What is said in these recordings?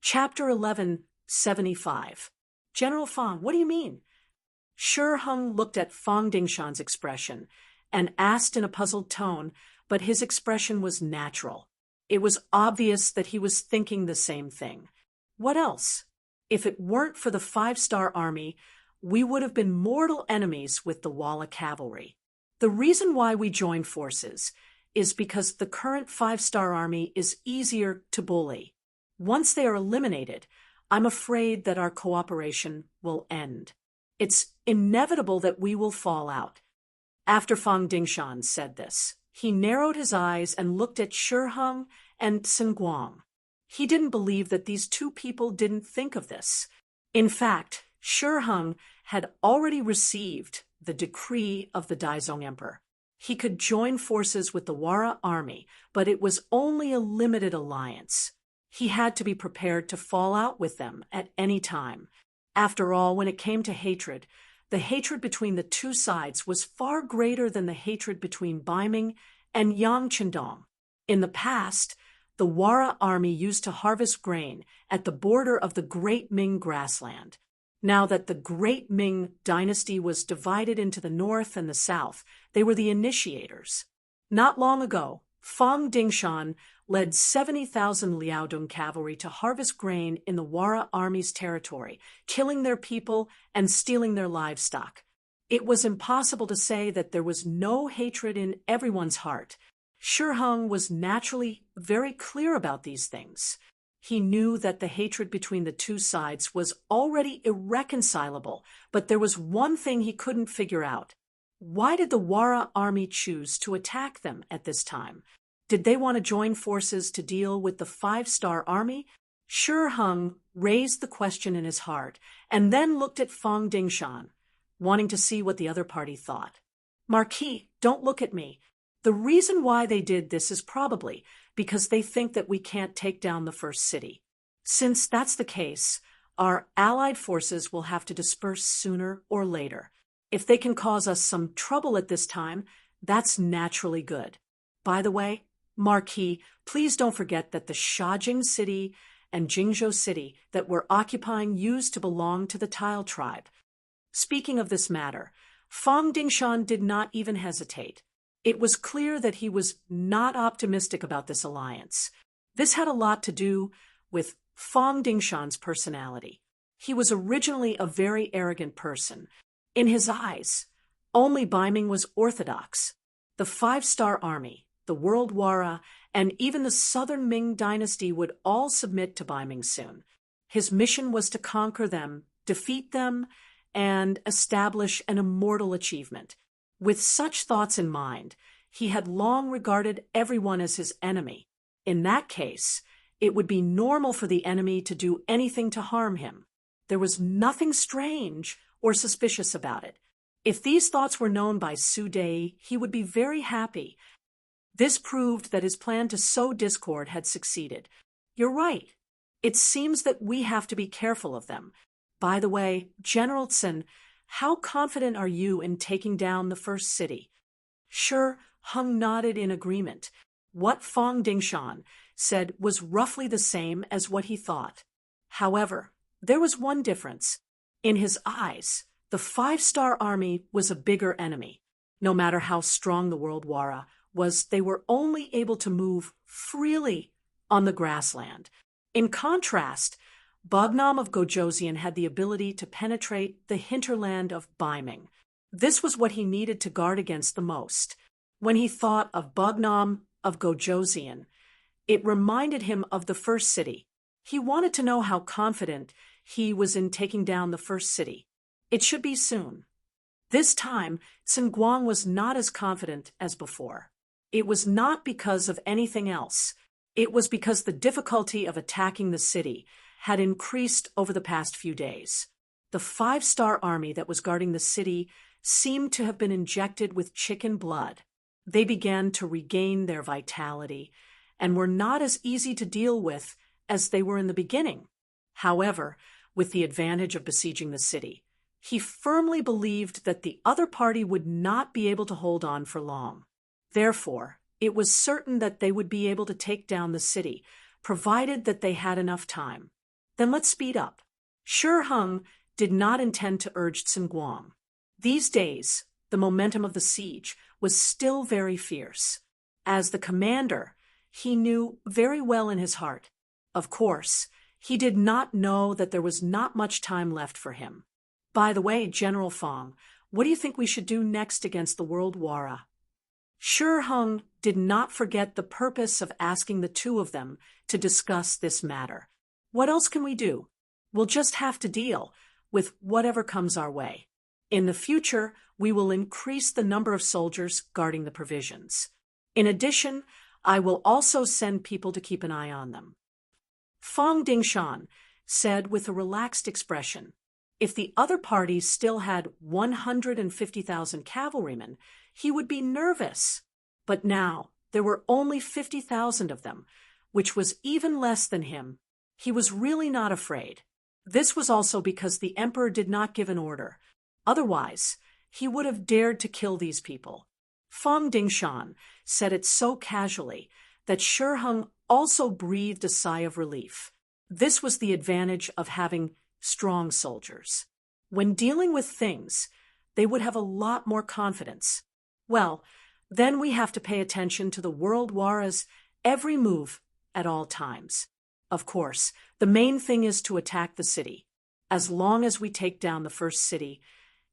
Chapter 1175. General Fang, what do you mean? Shi Hung looked at Fang Dingshan's expression and asked in a puzzled tone, but his expression was natural. It was obvious that he was thinking the same thing. What else? If it weren't for the 5-star army, we would have been mortal enemies with the Walla cavalry. The reason why we joined forces is because the current 5-star army is easier to bully. Once they are eliminated, I'm afraid that our cooperation will end. It's inevitable that we will fall out. After Fang Dingshan said this, he narrowed his eyes and looked at Shi Hung and Sun Guang. He didn't believe that these two people didn't think of this. In fact, Shi Hung had already received the decree of the Daizong Emperor. He could join forces with the Wara army, but it was only a limited alliance. He had to be prepared to fall out with them at any time. After all, when it came to hatred, the hatred between the two sides was far greater than the hatred between Ming and Yang Chendong. In the past, the Wara army used to harvest grain at the border of the Great Ming grassland. Now that the Great Ming dynasty was divided into the north and the south, they were the initiators. Not long ago, Fang Dingshan led 70,000 Liaodong cavalry to harvest grain in the Wara army's territory, killing their people and stealing their livestock. It was impossible to say that there was no hatred in everyone's heart. Shi Hung was naturally very clear about these things. He knew that the hatred between the two sides was already irreconcilable, but there was one thing he couldn't figure out. Why did the Wara army choose to attack them at this time? Did they want to join forces to deal with the 5-star army? Shi Hung raised the question in his heart and then looked at Fang Dingshan, wanting to see what the other party thought. Marquis, don't look at me. The reason why they did this is probably because they think that we can't take down the first city. Since that's the case, our allied forces will have to disperse sooner or later. If they can cause us some trouble at this time, that's naturally good. By the way, Marquis, please don't forget that the Shajing city and Jingzhou city that we're occupying used to belong to the Tile tribe. Speaking of this matter, Fang Dingshan did not even hesitate. It was clear that he was not optimistic about this alliance. This had a lot to do with Fang Dingshan's personality. He was originally a very arrogant person. In his eyes, only Ming was orthodox. The 5-star army, the World Wara, and even the Southern Ming dynasty would all submit to Ming soon. His mission was to conquer them, defeat them, and establish an immortal achievement. With such thoughts in mind, he had long regarded everyone as his enemy. In that case, it would be normal for the enemy to do anything to harm him. There was nothing strange or suspicious about it. If these thoughts were known by Su Dei, he would be very happy. This proved that his plan to sow discord had succeeded. You're right. It seems that we have to be careful of them. By the way, General Tsen, how confident are you in taking down the first city? Shi Hung nodded in agreement. What Fang Dingshan said was roughly the same as what he thought. However, there was one difference. In his eyes, the 5-star army was a bigger enemy. No matter how strong the World Wara was, they were only able to move freely on the grassland. In contrast, Bagnam of Gojoseon had the ability to penetrate the hinterland of Ming. This was what he needed to guard against the most. When he thought of Bagnam of Gojoseon, it reminded him of the first city. He wanted to know how confident he was in taking down the first city. It should be soon. This time, Sun Guang was not as confident as before. It was not because of anything else. It was because the difficulty of attacking the city had increased over the past few days. The 5-star army that was guarding the city seemed to have been injected with chicken blood. They began to regain their vitality and were not as easy to deal with as they were in the beginning. However, with the advantage of besieging the city, he firmly believed that the other party would not be able to hold on for long. Therefore, it was certain that they would be able to take down the city, provided that they had enough time. Then let's speed up. Shi Hung did not intend to urge Guang. These days, the momentum of the siege was still very fierce. As the commander, he knew very well in his heart. Of course, he did not know that there was not much time left for him. By the way, General Fong, what do you think we should do next against the World Wara? Shi Hung did not forget the purpose of asking the two of them to discuss this matter. What else can we do? We'll just have to deal with whatever comes our way. In the future, we will increase the number of soldiers guarding the provisions. In addition, I will also send people to keep an eye on them. Fong Dingshan said with a relaxed expression, if the other parties still had 150,000 cavalrymen, he would be nervous. But now there were only 50,000 of them, which was even less than him. He was really not afraid. This was also because the emperor did not give an order. Otherwise, he would have dared to kill these people. Fong Dingshan said it so casually that Shi Hung also breathed a sigh of relief. This was the advantage of having strong soldiers. When dealing with things, they would have a lot more confidence. Well, then we have to pay attention to the World Wara's every move at all times. Of course, the main thing is to attack the city. As long as we take down the first city,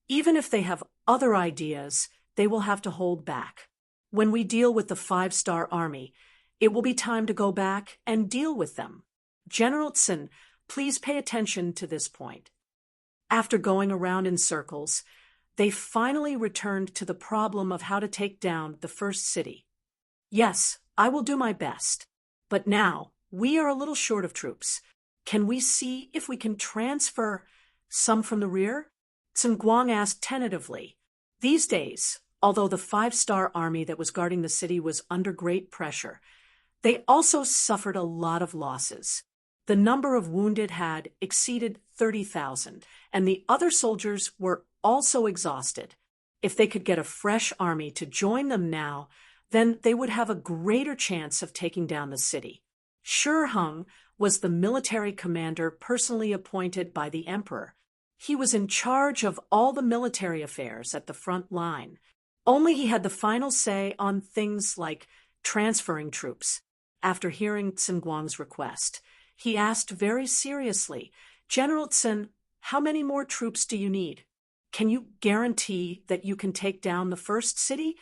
even if they have other ideas, they will have to hold back. When we deal with the 5-star army, it will be time to go back and deal with them. General Tsin, please pay attention to this point. After going around in circles, they finally returned to the problem of how to take down the first city. Yes, I will do my best. But now, we are a little short of troops. Can we see if we can transfer some from the rear? Guang asked tentatively. These days, although the 5-star army that was guarding the city was under great pressure, they also suffered a lot of losses. The number of wounded had exceeded 30,000, and the other soldiers were also exhausted. If they could get a fresh army to join them now, then they would have a greater chance of taking down the city. Shi Hung was the military commander personally appointed by the emperor. He was in charge of all the military affairs at the front line. Only he had the final say on things like transferring troops. After hearing Guang's request, he asked very seriously, General Tsin, how many more troops do you need? Can you guarantee that you can take down the first city?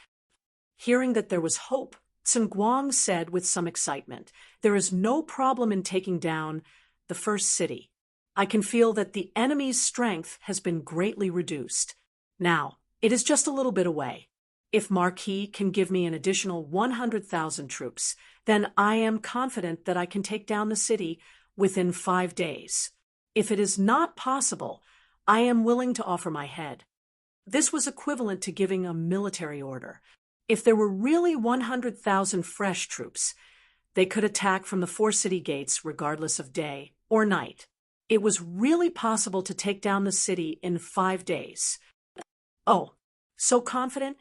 Hearing that there was hope, Guang said with some excitement, there is no problem in taking down the first city. I can feel that the enemy's strength has been greatly reduced. Now, it is just a little bit away. If Marquis can give me an additional 100,000 troops, then I am confident that I can take down the city within 5 days. If it is not possible, I am willing to offer my head. This was equivalent to giving a military order. If there were really 100,000 fresh troops, they could attack from the 4 city gates regardless of day or night. It was really possible to take down the city in 5 days. Oh, so confident?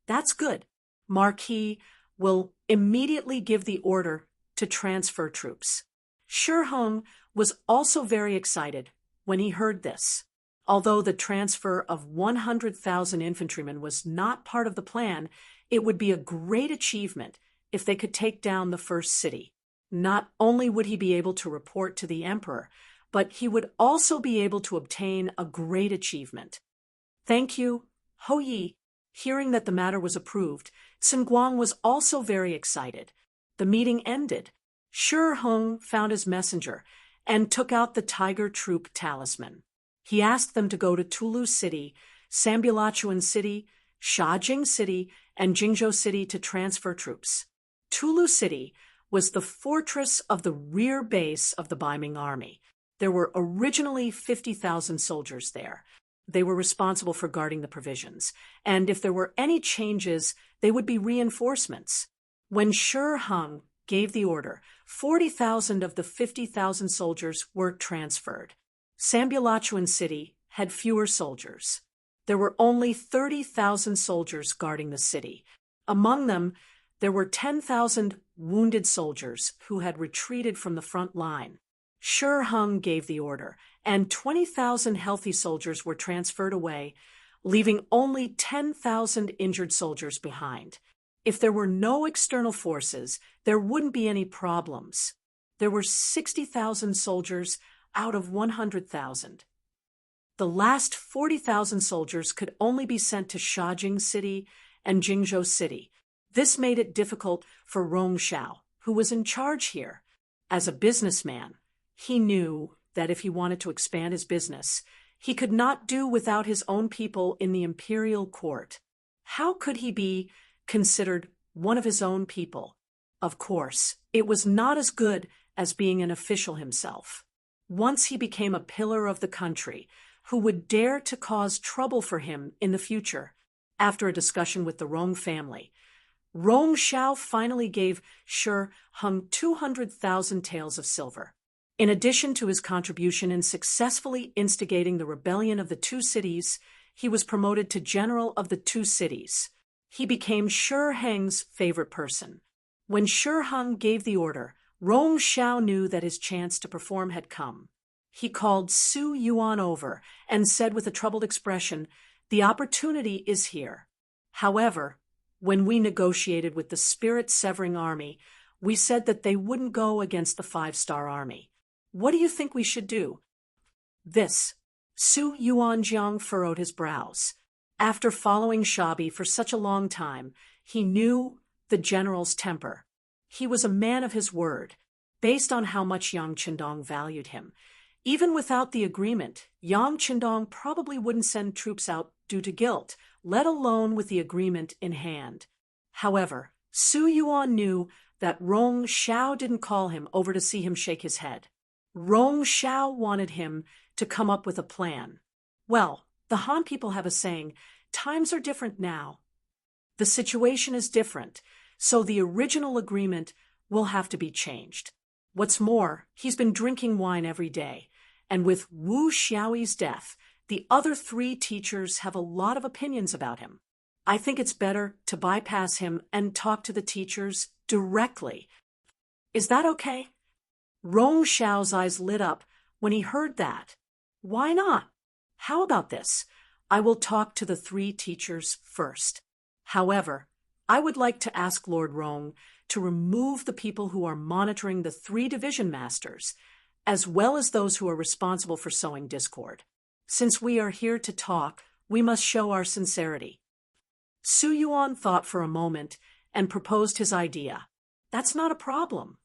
That's good. Marquis will immediately give the order to transfer troops. Shi Hung was also very excited when he heard this. Although the transfer of 100,000 infantrymen was not part of the plan, it would be a great achievement if they could take down the first city. Not only would he be able to report to the emperor, but he would also be able to obtain a great achievement. Thank you, Ho Yi. Hearing that the matter was approved, Guang was also very excited. The meeting ended. Shi Hung found his messenger and took out the Tiger Troop talisman. He asked them to go to Tulu City, Sambulachuan City, Shajing City, and Jingzhou City to transfer troops. Tulu City was the fortress of the rear base of the Ming army. There were originally 50,000 soldiers there. They were responsible for guarding the provisions, and if there were any changes, they would be reinforcements. When Shi Hung gave the order, 40,000 of the 50,000 soldiers were transferred. Sambulachuan City had fewer soldiers. There were only 30,000 soldiers guarding the city. Among them, there were 10,000 wounded soldiers who had retreated from the front line. Shi Hung gave the order, and 20,000 healthy soldiers were transferred away, leaving only 10,000 injured soldiers behind. If there were no external forces, there wouldn't be any problems. There were 60,000 soldiers out of 100,000. The last 40,000 soldiers could only be sent to Shajing City and Jingzhou City. This made it difficult for Rong Xiao, who was in charge here. As a businessman, he knew that if he wanted to expand his business, he could not do without his own people in the imperial court. How could he be considered one of his own people? Of course, it was not as good as being an official himself. Once he became a pillar of the country, who would dare to cause trouble for him in the future? After a discussion with the Rong family, Rong Xiao finally gave Shi Hung 200,000 taels of silver. In addition to his contribution in successfully instigating the rebellion of the two cities, he was promoted to general of the two cities. He became Shi Heng's favorite person. When Shi Hung gave the order, Rong Xiao knew that his chance to perform had come. He called Su Yuan over and said with a troubled expression, "The opportunity is here. However, when we negotiated with the spirit-severing army, we said that they wouldn't go against the five-star army. What do you think we should do?" This. Su Yuanjiang furrowed his brows. After following Shabi for such a long time, he knew the general's temper. He was a man of his word, based on how much Yang Qindong valued him. Even without the agreement, Yang Qindong probably wouldn't send troops out due to guilt, let alone with the agreement in hand. However, Su Yuan knew that Rong Xiao didn't call him over to see him shake his head. Rong Xiao wanted him to come up with a plan. Well, the Han people have a saying, times are different now. The situation is different, so the original agreement will have to be changed. What's more, he's been drinking wine every day, and with Wu Xiaoyi's death, the other three teachers have a lot of opinions about him. I think it's better to bypass him and talk to the teachers directly. Is that okay? Rong Xiao's eyes lit up when he heard that. Why not? How about this? I will talk to the three teachers first. However, I would like to ask Lord Rong to remove the people who are monitoring the three division masters, as well as those who are responsible for sowing discord. Since we are here to talk, we must show our sincerity. Su Yuan thought for a moment and proposed his idea. That's not a problem.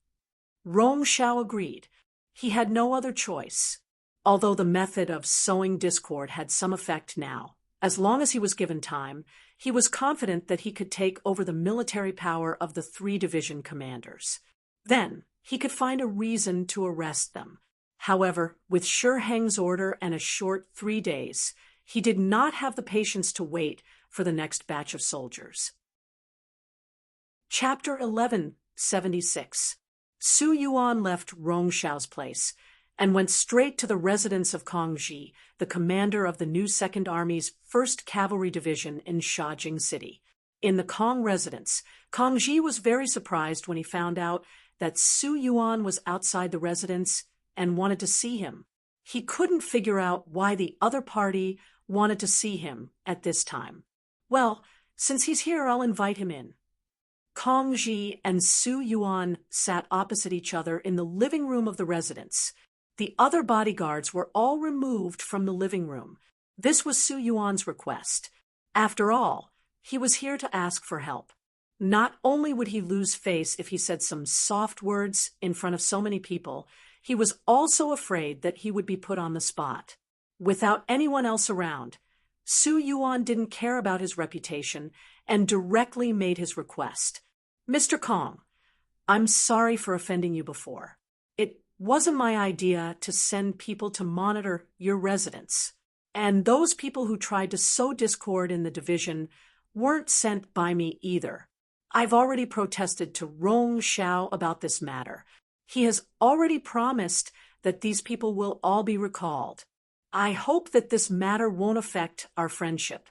Rong Xiao agreed. He had no other choice. Although the method of sowing discord had some effect now, as long as he was given time, he was confident that he could take over the military power of the three division commanders. Then, he could find a reason to arrest them. However, with Shi Heng's order and a short 3 days, he did not have the patience to wait for the next batch of soldiers. Chapter 1176. Su Yuan left Rong Xiao's place and went straight to the residence of Kong Ji, the commander of the new 2nd Army's 1st Cavalry Division in Shajing City. In the Kong residence, Kong Ji was very surprised when he found out that Su Yuan was outside the residence and wanted to see him. He couldn't figure out why the other party wanted to see him at this time. Well, since he's here, I'll invite him in. Kong Ji and Su Yuan sat opposite each other in the living room of the residence. The other bodyguards were all removed from the living room. This was Su Yuan's request. After all, he was here to ask for help. Not only would he lose face if he said some soft words in front of so many people, he was also afraid that he would be put on the spot. Without anyone else around, Su Yuan didn't care about his reputation and directly made his request. "Mr. Kong, I'm sorry for offending you before. It wasn't my idea to send people to monitor your residence. And those people who tried to sow discord in the division weren't sent by me either. I've already protested to Rong Xiao about this matter. He has already promised that these people will all be recalled. I hope that this matter won't affect our friendship."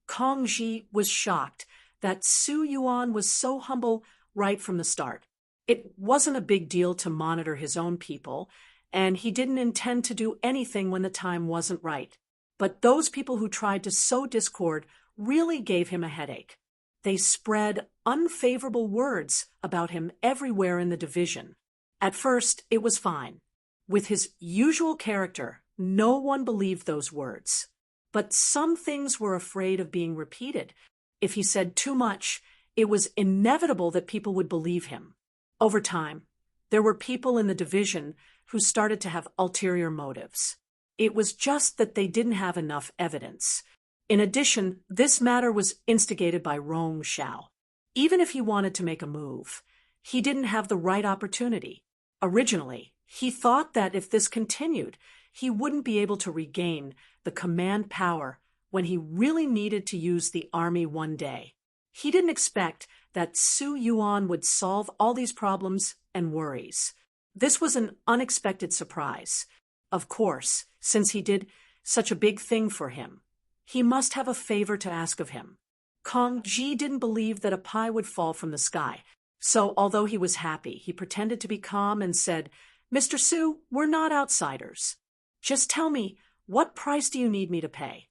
Kong Ji was shocked that Su Yuan was so humble right from the start. It wasn't a big deal to monitor his own people, and he didn't intend to do anything when the time wasn't right. But those people who tried to sow discord really gave him a headache. They spread unfavorable words about him everywhere in the division. At first, it was fine. With his usual character, no one believed those words. But some things were afraid of being repeated. If he said too much, it was inevitable that people would believe him. Over time, there were people in the division who started to have ulterior motives. It was just that they didn't have enough evidence. In addition, this matter was instigated by Rong Xiao. Even if he wanted to make a move, he didn't have the right opportunity. Originally, he thought that if this continued, he wouldn't be able to regain the command power when he really needed to use the army one day. He didn't expect that Su Yuan would solve all these problems and worries. This was an unexpected surprise. Of course, since he did such a big thing for him, he must have a favor to ask of him. Kong Ji didn't believe that a pie would fall from the sky, so although he was happy, he pretended to be calm and said, "Mr. Su, we're not outsiders. Just tell me, what price do you need me to pay?"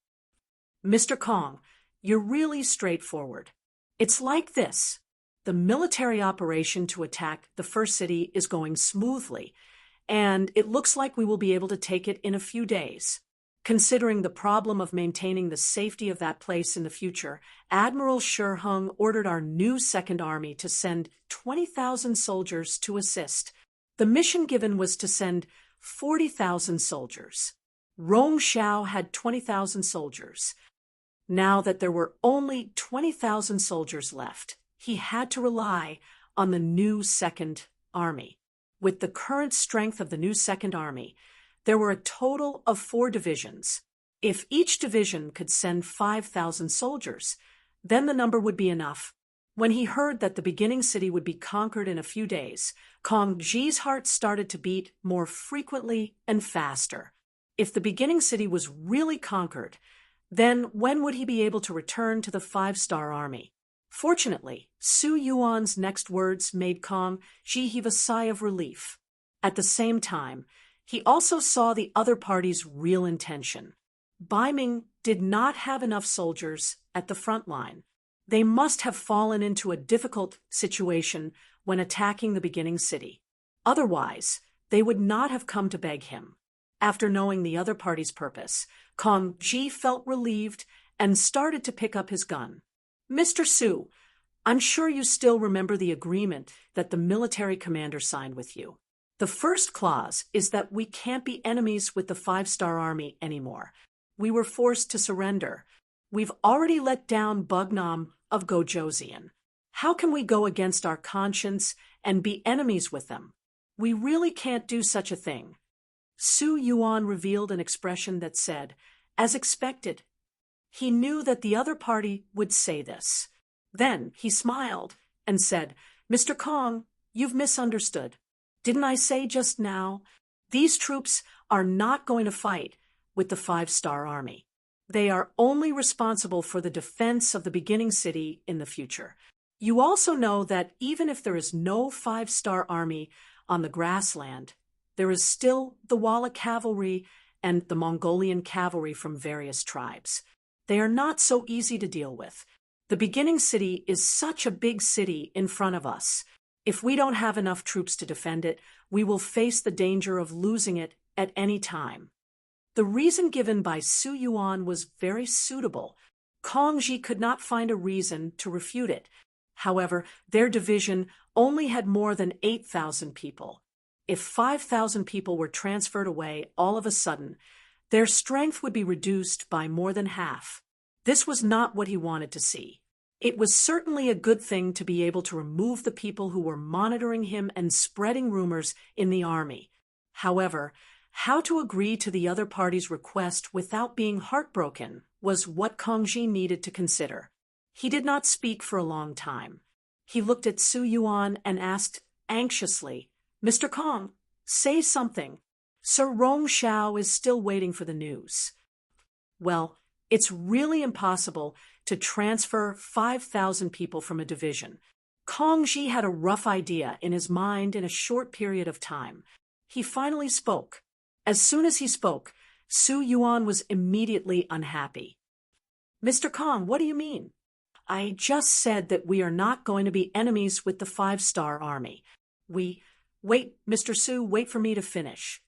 "Mr. Kong, you're really straightforward. It's like this. The military operation to attack the first city is going smoothly, and it looks like we will be able to take it in a few days. Considering the problem of maintaining the safety of that place in the future, Admiral Shi Hung ordered our new Second Army to send 20,000 soldiers to assist. The mission given was to send 40,000 soldiers. Rong Xiao had 20,000 soldiers. Now that there were only 20,000 soldiers left, he had to rely on the new Second Army. With the current strength of the new Second Army, there were a total of 4 divisions. If each division could send 5,000 soldiers, then the number would be enough. When he heard that the beginning city would be conquered in a few days, Kong Ji's heart started to beat more frequently and faster. If the beginning city was really conquered, then when would he be able to return to the 5-star army? Fortunately, Su Yuan's next words made Kong Ji heave a sigh of relief. At the same time, he also saw the other party's real intention. Ming did not have enough soldiers at the front line. They must have fallen into a difficult situation when attacking the beginning city. Otherwise, they would not have come to beg him. After knowing the other party's purpose, Kong Ji felt relieved and started to pick up his gun. "Mr. Su, I'm sure you still remember the agreement that the military commander signed with you. The first clause is that we can't be enemies with the 5-star army anymore. We were forced to surrender. We've already let down Bugnam of Gojoseon. How can we go against our conscience and be enemies with them? We really can't do such a thing." Su Yuan revealed an expression that said, "As expected." He knew that the other party would say this. Then he smiled and said, "Mr. Kong, you've misunderstood. Didn't I say just now, these troops are not going to fight with the 5-star army. They are only responsible for the defense of the beginning city in the future. You also know that even if there is no 5-star army on the grassland, there is still the Walla cavalry and the Mongolian cavalry from various tribes. They are not so easy to deal with. The beginning city is such a big city in front of us. If we don't have enough troops to defend it, we will face the danger of losing it at any time." The reason given by Su Yuan was very suitable. Kong Ji could not find a reason to refute it. However, their division only had more than 8,000 people. If 5,000 people were transferred away all of a sudden, their strength would be reduced by more than half. This was not what he wanted to see. It was certainly a good thing to be able to remove the people who were monitoring him and spreading rumors in the army. However, how to agree to the other party's request without being heartbroken was what Kong Ji needed to consider. He did not speak for a long time. He looked at Su Yuan and asked anxiously, "Mr. Kong, say something. Sir Rong Xiao is still waiting for the news." "Well, it's really impossible to transfer 5,000 people from a division." Kong Ji had a rough idea in his mind in a short period of time. he finally spoke. As soon as he spoke, Su Yuan was immediately unhappy. Mr. Kong, what do you mean? I just said that we are not going to be enemies with the 5-star army. Wait, Mr. Su, wait for me to finish.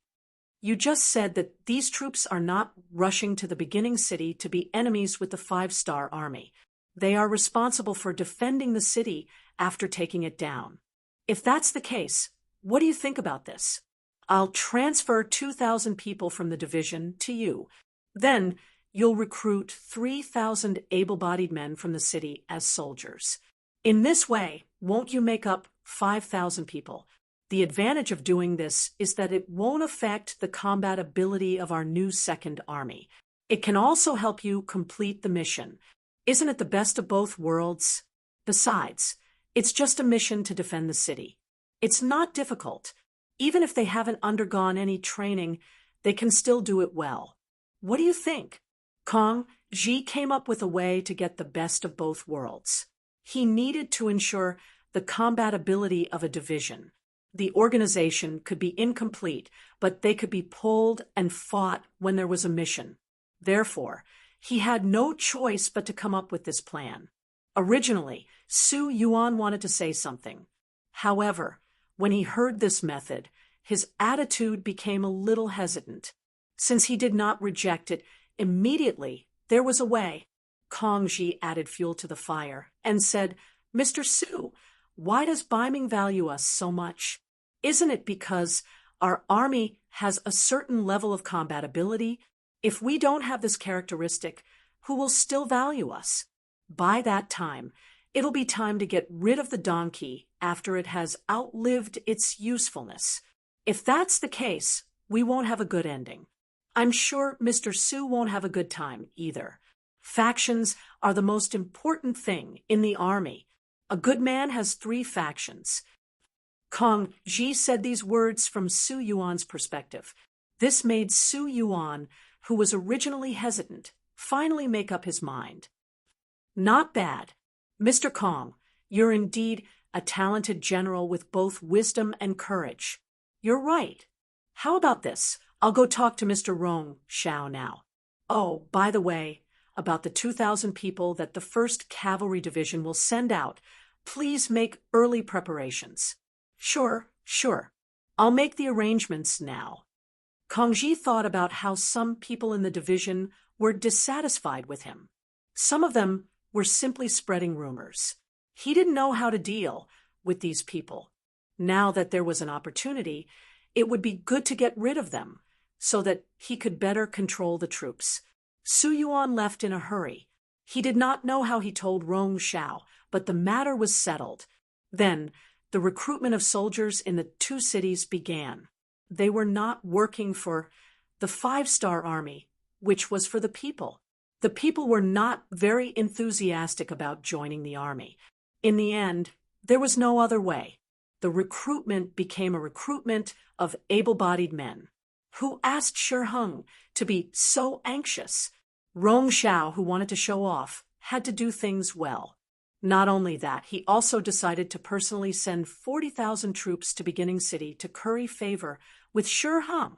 You just said that these troops are not rushing to the beginning city to be enemies with the 5-star army. They are responsible for defending the city after taking it down. If that's the case, what do you think about this? I'll transfer 2,000 people from the division to you. Then you'll recruit 3,000 able-bodied men from the city as soldiers. In this way, won't you make up 5,000 people? The advantage of doing this is that it won't affect the combat ability of our new second army. It can also help you complete the mission. Isn't it the best of both worlds? Besides, it's just a mission to defend the city. It's not difficult. Even if they haven't undergone any training, they can still do it well. What do you think? Kong Ji came up with a way to get the best of both worlds. He needed to ensure the combat ability of a division. The organization could be incomplete, but they could be pulled and fought when there was a mission. Therefore, he had no choice but to come up with this plan. Originally, Su Yuan wanted to say something. However, when he heard this method, his attitude became a little hesitant. Since he did not reject it immediately, there was a way. Kong Ji added fuel to the fire and said, Mr. Su, why does Ming value us so much? Isn't it because our army has a certain level of combat ability? If we don't have this characteristic, who will still value us? By that time, it'll be time to get rid of the donkey after it has outlived its usefulness. If that's the case, we won't have a good ending. I'm sure Mr. Su won't have a good time either. Factions are the most important thing in the army. A good man has 3 factions. Kong Ji said these words from Su Yuan's perspective. This made Su Yuan, who was originally hesitant, finally make up his mind. Not bad. Mr. Kong, you're indeed a talented general with both wisdom and courage. You're right. How about this? I'll go talk to Mr. Rong Xiao now. Oh, by the way, about the 2,000 people that the 1st Cavalry Division will send out, please make early preparations. Sure. I'll make the arrangements now. Kong Ji thought about how some people in the division were dissatisfied with him. Some of them were simply spreading rumors. He didn't know how to deal with these people. Now that there was an opportunity, it would be good to get rid of them so that he could better control the troops. Su Yuan left in a hurry. He did not know how he told Rong Xiao, but the matter was settled. Then, the recruitment of soldiers in the 2 cities began. They were not working for the 5-star army, which was for the people. The people were not very enthusiastic about joining the army. In the end, there was no other way. The recruitment became a recruitment of able-bodied men. Who asked Shi Heng to be so anxious? Rong Xiao, who wanted to show off, had to do things well. Not only that, he also decided to personally send 40,000 troops to Beginning City to curry favor with Shi Heng.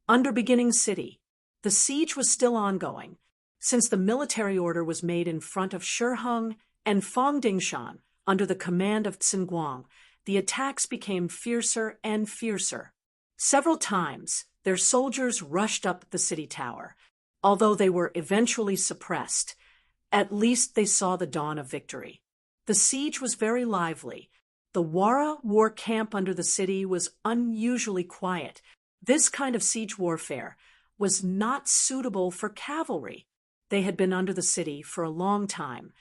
Under Beginning City, the siege was still ongoing. Since the military order was made in front of Shi Heng and Fangdingshan under the command of Guang, the attacks became fiercer and fiercer. Several times, their soldiers rushed up the city tower. Although they were eventually suppressed, at least they saw the dawn of victory. The siege was very lively. The Wara war camp under the city was unusually quiet. This kind of siege warfare was not suitable for cavalry. They had been under the city for a long time,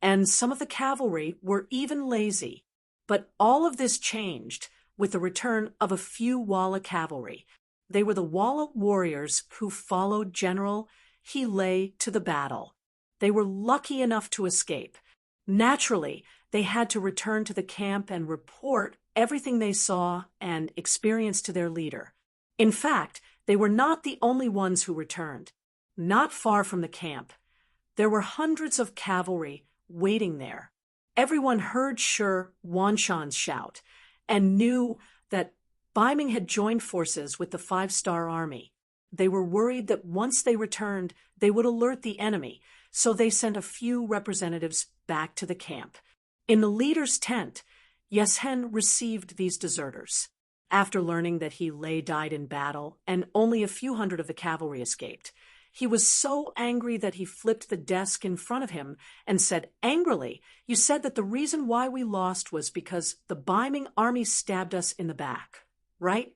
and some of the cavalry were even lazy. But all of this changed with the return of a few Walla cavalry. They were the Walla warriors who followed General He to the battle. They were lucky enough to escape. Naturally, they had to return to the camp and report everything they saw and experienced to their leader. In fact, they were not the only ones who returned. Not far from the camp, there were hundreds of cavalry waiting there. Everyone heard Shi Wanshan's shout and knew that Ming had joined forces with the Five-Star Army. They were worried that once they returned, they would alert the enemy, so they sent a few representatives back to the camp. In the leader's tent, Yeshen received these deserters. After learning that he died in battle and only a few hundred of the cavalry escaped, he was so angry that he flipped the desk in front of him and said angrily, "You said that the reason why we lost was because the Ming army stabbed us in the back, right?"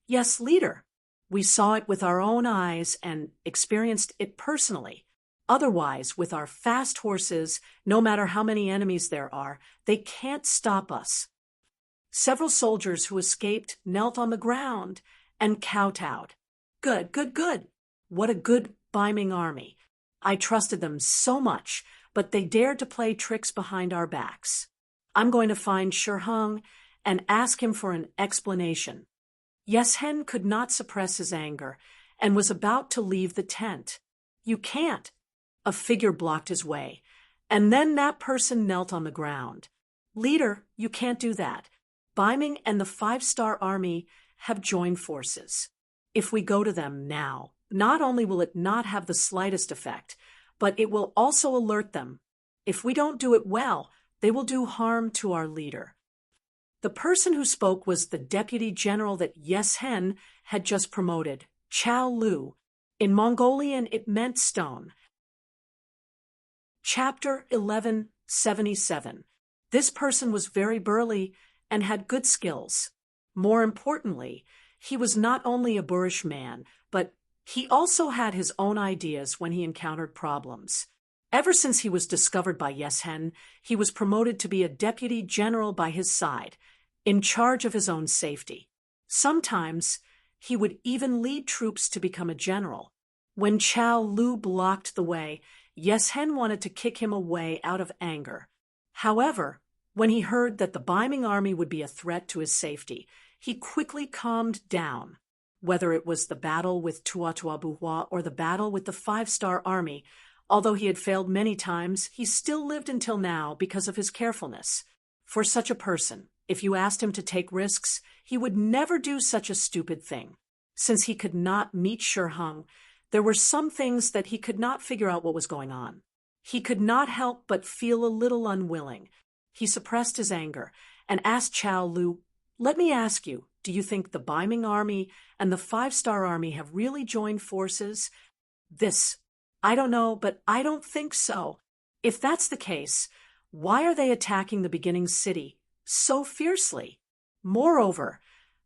"Yes, leader. We saw it with our own eyes and experienced it personally. Otherwise, with our fast horses, no matter how many enemies there are, they can't stop us." Several soldiers who escaped knelt on the ground and kowtowed. "Good, good, good. What a good Ming army. I trusted them so much, but they dared to play tricks behind our backs. I'm going to find Shiheng and ask him for an explanation." Yeshen could not suppress his anger and was about to leave the tent. "You can't." A figure blocked his way, and then that person knelt on the ground. "Leader, you can't do that. Ming and the Five-Star Army have joined forces. If we go to them now, not only will it not have the slightest effect, but it will also alert them. If we don't do it well, they will do harm to our leader." The person who spoke was the deputy general that Yeshen had just promoted, Chao Lu. In Mongolian, it meant stone. Chapter 1177. This person was very burly and had good skills. More importantly, he was not only a boorish man, but he also had his own ideas when he encountered problems. Ever since he was discovered by Yeshen, he was promoted to be a deputy general by his side, in charge of his own safety. Sometimes he would even lead troops to become a general. When Chao Lu blocked the way, Yeshen wanted to kick him away out of anger. However, when he heard that the Ming army would be a threat to his safety, he quickly calmed down. Whether it was the battle with Tuatuabuhua or the battle with the Five-Star Army, although he had failed many times, he still lived until now because of his carefulness. For such a person, if you asked him to take risks, he would never do such a stupid thing. Since he could not meet Shiheng, there were some things that he could not figure out what was going on. He could not help but feel a little unwilling. He suppressed his anger and asked Chao Lu, "Let me ask you, do you think the Ming army and the Five-Star Army have really joined forces?" "I don't know, but I don't think so. If that's the case, why are they attacking the beginning city so fiercely? Moreover,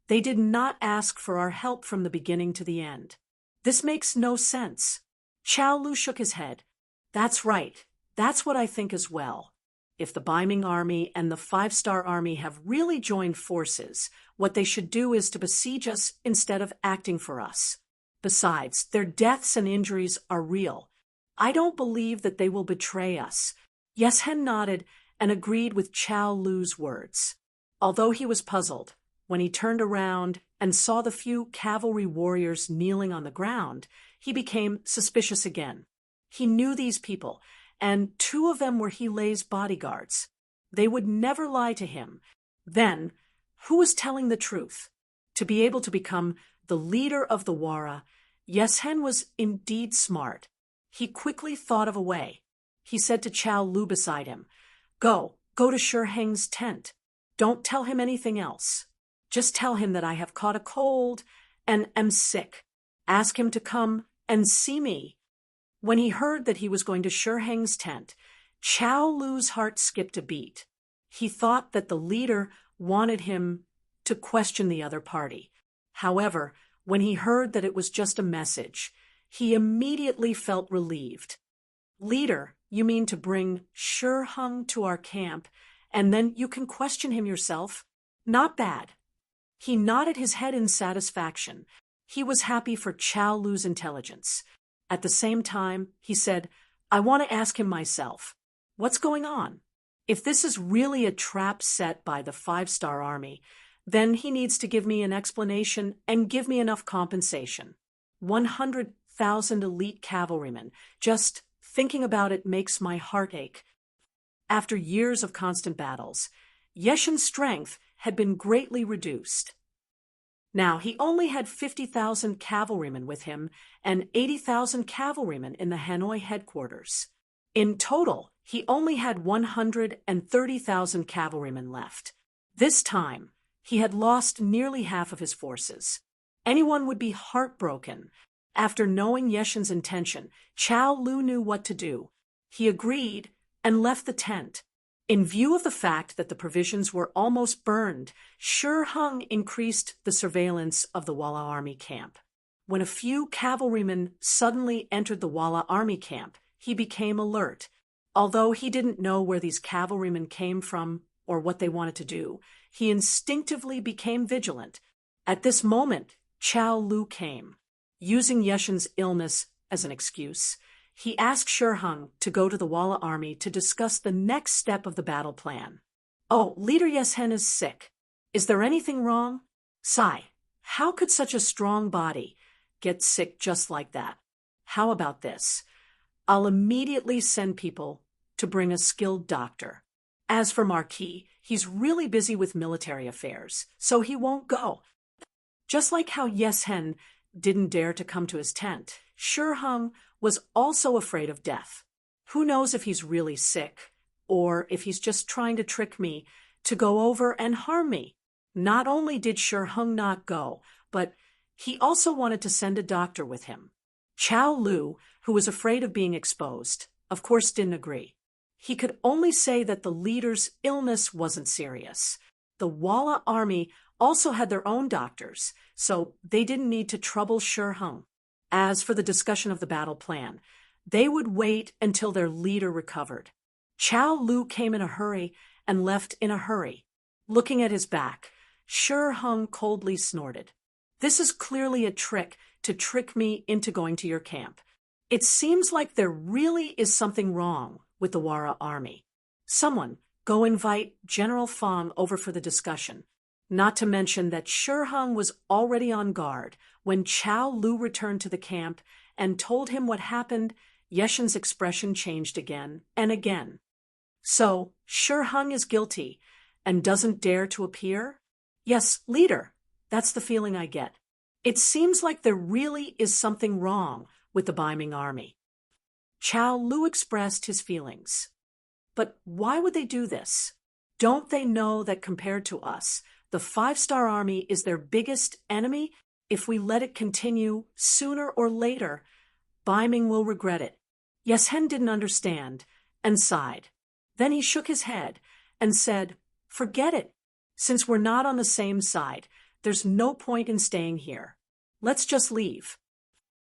they did not ask for our help from the beginning to the end. This makes no sense." Chao Lu shook his head. "That's right. That's what I think as well. If the Ming army and the Five-Star Army have really joined forces, what they should do is to besiege us instead of acting for us. Besides, their deaths and injuries are real. I don't believe that they will betray us." Yeshen nodded and agreed with Chao Lu's words. Although he was puzzled, when he turned around and saw the few cavalry warriors kneeling on the ground, he became suspicious again. He knew these people, and two of them were Helay's bodyguards. They would never lie to him. Then, who was telling the truth? To be able to become the leader of the Wara, Yeshen was indeed smart. He quickly thought of a way. He said to Chao Lu beside him, Go to Shiheng's tent. Don't tell him anything else. Just tell him that I have caught a cold and am sick. Ask him to come and see me." When he heard that he was going to Shiheng's tent, Chao Lu's heart skipped a beat. He thought that the leader wanted him to question the other party. However, when he heard that it was just a message, he immediately felt relieved. "Leader, you mean to bring Shiheng to our camp, and then you can question him yourself? Not bad." He nodded his head in satisfaction. He was happy for Chao Lu's intelligence. At the same time, he said, "I want to ask him myself. What's going on? If this is really a trap set by the Five-Star Army, then he needs to give me an explanation and give me enough compensation. 100,000 elite cavalrymen. Just thinking about it makes my heart ache." After years of constant battles, Yeshen's strength had been greatly reduced. Now, he only had 50,000 cavalrymen with him and 80,000 cavalrymen in the Hanoi headquarters. In total, he only had 130,000 cavalrymen left. This time, he had lost nearly half of his forces. Anyone would be heartbroken. After knowing Yeshen's intention, Chao Lu knew what to do. He agreed and left the tent. In view of the fact that the provisions were almost burned, Shi Hung increased the surveillance of the Walla army camp. When a few cavalrymen suddenly entered the Walla army camp, he became alert. Although he didn't know where these cavalrymen came from or what they wanted to do, he instinctively became vigilant. At this moment, Chao Lu came. Using Yeshen's illness as an excuse, he asked Shi Hung to go to the Walla army to discuss the next step of the battle plan. "Oh, Leader Yeshen is sick. Is there anything wrong?" "Sai, how could such a strong body get sick just like that? How about this? I'll immediately send people to bring a skilled doctor. As for Marquis, he's really busy with military affairs, so he won't go." Just like how Yeshen didn't dare to come to his tent, Shi Hung was also afraid of death. Who knows if he's really sick, or if he's just trying to trick me to go over and harm me. Not only did Shi Hung not go, but he also wanted to send a doctor with him. Chao Lu, who was afraid of being exposed, of course didn't agree. He could only say that the leader's illness wasn't serious. The Walla army also had their own doctors, so they didn't need to trouble Shi Hung. As for the discussion of the battle plan, they would wait until their leader recovered. Chao Lu came in a hurry and left in a hurry. Looking at his back, Shi Hung coldly snorted. "This is clearly a trick to trick me into going to your camp. It seems like there really is something wrong with the Wara army. Someone go invite General Fong over for the discussion." Not to mention that Shi Hung was already on guard when Chao Lu returned to the camp and told him what happened. Yeshen's expression changed again and again. "So, Shi Hung is guilty and doesn't dare to appear?" "Yes, leader, that's the feeling I get. It seems like there really is something wrong with the Ming army." Chao Lu expressed his feelings. "But why would they do this? Don't they know that compared to us, the 5-star army is their biggest enemy? If we let it continue, sooner or later, Ming will regret it." Yeshen didn't understand and sighed. Then he shook his head and said, "Forget it. Since we're not on the same side, there's no point in staying here. Let's just leave."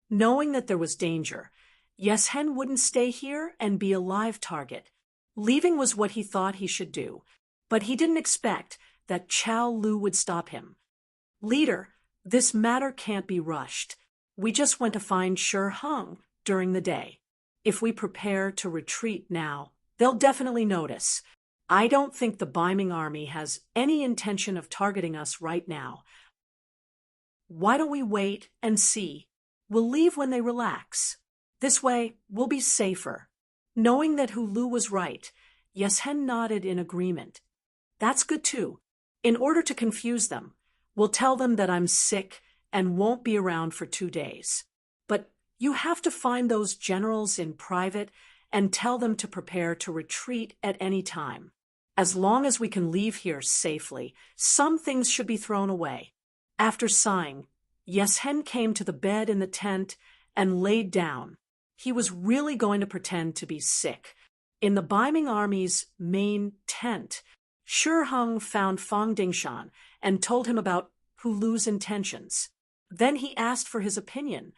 Knowing that there was danger, Yeshen wouldn't stay here and be a live target. Leaving was what he thought he should do, but he didn't expect that Chao Lu would stop him. "Leader, this matter can't be rushed. We just went to find Shi Hung during the day. If we prepare to retreat now, they'll definitely notice. I don't think the Ming army has any intention of targeting us right now. Why don't we wait and see? We'll leave when they relax. This way, we'll be safer." Knowing that Hulu was right, Yeshen nodded in agreement. "That's good too. In order to confuse them, we'll tell them that I'm sick and won't be around for 2 days. But you have to find those generals in private and tell them to prepare to retreat at any time. As long as we can leave here safely, some things should be thrown away." After sighing, Yeshen came to the bed in the tent and laid down. He was really going to pretend to be sick. In the Ming army's main tent, Shi Hung found Fong Dingshan and told him about Hulu's intentions. Then he asked for his opinion.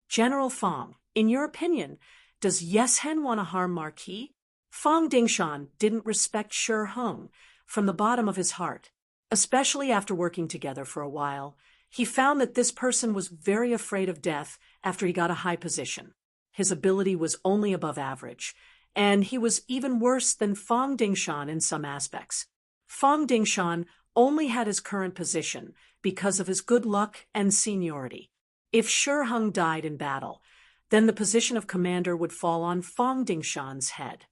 "General Fong, in your opinion, does Yeshen want to harm Marquis?" Fong Dingshan didn't respect Shi Hung from the bottom of his heart. Especially after working together for a while, he found that this person was very afraid of death after he got a high position. His ability was only above average, and he was even worse than Fong Dingshan in some aspects. Fong Dingshan only had his current position because of his good luck and seniority. If Shi Hung died in battle, then the position of commander would fall on Fong Dingshan's head.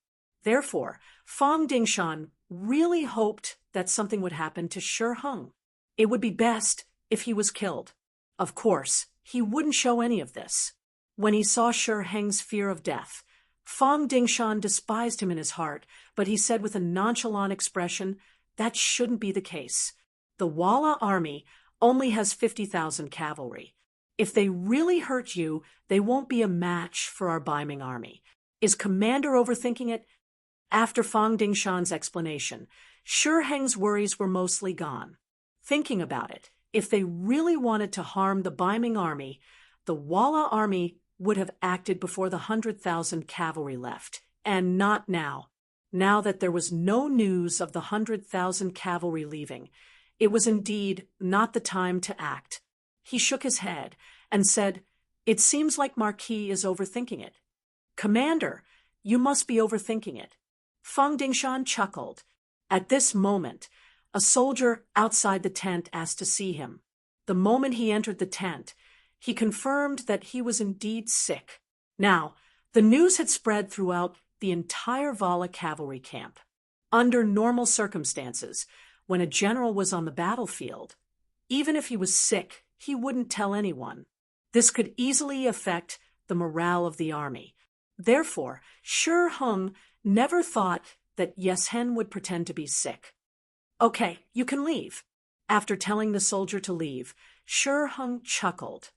Therefore, Fong Dingshan really hoped that something would happen to Shi Hung. It would be best if he was killed. Of course, he wouldn't show any of this. When he saw Shi Heng's fear of death, Fang Dingshan despised him in his heart, but he said with a nonchalant expression, "That shouldn't be the case. The Walla army only has 50,000 cavalry. If they really hurt you, they won't be a match for our Ming army. Is Commander overthinking it?" After Fang Dingshan's explanation, Shi Heng's worries were mostly gone. Thinking about it, if they really wanted to harm the Ming army, the Walla army would have acted before the 100,000 cavalry left, and not now. Now that there was no news of the 100,000 cavalry leaving, it was indeed not the time to act. He shook his head and said, "It seems like Marquis is overthinking it." "Commander, you must be overthinking it." Fang Dingshan chuckled. At this moment, a soldier outside the tent asked to see him. The moment he entered the tent, he confirmed that he was indeed sick. Now, the news had spread throughout the entire Walla cavalry camp. Under normal circumstances, when a general was on the battlefield, even if he was sick, he wouldn't tell anyone. This could easily affect the morale of the army. Therefore, Shi Heng never thought that Yeshen would pretend to be sick. "Okay, you can leave." After telling the soldier to leave, Shi Heng chuckled.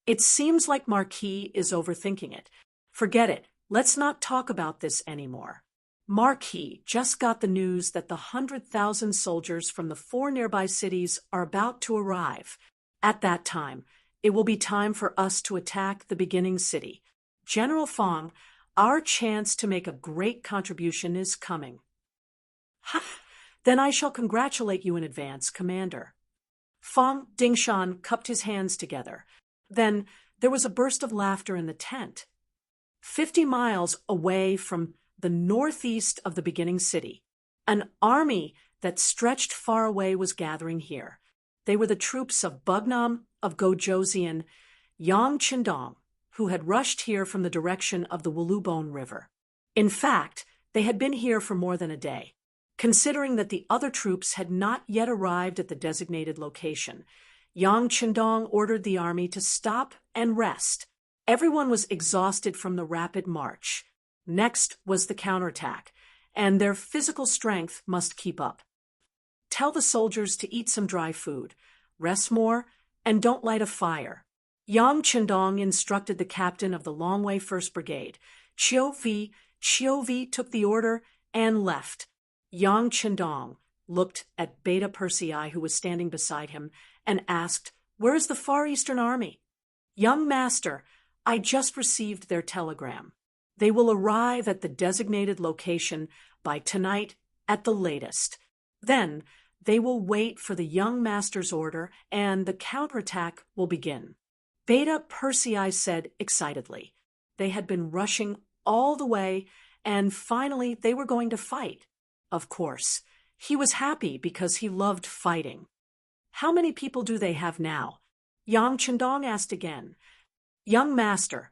"It seems like Marquis is overthinking it. Forget it. Let's not talk about this anymore. Marquis just got the news that the 100,000 soldiers from the 4 nearby cities are about to arrive. At that time, it will be time for us to attack the beginning city. General Fang, our chance to make a great contribution is coming." "Ha! Then I shall congratulate you in advance, Commander." Fang Dingshan cupped his hands together. Then there was a burst of laughter in the tent. 50 miles away from the northeast of the beginning city, an army that stretched far away was gathering here. They were the troops of Bugnam of Gojoseon, Yang Qindong, who had rushed here from the direction of the Wulubone River. In fact, they had been here for more than a day. Considering that the other troops had not yet arrived at the designated location, Yang Qindong ordered the army to stop and rest. Everyone was exhausted from the rapid march. Next was the counterattack, and their physical strength must keep up. "Tell the soldiers to eat some dry food, rest more, and don't light a fire." Yang Qindong instructed the captain of the Longwei 1st Brigade. Chiu Vi took the order and left. Yang Qindong looked at Beta Persei, who was standing beside him, and asked, "Where is the Far Eastern Army?" "Young master, I just received their telegram. They will arrive at the designated location by tonight at the latest. Then they will wait for the young master's order, and the counterattack will begin." Beta Persei said excitedly. They had been rushing all the way, and finally they were going to fight. Of course, he was happy because he loved fighting. "How many people do they have now?" Yang Qindong asked again. "Young master,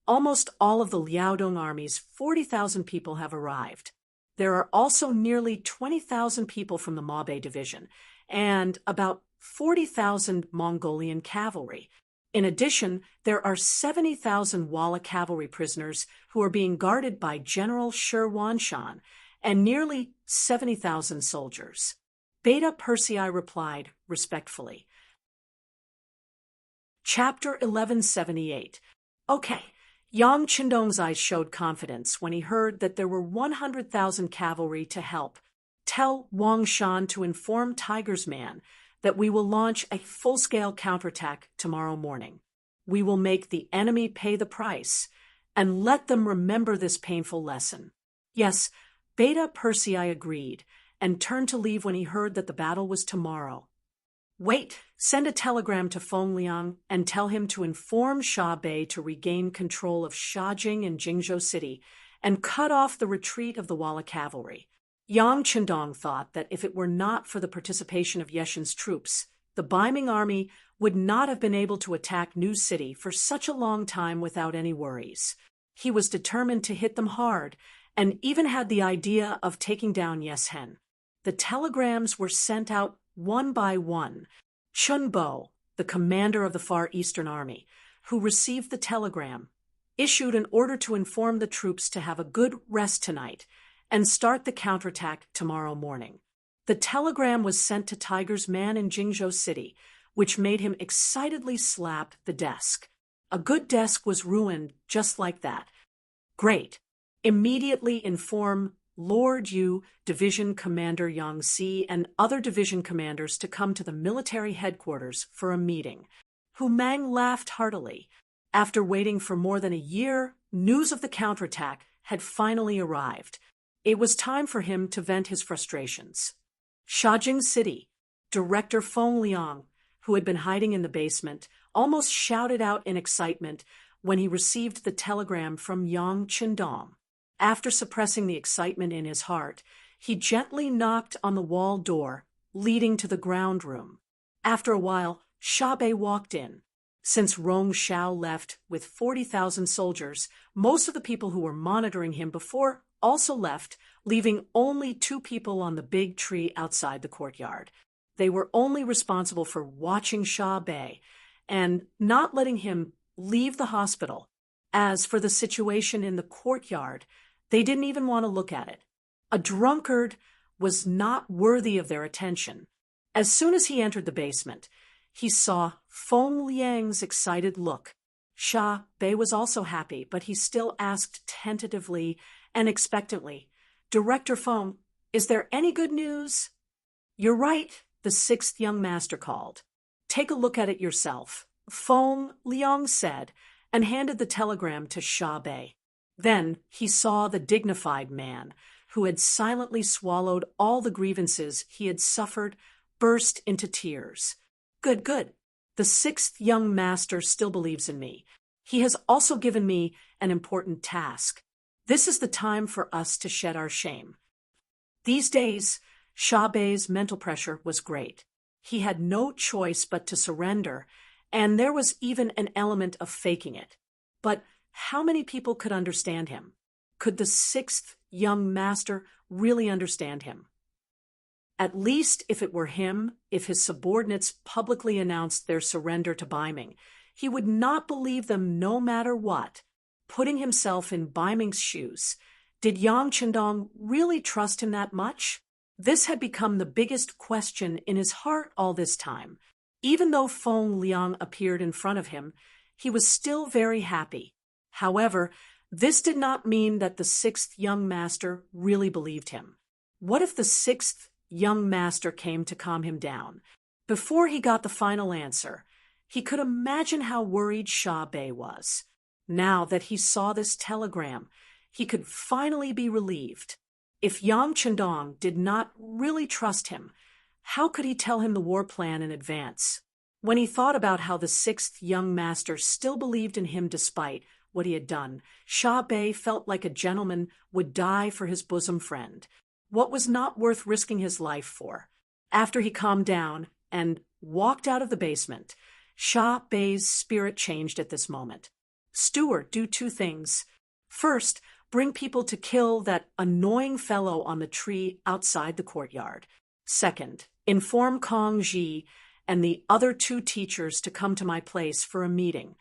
almost all of the Liaodong army's 40,000 people have arrived. There are also nearly 20,000 people from the Mabe division, and about 40,000 Mongolian cavalry. In addition, there are 70,000 Walla cavalry prisoners who are being guarded by General Shi Wanshan, and nearly 70,000 soldiers." Beta Persei replied respectfully. Chapter 1178. Okay. Yang Qindong's eyes showed confidence when he heard that there were 100,000 cavalry to help. "Tell Wang Shan to inform Tiger's Man that we will launch a full-scale counterattack tomorrow morning. We will make the enemy pay the price, and let them remember this painful lesson." Yes, Beta Persei agreed, and turned to leave when he heard that the battle was tomorrow. "Wait, send a telegram to Feng Liang and tell him to inform Sha Bei to regain control of Shajing and Jingzhou City and cut off the retreat of the Walla cavalry." Yang Qindong thought that if it were not for the participation of Yeshen's troops, the Ming army would not have been able to attack New City for such a long time without any worries. He was determined to hit them hard, and even had the idea of taking down Yeshen. The telegrams were sent out one by one. Chunbo, the commander of the Far Eastern Army, who received the telegram, issued an order to inform the troops to have a good rest tonight and start the counterattack tomorrow morning. The telegram was sent to Tiger's man in Jingzhou City, which made him excitedly slap the desk. A good desk was ruined just like that. Great. Immediately inform Lord Yu, Division Commander Yang Si, and other division commanders to come to the military headquarters for a meeting. Hu Mang laughed heartily. After waiting for more than a year, news of the counterattack had finally arrived. It was time for him to vent his frustrations. Shajing City, Director Feng Liang, who had been hiding in the basement, almost shouted out in excitement when he received the telegram from Yang Qindong. After suppressing the excitement in his heart, he gently knocked on the wall door leading to the ground room. After a while, Xiaobei walked in. Since Rong Xiao left with 40,000 soldiers, most of the people who were monitoring him before also left, leaving only 2 people on the big tree outside the courtyard. They were only responsible for watching Xiaobei and not letting him leave the hospital. As for the situation in the courtyard, they didn't even want to look at it. A drunkard was not worthy of their attention. As soon as he entered the basement, he saw Feng Liang's excited look. Xia Bei was also happy, but he still asked tentatively and expectantly, "Director Feng, is there any good news?" "You're right," the 6th young master called. "Take a look at it yourself," Feng Liang said, and handed the telegram to Xia Bei. Then he saw the dignified man, who had silently swallowed all the grievances he had suffered, burst into tears. "Good, good. The 6th young master still believes in me. He has also given me an important task. This is the time for us to shed our shame." These days, Xia Bei's mental pressure was great. He had no choice but to surrender, and there was even an element of faking it. But how many people could understand him? Could the 6th young master really understand him? At least if it were him, if his subordinates publicly announced their surrender to Ming, he would not believe them no matter what. Putting himself in Ming's shoes, did Yang Qindong really trust him that much? This had become the biggest question in his heart all this time. Even though Feng Liang appeared in front of him, he was still very happy. However, this did not mean that the 6th young master really believed him. What if the 6th young master came to calm him down? Before he got the final answer, he could imagine how worried Xia Bei was. Now that he saw this telegram, he could finally be relieved. If Yang Qindong did not really trust him, how could he tell him the war plan in advance? When he thought about how the 6th young master still believed in him despite what he had done, Xia Bei felt like a gentleman would die for his bosom friend. What was not worth risking his life for? After he calmed down and walked out of the basement, Xia Bei's spirit changed at this moment. "Steward, do 2 things. First, bring people to kill that annoying fellow on the tree outside the courtyard. Second, inform Kong Ji and the other 2 teachers to come to my place for a meeting."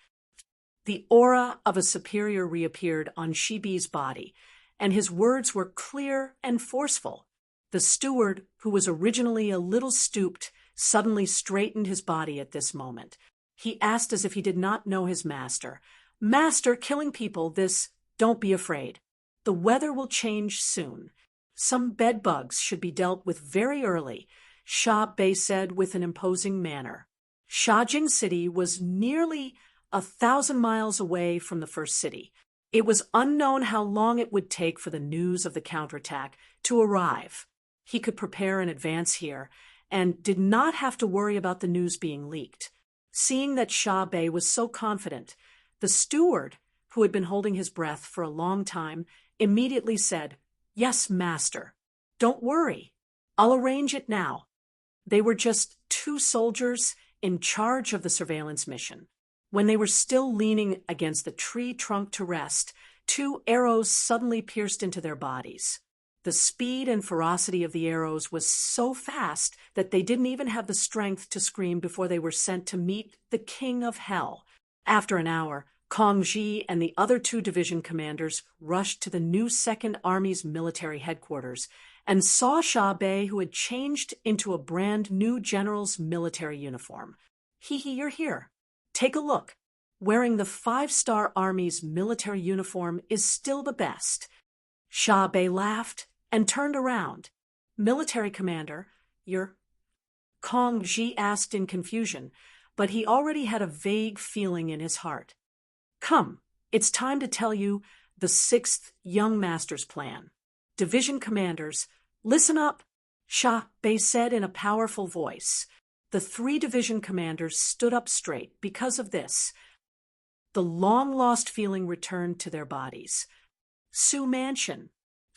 The aura of a superior reappeared on Shibi's body, and his words were clear and forceful. The steward, who was originally a little stooped, suddenly straightened his body at this moment. He asked as if he did not know his master, "Master, killing people, this, don't be afraid. The weather will change soon. Some bed bugs should be dealt with very early," Xia Bei said with an imposing manner. Shajing City was nearly 1,000 miles away from the first city. It was unknown how long it would take for the news of the counterattack to arrive. He could prepare in advance here and did not have to worry about the news being leaked. Seeing that Xia Bei was so confident, the steward, who had been holding his breath for a long time, immediately said, "Yes, master. Don't worry. I'll arrange it now." They were just 2 soldiers in charge of the surveillance mission. When they were still leaning against the tree trunk to rest, 2 arrows suddenly pierced into their bodies. The speed and ferocity of the arrows was so fast that they didn't even have the strength to scream before they were sent to meet the king of hell. After an hour, Kong Ji and the other 2 division commanders rushed to the new Second Army's military headquarters and saw Xia Bei, who had changed into a brand new general's military uniform. You're here. Take a look. Wearing the 5-star Army's military uniform is still the best. Xia Bei laughed and turned around. Military commander, you're... Kong Ji asked in confusion, but he already had a vague feeling in his heart. Come, it's time to tell you the 6th Young Master's plan. Division commanders, listen up, Xia Bei said in a powerful voice. The 3 division commanders stood up straight because of this. The long-lost feeling returned to their bodies. Su Mansion.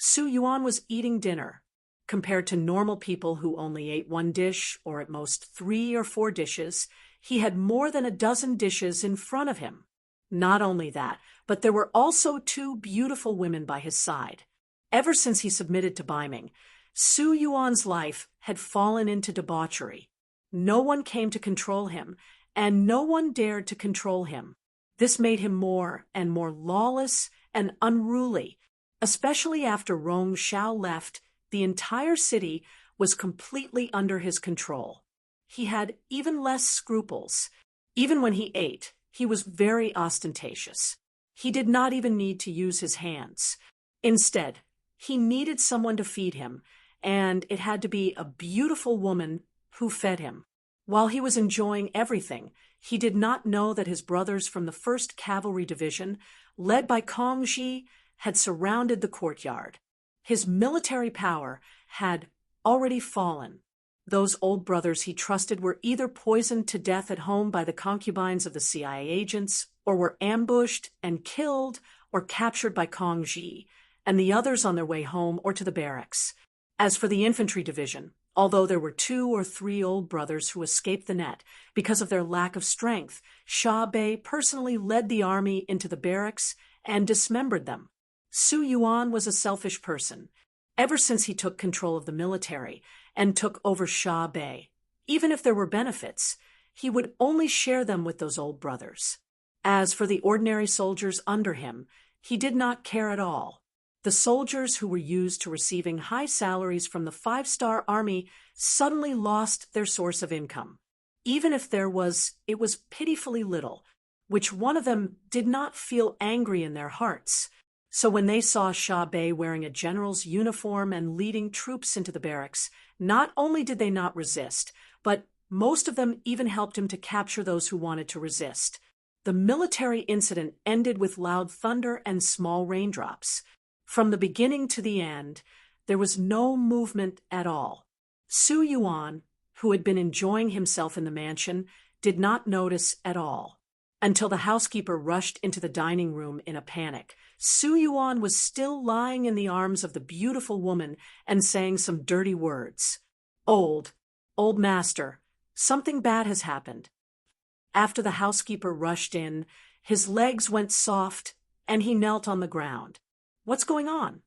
Su Yuan was eating dinner. Compared to normal people who only ate 1 dish, or at most 3 or 4 dishes, he had more than a dozen dishes in front of him. Not only that, but there were also 2 beautiful women by his side. Ever since he submitted to Ming, Su Yuan's life had fallen into debauchery. No one came to control him, and no one dared to control him. This made him more and more lawless and unruly. Especially after Rong Xiao left, the entire city was completely under his control. He had even less scruples. Even when he ate, he was very ostentatious. He did not even need to use his hands. Instead, he needed someone to feed him, and it had to be a beautiful woman who fed him. While he was enjoying everything, he did not know that his brothers from the 1st Cavalry Division, led by Kong Ji, had surrounded the courtyard. His military power had already fallen. Those old brothers he trusted were either poisoned to death at home by the concubines of the CIA agents, or were ambushed and killed or captured by Kong Ji, and the others on their way home or to the barracks. As for the infantry division, although there were 2 or 3 old brothers who escaped the net because of their lack of strength, Xia Bei personally led the army into the barracks and dismembered them. Su Yuan was a selfish person, ever since he took control of the military and took over Xia Bei. Even if there were benefits, he would only share them with those old brothers. As for the ordinary soldiers under him, he did not care at all. The soldiers who were used to receiving high salaries from the 5-star Army suddenly lost their source of income. Even if it was pitifully little, which one of them did not feel angry in their hearts. So when they saw Xia Bei wearing a general's uniform and leading troops into the barracks, not only did they not resist, but most of them even helped him to capture those who wanted to resist. The military incident ended with loud thunder and small raindrops. From the beginning to the end, there was no movement at all. Su Yuan, who had been enjoying himself in the mansion, did not notice at all. Until the housekeeper rushed into the dining room in a panic. Su Yuan was still lying in the arms of the beautiful woman and saying some dirty words. Old master, something bad has happened. After the housekeeper rushed in, his legs went soft and he knelt on the ground. What's going on?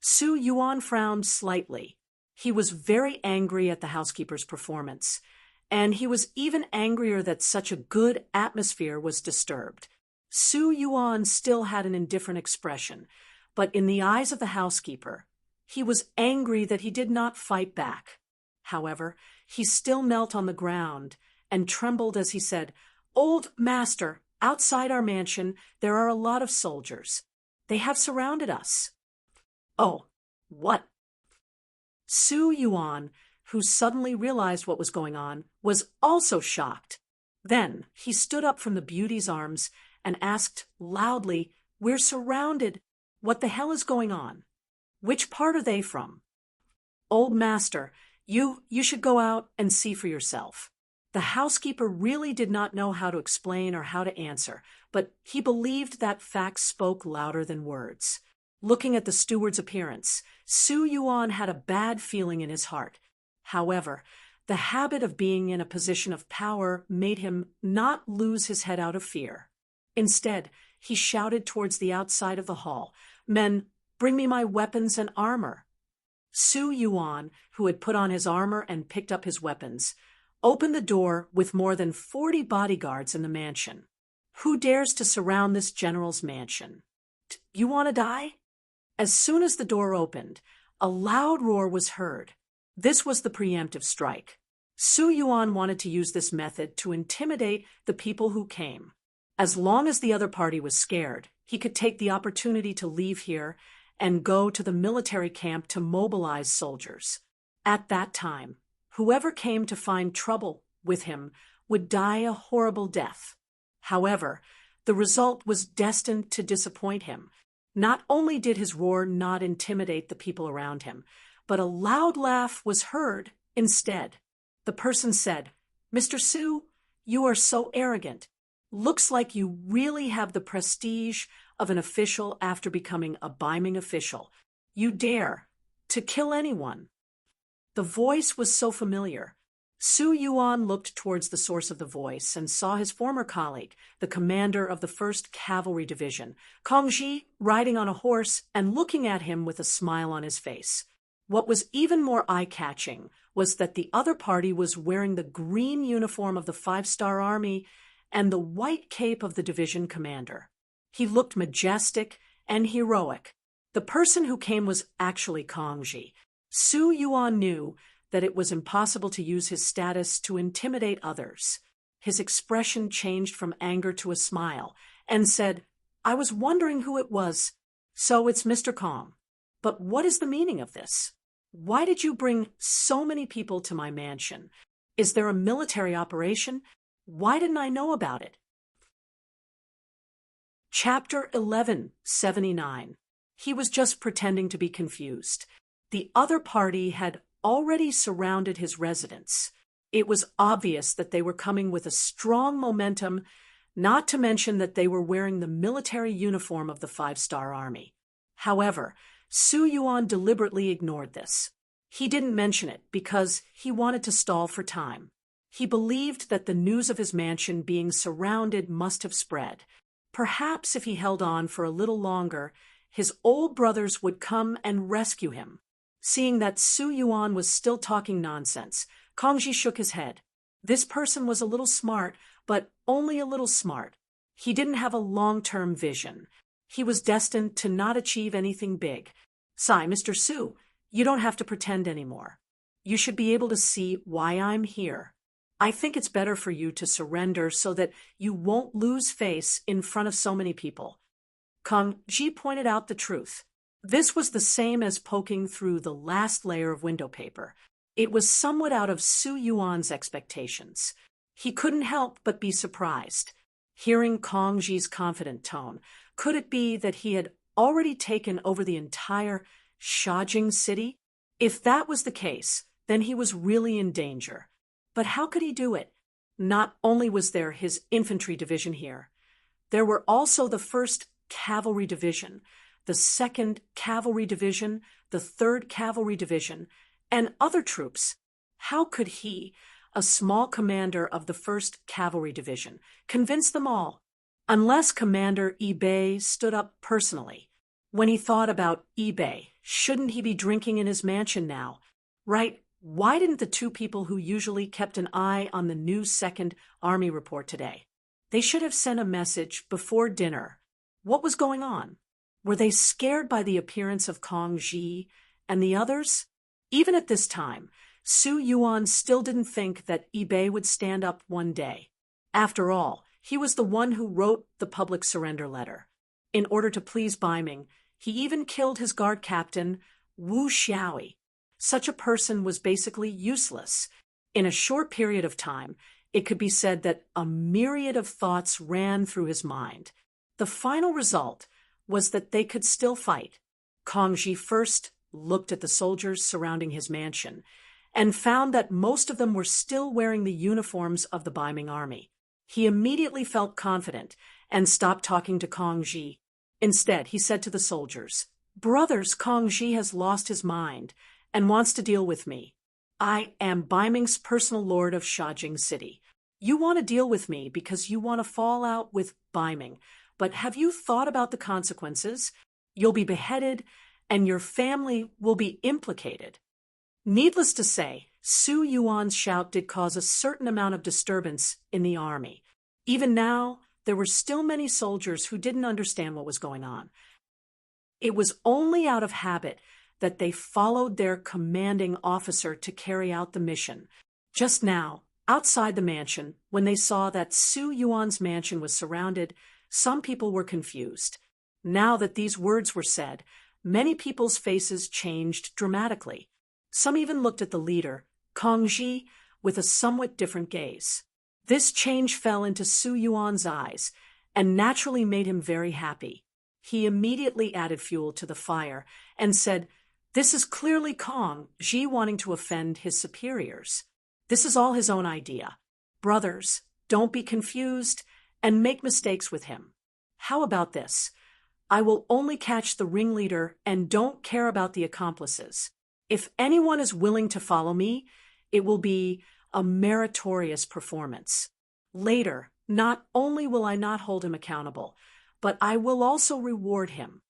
Su Yuan frowned slightly. He was very angry at the housekeeper's performance, and he was even angrier that such a good atmosphere was disturbed. Su Yuan still had an indifferent expression, but in the eyes of the housekeeper, he was angry that he did not fight back. However, he still knelt on the ground and trembled as he said, "Old master, outside our mansion, there are a lot of soldiers. They have surrounded us." "Oh, what?" Su Yuan, who suddenly realized what was going on, was also shocked. Then he stood up from the beauty's arms and asked loudly, "We're surrounded. What the hell is going on? Which part are they from?" "Old master, you should go out and see for yourself." The housekeeper really did not know how to explain or how to answer, but he believed that facts spoke louder than words. Looking at the steward's appearance, Su Yuan had a bad feeling in his heart. However, the habit of being in a position of power made him not lose his head out of fear. Instead, he shouted towards the outside of the hall, "Men, bring me my weapons and armor." Su Yuan, who had put on his armor and picked up his weapons, opened the door with more than 40 bodyguards in the mansion. Who dares to surround this general's mansion? You want to die? As soon as the door opened, a loud roar was heard. This was the preemptive strike. Su Yuan wanted to use this method to intimidate the people who came. As long as the other party was scared, he could take the opportunity to leave here and go to the military camp to mobilize soldiers. At that time, whoever came to find trouble with him would die a horrible death. However, the result was destined to disappoint him. Not only did his roar not intimidate the people around him, but a loud laugh was heard instead. The person said, "Mr. Su, you are so arrogant. Looks like you really have the prestige of an official after becoming a Ming official. You dare to kill anyone." The voice was so familiar. Su Yuan looked towards the source of the voice and saw his former colleague, the commander of the 1st Cavalry Division, Kong Ji, riding on a horse and looking at him with a smile on his face. What was even more eye-catching was that the other party was wearing the green uniform of the 5-Star Army and the white cape of the division commander. He looked majestic and heroic. The person who came was actually Kong Ji. Su Yuan knew that it was impossible to use his status to intimidate others. His expression changed from anger to a smile and said, "I was wondering who it was. So it's Mr. Kong. But what is the meaning of this? Why did you bring so many people to my mansion? Is there a military operation? Why didn't I know about it?" Chapter 1179. He was just pretending to be confused. The other party had already surrounded his residence. It was obvious that they were coming with a strong momentum, not to mention that they were wearing the military uniform of the 5-Star Army. However, Su Yuan deliberately ignored this. He didn't mention it because he wanted to stall for time. He believed that the news of his mansion being surrounded must have spread. Perhaps if he held on for a little longer, his old brothers would come and rescue him. Seeing that Su Yuan was still talking nonsense, Kong Ji shook his head. This person was a little smart, but only a little smart. He didn't have a long-term vision. He was destined to not achieve anything big. "Sigh, Mr. Su, you don't have to pretend anymore. You should be able to see why I'm here. I think it's better for you to surrender so that you won't lose face in front of so many people." Kong Ji pointed out the truth. This was the same as poking through the last layer of window paper. It was somewhat out of Su Yuan's expectations. He couldn't help but be surprised. Hearing Kong Ji's confident tone, could it be that he had already taken over the entire Shajing city? If that was the case, then he was really in danger. But how could he do it? Not only was there his infantry division here, there were also the 1st Cavalry Division, the 2nd Cavalry Division, the 3rd Cavalry Division, and other troops. How could he, a small commander of the 1st Cavalry Division, convince them all? Unless Commander Ibei stood up personally. When he thought about Ibei, shouldn't he be drinking in his mansion now? Right? Why didn't the two people who usually kept an eye on the new 2nd Army report today? They should have sent a message before dinner. What was going on? Were they scared by the appearance of Kong Ji and the others? Even at this time, Su Yuan still didn't think that Ibei would stand up one day. After all, he was the one who wrote the public surrender letter. In order to please Ming, he even killed his guard captain, Wu Xiaoi. Such a person was basically useless. In a short period of time, it could be said that a myriad of thoughts ran through his mind. The final result was that they could still fight. Kong Ji first looked at the soldiers surrounding his mansion and found that most of them were still wearing the uniforms of the Ming army. He immediately felt confident and stopped talking to Kong Ji. Instead, he said to the soldiers, "Brothers, Kong Ji has lost his mind and wants to deal with me. I am Ming's personal lord of Shajing City. You want to deal with me because you want to fall out with Ming. But have you thought about the consequences? You'll be beheaded, and your family will be implicated. Needless to say, Su Yuan's shout did cause a certain amount of disturbance in the army. Even now, there were still many soldiers who didn't understand what was going on. It was only out of habit that they followed their commanding officer to carry out the mission. Just now, outside the mansion, when they saw that Su Yuan's mansion was surrounded, some people were confused. Now that these words were said, many people's faces changed dramatically. Some even looked at the leader, Kong Ji, with a somewhat different gaze. This change fell into Su Yuan's eyes and naturally made him very happy. He immediately added fuel to the fire and said, "This is clearly Kong Ji wanting to offend his superiors. This is all his own idea. Brothers, don't be confused and make mistakes with him. How about this? I will only catch the ringleader and don't care about the accomplices. If anyone is willing to follow me, it will be a meritorious performance. Later, not only will I not hold him accountable, but I will also reward him."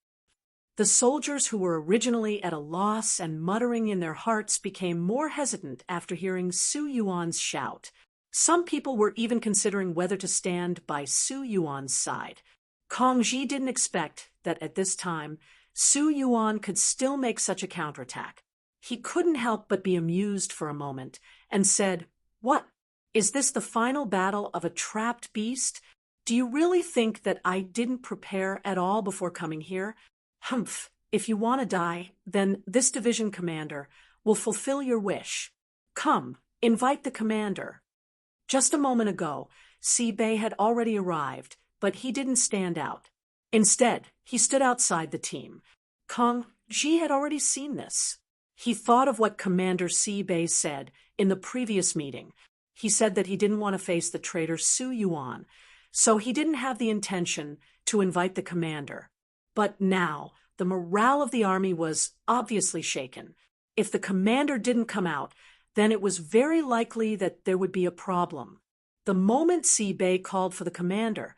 The soldiers who were originally at a loss and muttering in their hearts became more hesitant after hearing Su Yuan's shout. Some people were even considering whether to stand by Su Yuan's side. Kong Ji didn't expect that at this time, Su Yuan could still make such a counterattack. He couldn't help but be amused for a moment and said, "What? Is this the final battle of a trapped beast? Do you really think that I didn't prepare at all before coming here? Humph, if you want to die, then this division commander will fulfill your wish. Come, invite the commander." Just a moment ago, Si Bei had already arrived, but he didn't stand out. Instead, he stood outside the team. Kong Ji had already seen this. He thought of what Commander Si Bei said in the previous meeting. He said that he didn't want to face the traitor Su Yuan, so he didn't have the intention to invite the commander. But now, the morale of the army was obviously shaken. If the commander didn't come out, then it was very likely that there would be a problem. The moment Si Bei called for the commander,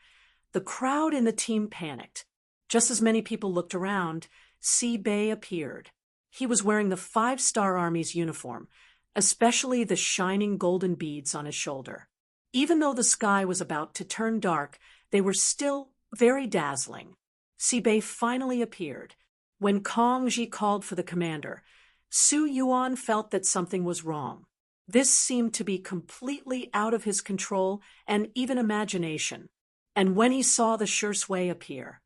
the crowd in the team panicked. Just as many people looked around, Si Bei appeared. He was wearing the 5-Star Army's uniform, especially the shining golden beads on his shoulder. Even though the sky was about to turn dark, they were still very dazzling. Si Bei finally appeared. When Kong Ji called for the commander, Su Yuan felt that something was wrong. This seemed to be completely out of his control and even imagination. And when he saw the Shui appear,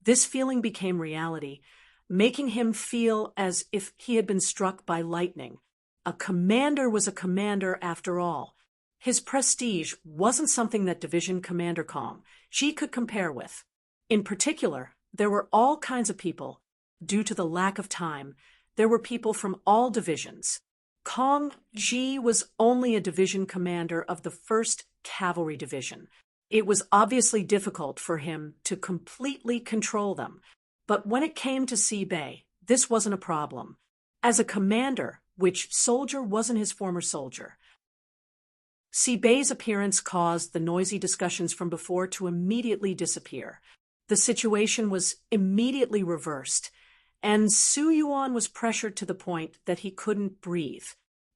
this feeling became reality, making him feel as if he had been struck by lightning. A commander was a commander after all. His prestige wasn't something that Division Commander Kong Ji could compare with. In particular, there were all kinds of people. Due to the lack of time, there were people from all divisions. Kong Ji was only a division commander of the 1st Cavalry Division. It was obviously difficult for him to completely control them. But when it came to Si Bei, this wasn't a problem. As a commander, which soldier wasn't his former soldier? Si Bei's appearance caused the noisy discussions from before to immediately disappear. The situation was immediately reversed, and Su Yuan was pressured to the point that he couldn't breathe.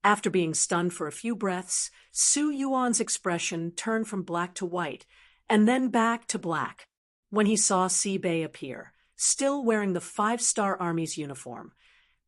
After being stunned for a few breaths, Su Yuan's expression turned from black to white, and then back to black, when he saw Si Bei appear, still wearing the 5-Star Army's uniform.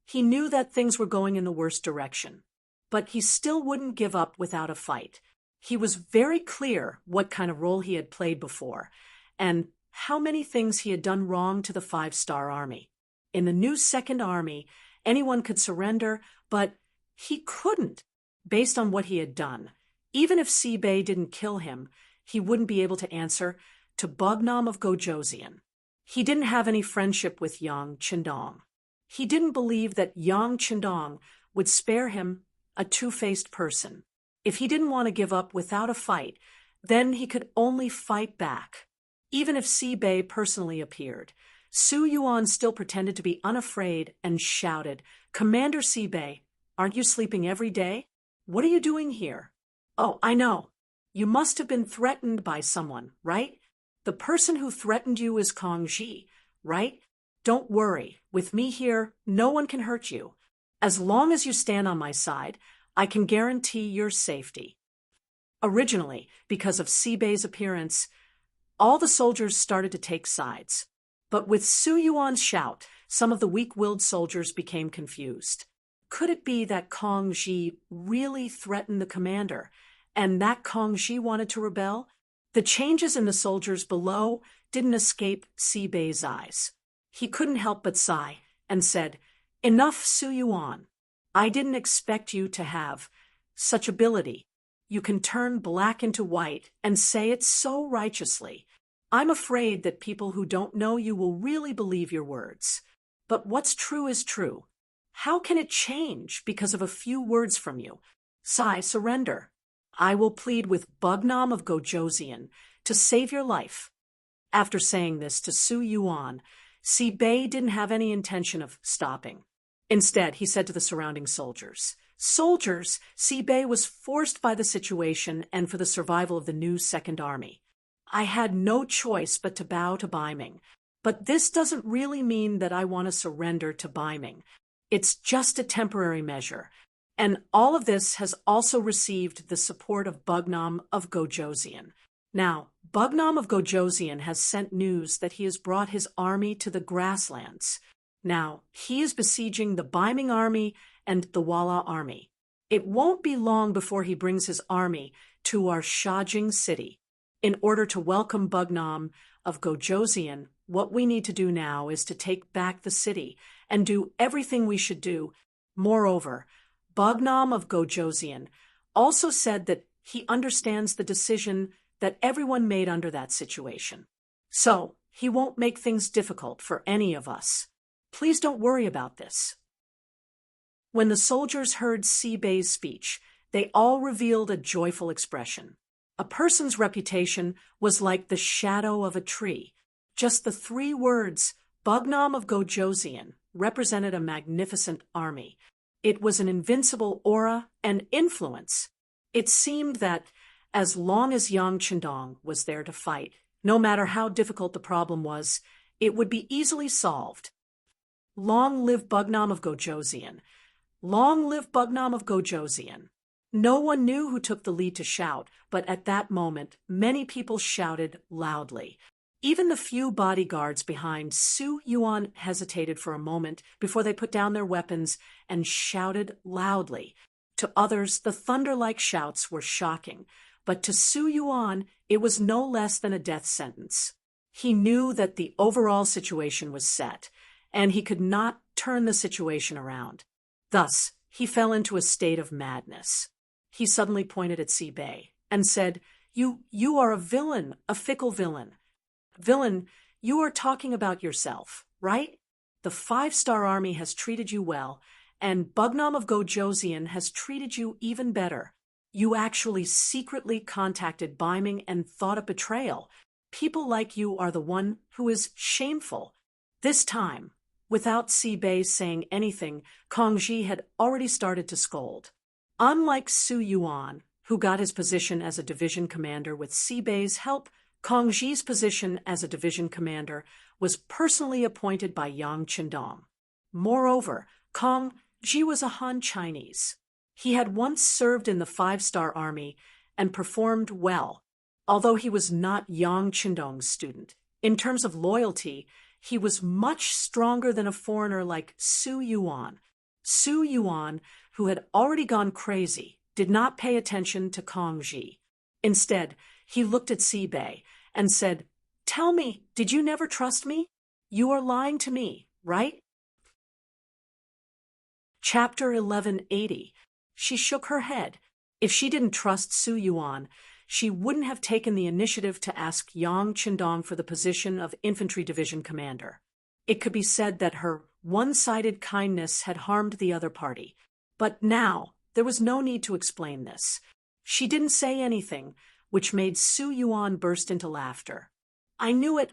He knew that things were going in the worst direction, but he still wouldn't give up without a fight. He was very clear what kind of role he had played before, and how many things he had done wrong to the 5-Star Army. In the new 2nd Army, anyone could surrender, but he couldn't, based on what he had done. Even if Si Bei didn't kill him, he wouldn't be able to answer to Bognam of Gojoseon. He didn't have any friendship with Yang Qindong. He didn't believe that Yang Qindong would spare him, a two-faced person. If he didn't want to give up without a fight, then he could only fight back. Even if Si Bei personally appeared, Su Yuan still pretended to be unafraid and shouted, "Commander Si Bei, aren't you sleeping every day? What are you doing here? Oh, I know. You must have been threatened by someone, right? The person who threatened you is Kong Ji, right? Don't worry, with me here, no one can hurt you. As long as you stand on my side, I can guarantee your safety. Originally, because of Sibei's appearance, all the soldiers started to take sides. But with Su Yuan's shout, some of the weak-willed soldiers became confused. Could it be that Kong Ji really threatened the commander, and that Kong Ji wanted to rebel? The changes in the soldiers below didn't escape Sibei's eyes. He couldn't help but sigh and said, "Enough, Su Yuan. I didn't expect you to have such ability. You can turn black into white and say it so righteously. I'm afraid that people who don't know you will really believe your words. But what's true is true. How can it change because of a few words from you? Sai, surrender. I will plead with Bugnam of Gojoseon to save your life." After saying this to Su Yuan, Sibei didn't have any intention of stopping. Instead, he said to the surrounding soldiers, "Soldiers, Sibei was forced by the situation and for the survival of the new Second Army. I had no choice but to bow to Ming. But this doesn't really mean that I want to surrender to Ming. It's just a temporary measure. And all of this has also received the support of Bugnam of Gojoseon. Now, Bugnam of Gojoseon has sent news that he has brought his army to the grasslands. Now, he is besieging the Ming army and the Walla army. It won't be long before he brings his army to our Shajing city. In order to welcome Bugnam of Gojoseon, what we need to do now is to take back the city and do everything we should do. Moreover, Bugnam of Gojoseon also said that he understands the decision that everyone made under that situation. So, he won't make things difficult for any of us. Please don't worry about this." When the soldiers heard Sibei's speech, they all revealed a joyful expression. A person's reputation was like the shadow of a tree. Just the 3 words, Bugnam of Gojoseon, represented a magnificent army. It was an invincible aura and influence. It seemed that as long as Yang Chendong was there to fight, no matter how difficult the problem was, it would be easily solved. Long live Bugnam of Gojoseon! Long live Bugnam of Gojoseon! No one knew who took the lead to shout, but at that moment, many people shouted loudly. Even the few bodyguards behind Su Yuan hesitated for a moment before they put down their weapons and shouted loudly. To others, the thunder-like shouts were shocking, but to Su Yuan, it was no less than a death sentence. He knew that the overall situation was set, and he could not turn the situation around. Thus, he fell into a state of madness. He suddenly pointed at Sibei and said, You are a villain, a fickle villain. Villain, you are talking about yourself, right? The 5-star army has treated you well, and Bugnam of Gojoseon has treated you even better. You actually secretly contacted Ming and thought of betrayal. People like you are the one who is shameful. This time, without Sibei saying anything, Kong Ji had already started to scold. Unlike Su Yuan, who got his position as a division commander with Sibei's help, Kong Ji's position as a division commander was personally appointed by Yang Chendong. Moreover, Kong Ji was a Han Chinese. He had once served in the 5-star army and performed well, although he was not Yang Chendong's student. In terms of loyalty, he was much stronger than a foreigner like Su Yuan. Su Yuan, who had already gone crazy, did not pay attention to Kong Ji. Instead, he looked at Sibei and said, "Tell me, did you never trust me? You are lying to me, right?" Chapter 1180. She shook her head. If she didn't trust Su Yuan, she wouldn't have taken the initiative to ask Yang Chendong for the position of infantry division commander. It could be said that her one-sided kindness had harmed the other party. But now, there was no need to explain this. She didn't say anything, which made Su Yuan burst into laughter. I knew it!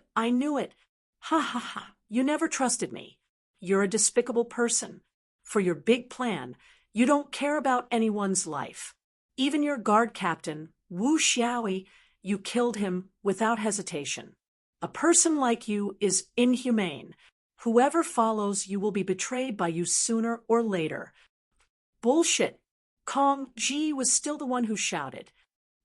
Ha ha ha! You never trusted me. You're a despicable person. For your big plan, you don't care about anyone's life. Even your guard captain, Wu Xiaoyi, you killed him without hesitation. A person like you is inhumane. Whoever follows you will be betrayed by you sooner or later. Bullshit! Kong Ji was still the one who shouted.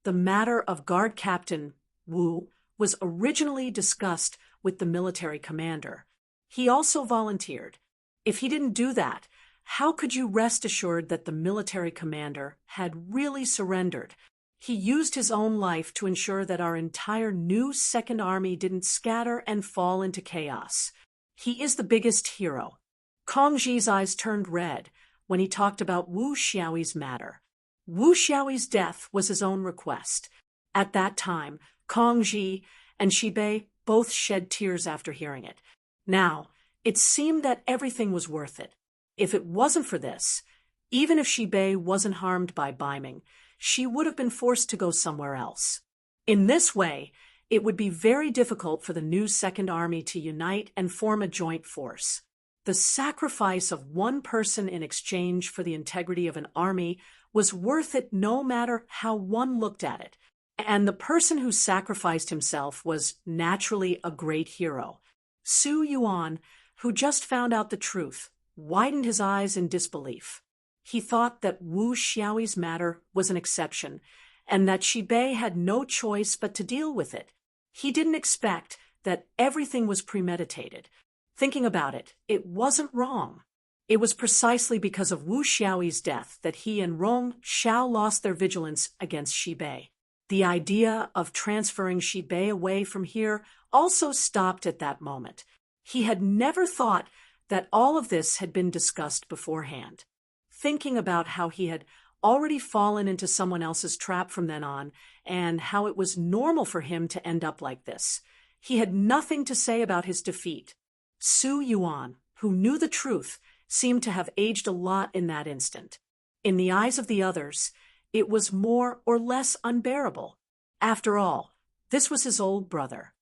The matter of guard captain Wu was originally discussed with the military commander. He also volunteered. If he didn't do that, how could you rest assured that the military commander had really surrendered? He used his own life to ensure that our entire new Second Army didn't scatter and fall into chaos. He is the biggest hero. Kong Ji's eyes turned red when he talked about Wu Xiaoyi's matter. Wu Xiaoyi's death was his own request. At that time, Kong Ji and Shibei both shed tears after hearing it. Now, it seemed that everything was worth it. If it wasn't for this, even if Shibei wasn't harmed by Ming, she would have been forced to go somewhere else. In this way, it would be very difficult for the new Second Army to unite and form a joint force. The sacrifice of one person in exchange for the integrity of an army was worth it no matter how one looked at it. And the person who sacrificed himself was naturally a great hero. Su Yuan, who just found out the truth, widened his eyes in disbelief. He thought that Wu Xiaoyi's matter was an exception, and that Shibei had no choice but to deal with it. He didn't expect that everything was premeditated. Thinking about it, it wasn't wrong. It was precisely because of Wu Xiaoyi's death that he and Rong Xiao lost their vigilance against Shibei. The idea of transferring Shibei away from here also stopped at that moment. He had never thought that all of this had been discussed beforehand. Thinking about how he had already fallen into someone else's trap from then on, and how it was normal for him to end up like this, he had nothing to say about his defeat. Su Yuan, who knew the truth, seemed to have aged a lot in that instant. In the eyes of the others, it was more or less unbearable. After all, this was his old brother.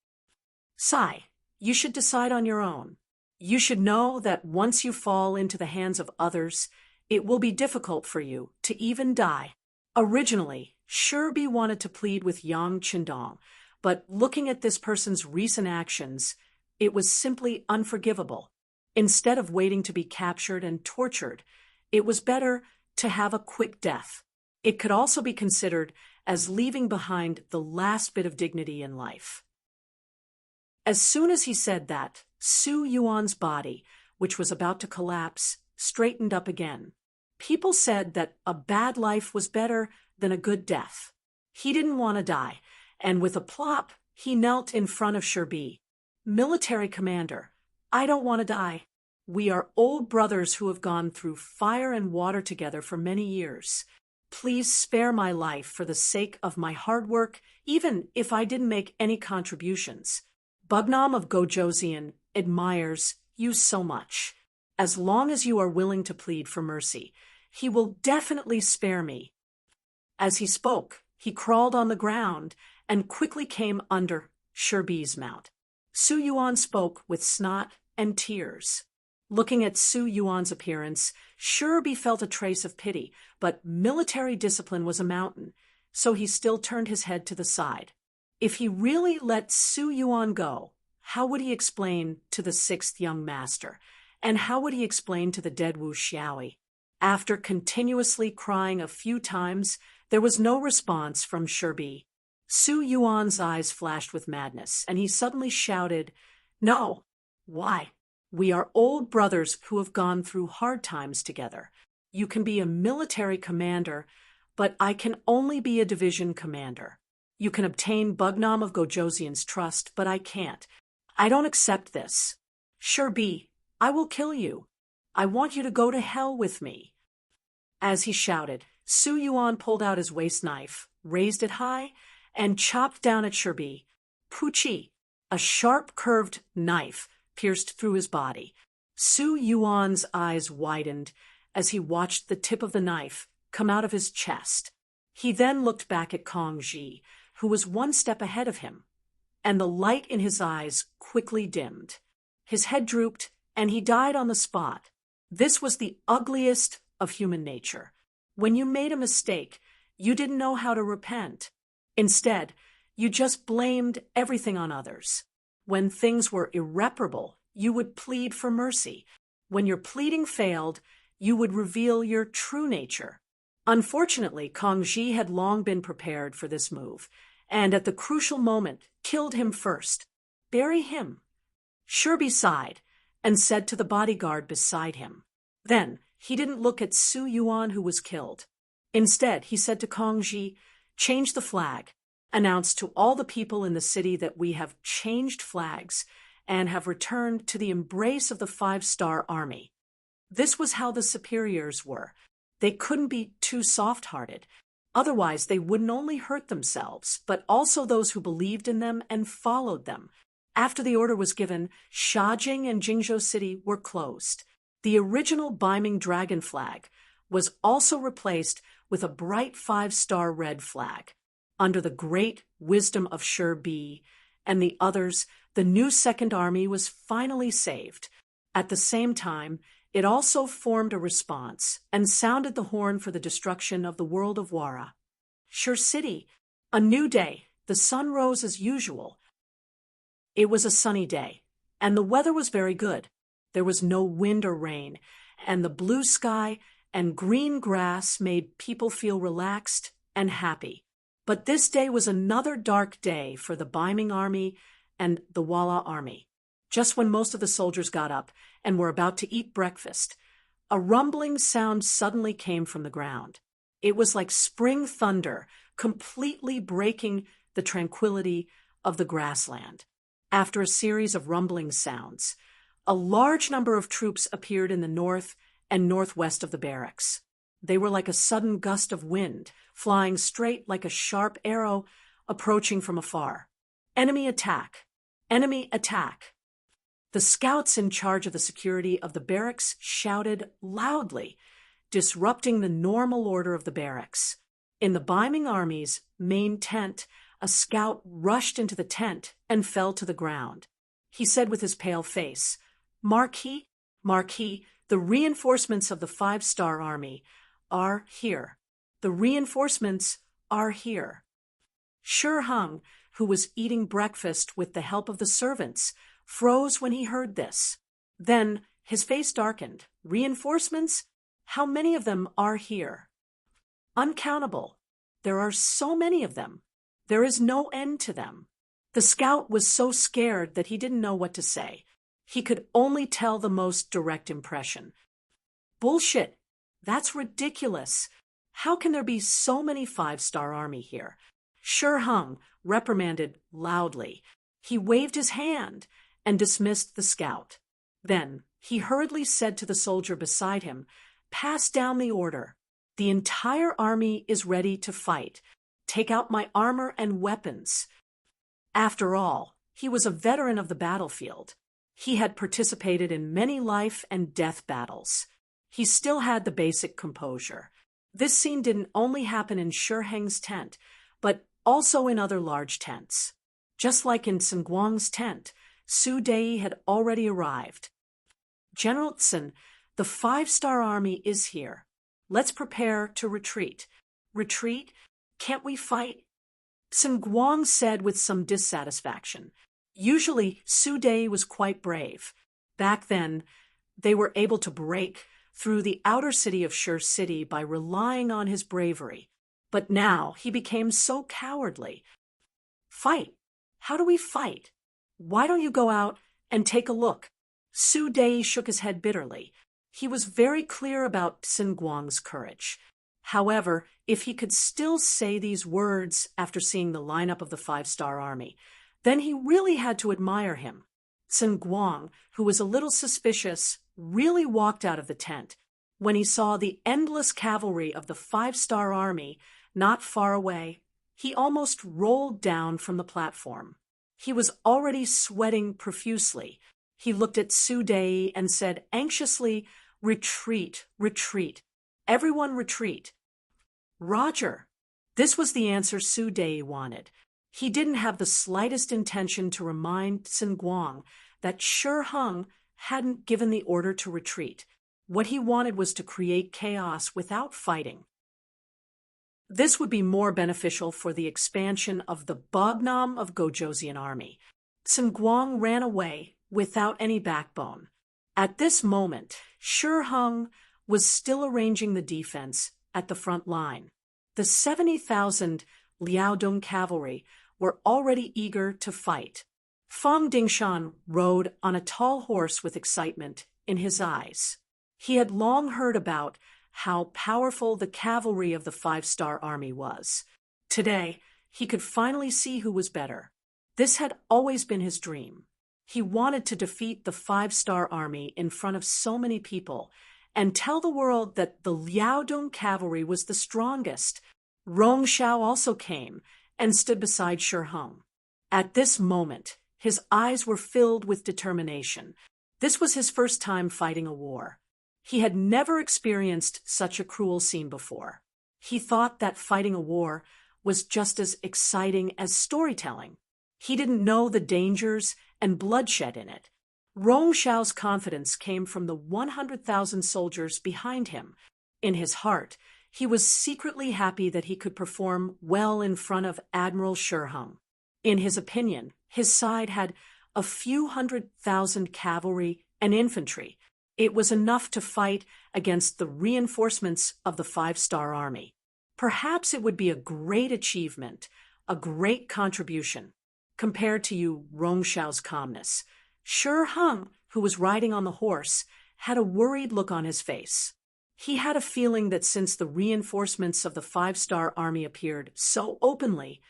Sai, you should decide on your own. You should know that once you fall into the hands of others, it will be difficult for you to even die. Originally, Shirbi wanted to plead with Yang Qindong, but looking at this person's recent actions, it was simply unforgivable. Instead of waiting to be captured and tortured, it was better to have a quick death. It could also be considered as leaving behind the last bit of dignity in life. As soon as he said that, Su Yuan's body, which was about to collapse, straightened up again. People said that a bad life was better than a good death. He didn't want to die, and with a plop, he knelt in front of Shirbi. Military commander, I don't want to die. We are old brothers who have gone through fire and water together for many years. Please spare my life for the sake of my hard work, even if I didn't make any contributions. Bugnam of Gojoseon admires you so much. As long as you are willing to plead for mercy, he will definitely spare me. As he spoke, he crawled on the ground and quickly came under Shirbi's mount. Su Yuan spoke with snot and tears. Looking at Su Yuan's appearance, Shirbi felt a trace of pity, but military discipline was a mountain, so he still turned his head to the side. If he really let Su Yuan go, how would he explain to the sixth young master? And how would he explain to the dead Wu Xiaoyi? After continuously crying a few times, there was no response from Shirbi. Su Yuan's eyes flashed with madness, and he suddenly shouted, "No! Why? We are old brothers who have gone through hard times together. You can be a military commander, but I can only be a division commander. You can obtain Bugnam of Gojoseon's trust, but I can't. I don't accept this. Shirbi, I will kill you. I want you to go to hell with me." As he shouted, Su Yuan pulled out his waist knife, raised it high, and chopped down at Shirbi. Puchi! A sharp curved knife pierced through his body. Su Yuan's eyes widened as he watched the tip of the knife come out of his chest. He then looked back at Kong Ji, who was one step ahead of him, and the light in his eyes quickly dimmed. His head drooped, and he died on the spot. This was the ugliest of human nature. When you made a mistake, you didn't know how to repent. Instead, you just blamed everything on others. When things were irreparable, you would plead for mercy. When your pleading failed, you would reveal your true nature. Unfortunately, Kangxi had long been prepared for this move, and at the crucial moment killed him first. Bury him. Shirbi sighed and said to the bodyguard beside him. Then he didn't look at Su Yuan, who was killed. Instead, he said to Kangxi, "Change the flag. Announce to all the people in the city that we have changed flags and have returned to the embrace of the 5-star army." This was how the superiors were. They couldn't be too soft-hearted. Otherwise, they wouldn't only hurt themselves, but also those who believed in them and followed them. After the order was given, Shajing and Jingzhou City were closed. The original Beiming dragon flag was also replaced with a bright 5-star red flag. Under the great wisdom of Shirbi and the others, the new Second Army was finally saved. At the same time, it also formed a response and sounded the horn for the destruction of the world of Wara. Shur City, a new day. The sun rose as usual. It was a sunny day, and the weather was very good. There was no wind or rain, and the blue sky and green grass made people feel relaxed and happy. But this day was another dark day for the Beiming army and the Wala army. Just when most of the soldiers got up and were about to eat breakfast, a rumbling sound suddenly came from the ground. It was like spring thunder, completely breaking the tranquility of the grassland. After a series of rumbling sounds, a large number of troops appeared in the north and northwest of the barracks. They were like a sudden gust of wind, flying straight like a sharp arrow, approaching from afar. Enemy attack! Enemy attack! The scouts in charge of the security of the barracks shouted loudly, disrupting the normal order of the barracks. In the Beiming army's main tent, a scout rushed into the tent and fell to the ground. He said with his pale face, Marquis, the reinforcements of the 5-star army are here. The reinforcements are here." Shi Hung, who was eating breakfast with the help of the servants, froze when he heard this. Then his face darkened. "Reinforcements? How many of them are here?" "Uncountable. There are so many of them. There is no end to them." The scout was so scared that he didn't know what to say. He could only tell the most direct impression. "Bullshit. That's ridiculous. How can there be so many 5-star army here?" Shi Hung reprimanded loudly. He waved his hand and dismissed the scout. Then he hurriedly said to the soldier beside him, "Pass down the order. The entire army is ready to fight. Take out my armor and weapons." After all, he was a veteran of the battlefield. He had participated in many life and death battles. He still had the basic composure. This scene didn't only happen in Shi Heng's tent, but also in other large tents. Just like in Sun Guang's tent, Su Dei had already arrived. "General Tsun, the 5-star army is here. Let's prepare to retreat." "Retreat? Can't we fight?" Sun Guang said with some dissatisfaction. Usually, Su Dei was quite brave. Back then, they were able to break through the outer city of Shur City by relying on his bravery. But now he became so cowardly. "Fight? How do we fight? Why don't you go out and take a look?" Su Dei shook his head bitterly. He was very clear about Sun Guang's courage. However, if he could still say these words after seeing the lineup of the 5-star army, then he really had to admire him. Sun Guang, who was a little suspicious, really walked out of the tent. When he saw the endless cavalry of the 5-star army not far away, he almost rolled down from the platform. He was already sweating profusely. He looked at Su Dei and said anxiously, "Retreat, retreat. Everyone retreat." "Roger." This was the answer Su Dei wanted. He didn't have the slightest intention to remind Sun Guang that Shi Hung hadn't given the order to retreat. What he wanted was to create chaos without fighting. This would be more beneficial for the expansion of the Bagnam of Gojoseon army. Sun Guang ran away without any backbone. At this moment, Shi Hung was still arranging the defense at the front line. The 70,000 Liaodong cavalry were already eager to fight. Fang Dingshan rode on a tall horse with excitement in his eyes. He had long heard about how powerful the cavalry of the Five-Star Army was. Today, he could finally see who was better. This had always been his dream. He wanted to defeat the Five-Star Army in front of so many people and tell the world that the Liaodong cavalry was the strongest. Rong Xiao also came and stood beside Shi Hung. At this moment, his eyes were filled with determination. This was his first time fighting a war. He had never experienced such a cruel scene before. He thought that fighting a war was just as exciting as storytelling. He didn't know the dangers and bloodshed in it. Rong Xiao's confidence came from the 100,000 soldiers behind him. In his heart, he was secretly happy that he could perform well in front of Admiral Shi Hung. In his opinion, his side had a few 100,000 cavalry and infantry. It was enough to fight against the reinforcements of the Five-Star Army. Perhaps it would be a great achievement, a great contribution, compared to Rong Xiao's calmness. Shi Hung, who was riding on the horse, had a worried look on his face. He had a feeling that since the reinforcements of the Five-Star Army appeared so openly,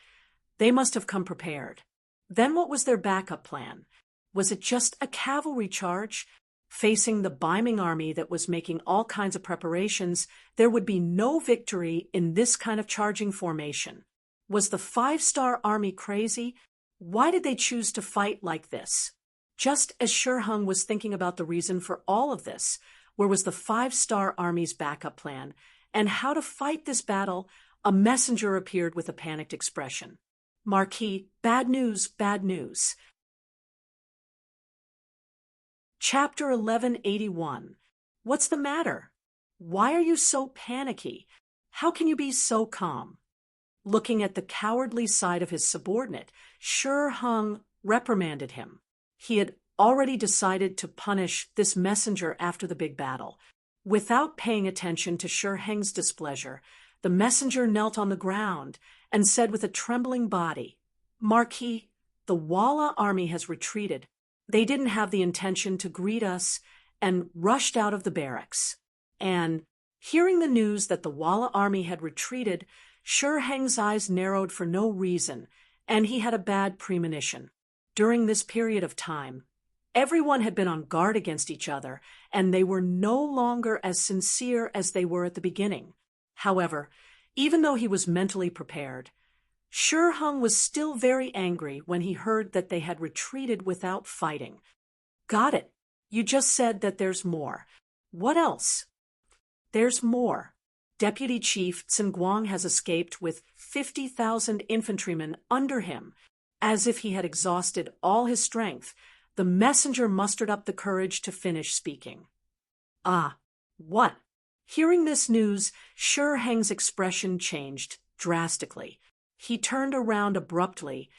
they must have come prepared. Then what was their backup plan? Was it just a cavalry charge? Facing the Ming army that was making all kinds of preparations, there would be no victory in this kind of charging formation. Was the Five-Star Army crazy? Why did they choose to fight like this? Just as Shi Hung was thinking about the reason for all of this, where was the Five-Star Army's backup plan, and how to fight this battle, a messenger appeared with a panicked expression. Marquis, bad news, bad news. Chapter 1181. What's the matter? Why are you so panicky? How can you be so calm? Looking at the cowardly side of his subordinate, Shi Hung reprimanded him. He had already decided to punish this messenger after the big battle. Without paying attention to Shi Hung's displeasure, the messenger knelt on the ground and said with a trembling body, "Marquis, the Walla army has retreated. They didn't have the intention to greet us and rushed out of the barracks." And, hearing the news that the Walla army had retreated, Shi Hung's eyes narrowed for no reason, and he had a bad premonition. During this period of time, everyone had been on guard against each other, and they were no longer as sincere as they were at the beginning. However, even though he was mentally prepared, Shi Hung was still very angry when he heard that they had retreated without fighting. Got it. You just said that there's more. What else? There's more. Deputy Chief Guang has escaped with 50,000 infantrymen under him. As if he had exhausted all his strength, the messenger mustered up the courage to finish speaking. Ah, what? Hearing this news, Shi Hung's expression changed drastically. He turned around abruptly,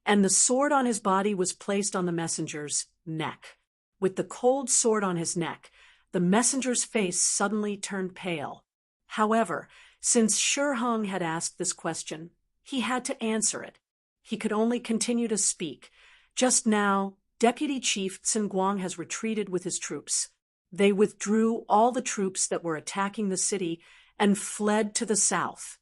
and the sword on his body was placed on the messenger's neck. With the cold sword on his neck, the messenger's face suddenly turned pale. However, since Shi Hung had asked this question, he had to answer it. He could only continue to speak. Just now, Deputy Chief Guang has retreated with his troops. They withdrew all the troops that were attacking the city and fled to the south.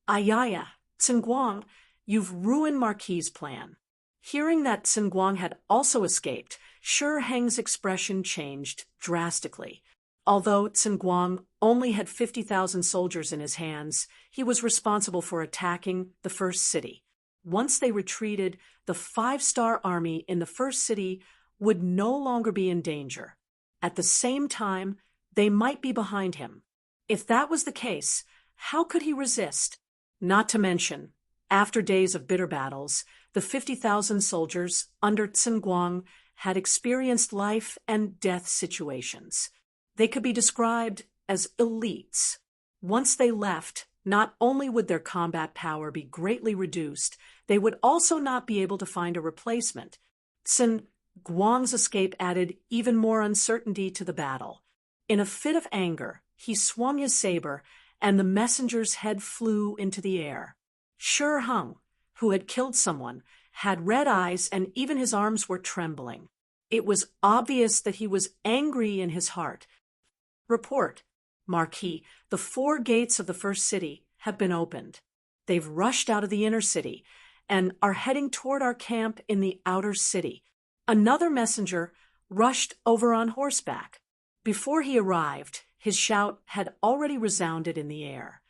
Ayaya, Guang, you've ruined Marquis' plan. Hearing that Guang had also escaped, Shi Hung's expression changed drastically. Although Guang only had 50,000 soldiers in his hands, he was responsible for attacking the first city. Once they retreated, the Five-Star Army in the first city would no longer be in danger. At the same time, they might be behind him. If that was the case, how could he resist? Not to mention, after days of bitter battles, the 50,000 soldiers under Guang had experienced life and death situations. They could be described as elites. Once they left, not only would their combat power be greatly reduced, they would also not be able to find a replacement. Guang's escape added even more uncertainty to the battle. In a fit of anger, he swung his saber, and the messenger's head flew into the air. Shi Heng, who had killed someone, had red eyes and even his arms were trembling. It was obvious that he was angry in his heart. Report, Marquis, the 4 gates of the first city have been opened. They've rushed out of the inner city and are heading toward our camp in the outer city. Another messenger rushed over on horseback. Before he arrived, his shout had already resounded in the air.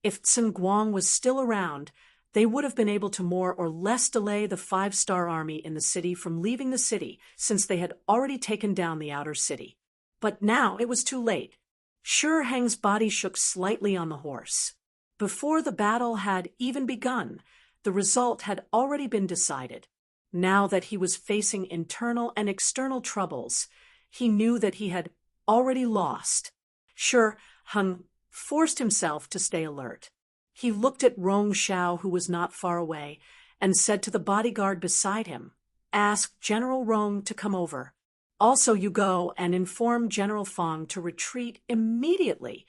If Sun Guang was still around, they would have been able to more or less delay the 5-star army in the city from leaving the city, since they had already taken down the outer city. But now it was too late. Shi Heng's body shook slightly on the horse. Before the battle had even begun, the result had already been decided. Now that he was facing internal and external troubles, he knew that he had already lost. Shi Heng forced himself to stay alert. He looked at Rong Xiao, who was not far away, and said to the bodyguard beside him, "Ask General Rong to come over. Also, you go and inform General Fang to retreat immediately."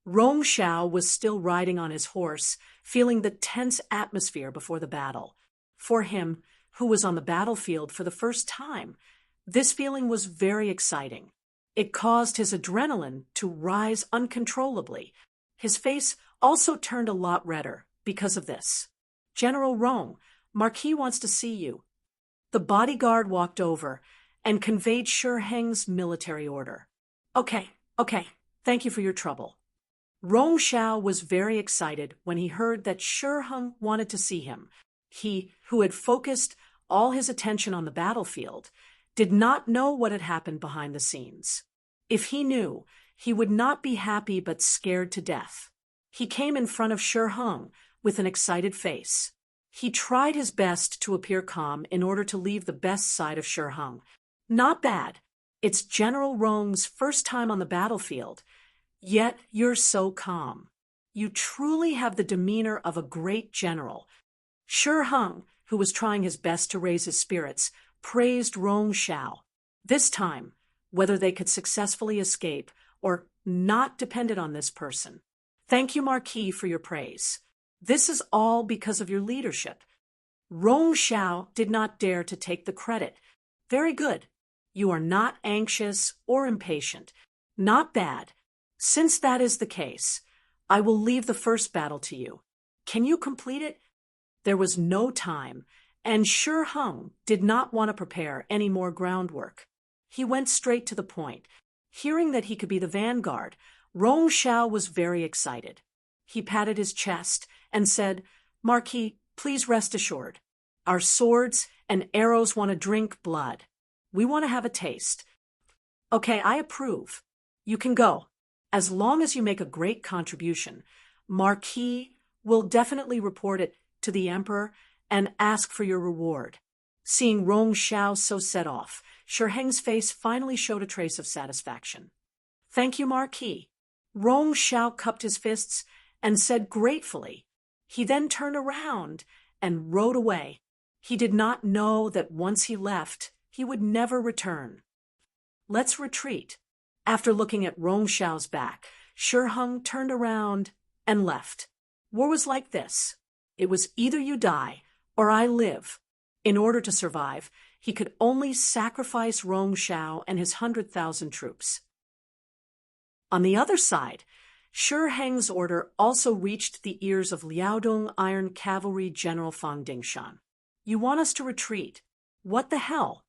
Rong Xiao was still riding on his horse, feeling the tense atmosphere before the battle. For him, who was on the battlefield for the first time, this feeling was very exciting. It caused his adrenaline to rise uncontrollably. His face also turned a lot redder because of this. "General Rong, Marquis wants to see you." The bodyguard walked over and conveyed Shi Heng's military order. Okay, thank you for your trouble." Rong Xiao was very excited when he heard that Shi Heng wanted to see him. He, who had focused all his attention on the battlefield, did not know what had happened behind the scenes. If he knew, he would not be happy but scared to death. He came in front of Shi Heng with an excited face. He tried his best to appear calm in order to leave the best side of Shi Heng. "Not bad. It's General Rong's first time on the battlefield. Yet you're so calm. You truly have the demeanor of a great general." Shi Heng, who was trying his best to raise his spirits, praised Rong Xiao. This time, whether they could successfully escape or not depended on this person. "Thank you, Marquis, for your praise. This is all because of your leadership." Rong Xiao did not dare to take the credit. "Very good. You are not anxious or impatient. Not bad. Since that is the case, I will leave the first battle to you. Can you complete it?" There was no time, and Shi Heng did not want to prepare any more groundwork. He went straight to the point. Hearing that he could be the vanguard, Rong Xiao was very excited. He patted his chest and said, "Marquis, please rest assured. Our swords and arrows want to drink blood. We want to have a taste." "Okay, I approve. You can go. As long as you make a great contribution, Marquis will definitely report it to the Emperor and ask for your reward." Seeing Rong Xiao so set off, Shi Heng's face finally showed a trace of satisfaction. "Thank you, Marquis." Rong Xiao cupped his fists and said gratefully. He then turned around and rode away. He did not know that once he left, he would never return. "Let's retreat." After looking at Rong Xiao's back, Shi Heng turned around and left. War was like this. It was either you die or I live. In order to survive, he could only sacrifice Rong Xiao and his 100,000 troops. On the other side, Shi Heng's order also reached the ears of Liaodong Iron Cavalry General Fang Dingshan. "You want us to retreat? What the hell?"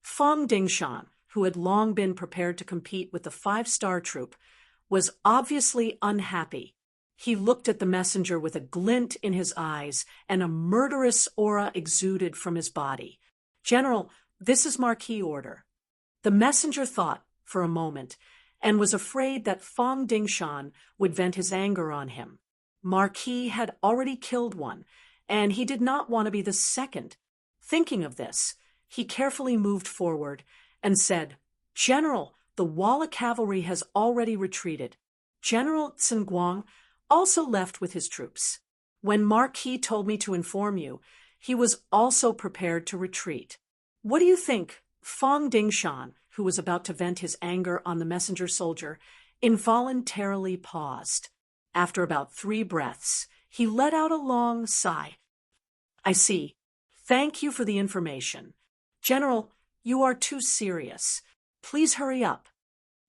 Fang Dingshan, who had long been prepared to compete with the 5-star troop, was obviously unhappy. He looked at the messenger with a glint in his eyes, and a murderous aura exuded from his body. "General, this is Marquis order." The messenger thought for a moment and was afraid that Fang Dingshan would vent his anger on him. Marquis had already killed one, and he did not want to be the second. Thinking of this, he carefully moved forward and said, "General, the Walla cavalry has already retreated. General Sun Guang also left with his troops. When Marquis told me to inform you, he was also prepared to retreat." What do you think? Fong Dingshan, who was about to vent his anger on the messenger soldier, involuntarily paused. After about 3 breaths, he let out a long sigh. I see. Thank you for the information. General, you are too serious. Please hurry up.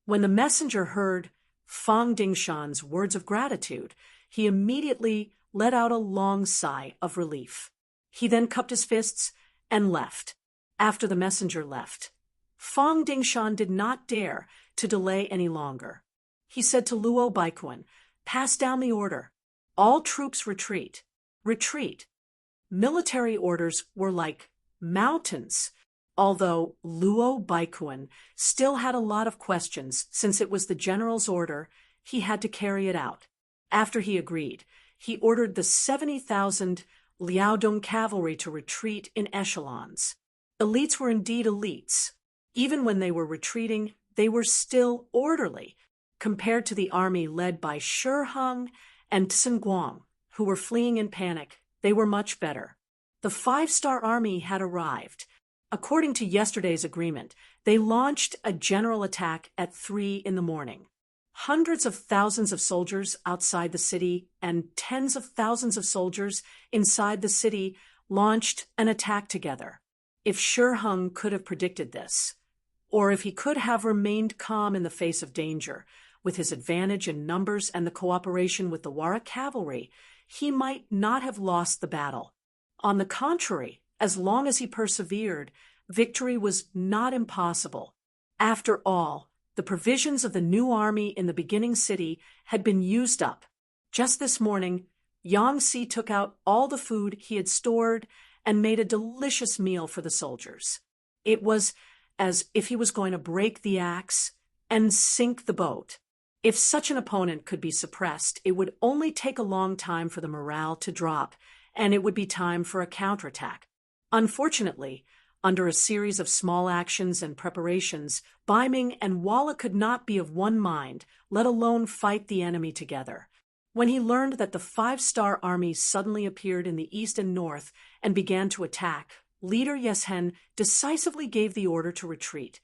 When the messenger heard Fong Dingshan's words of gratitude, he immediately let out a long sigh of relief. He then cupped his fists and left. After the messenger left, Fong Dingshan did not dare to delay any longer. He said to Luo Baiquan, "Pass down the order. All troops retreat. Retreat." Military orders were like mountains, although Luo Baiquan still had a lot of questions since it was the general's order. He had to carry it out. After he agreed, he ordered the 70,000 Liaodong cavalry to retreat in echelons. Elites were indeed elites. Even when they were retreating, they were still orderly, compared to the army led by Shi Hung and Tsingguang, who were fleeing in panic. They were much better. The 5-star army had arrived. According to yesterday's agreement, they launched a general attack at 3 in the morning. Hundreds of thousands of soldiers outside the city and tens of thousands of soldiers inside the city launched an attack together. If Shi Hung could have predicted this, or if he could have remained calm in the face of danger, with his advantage in numbers and the cooperation with the Wara cavalry, he might not have lost the battle. On the contrary, as long as he persevered, victory was not impossible. After all, the provisions of the new army in the beginning city had been used up. Just this morning, Yang Si took out all the food he had stored and made a delicious meal for the soldiers. It was as if he was going to break the axe and sink the boat. If such an opponent could be suppressed, it would only take a long time for the morale to drop, and it would be time for a counterattack. Unfortunately, under a series of small actions and preparations, Bai Ming and Walla could not be of one mind, let alone fight the enemy together. When he learned that the 5-star army suddenly appeared in the east and north and began to attack, leader Yeshen decisively gave the order to retreat.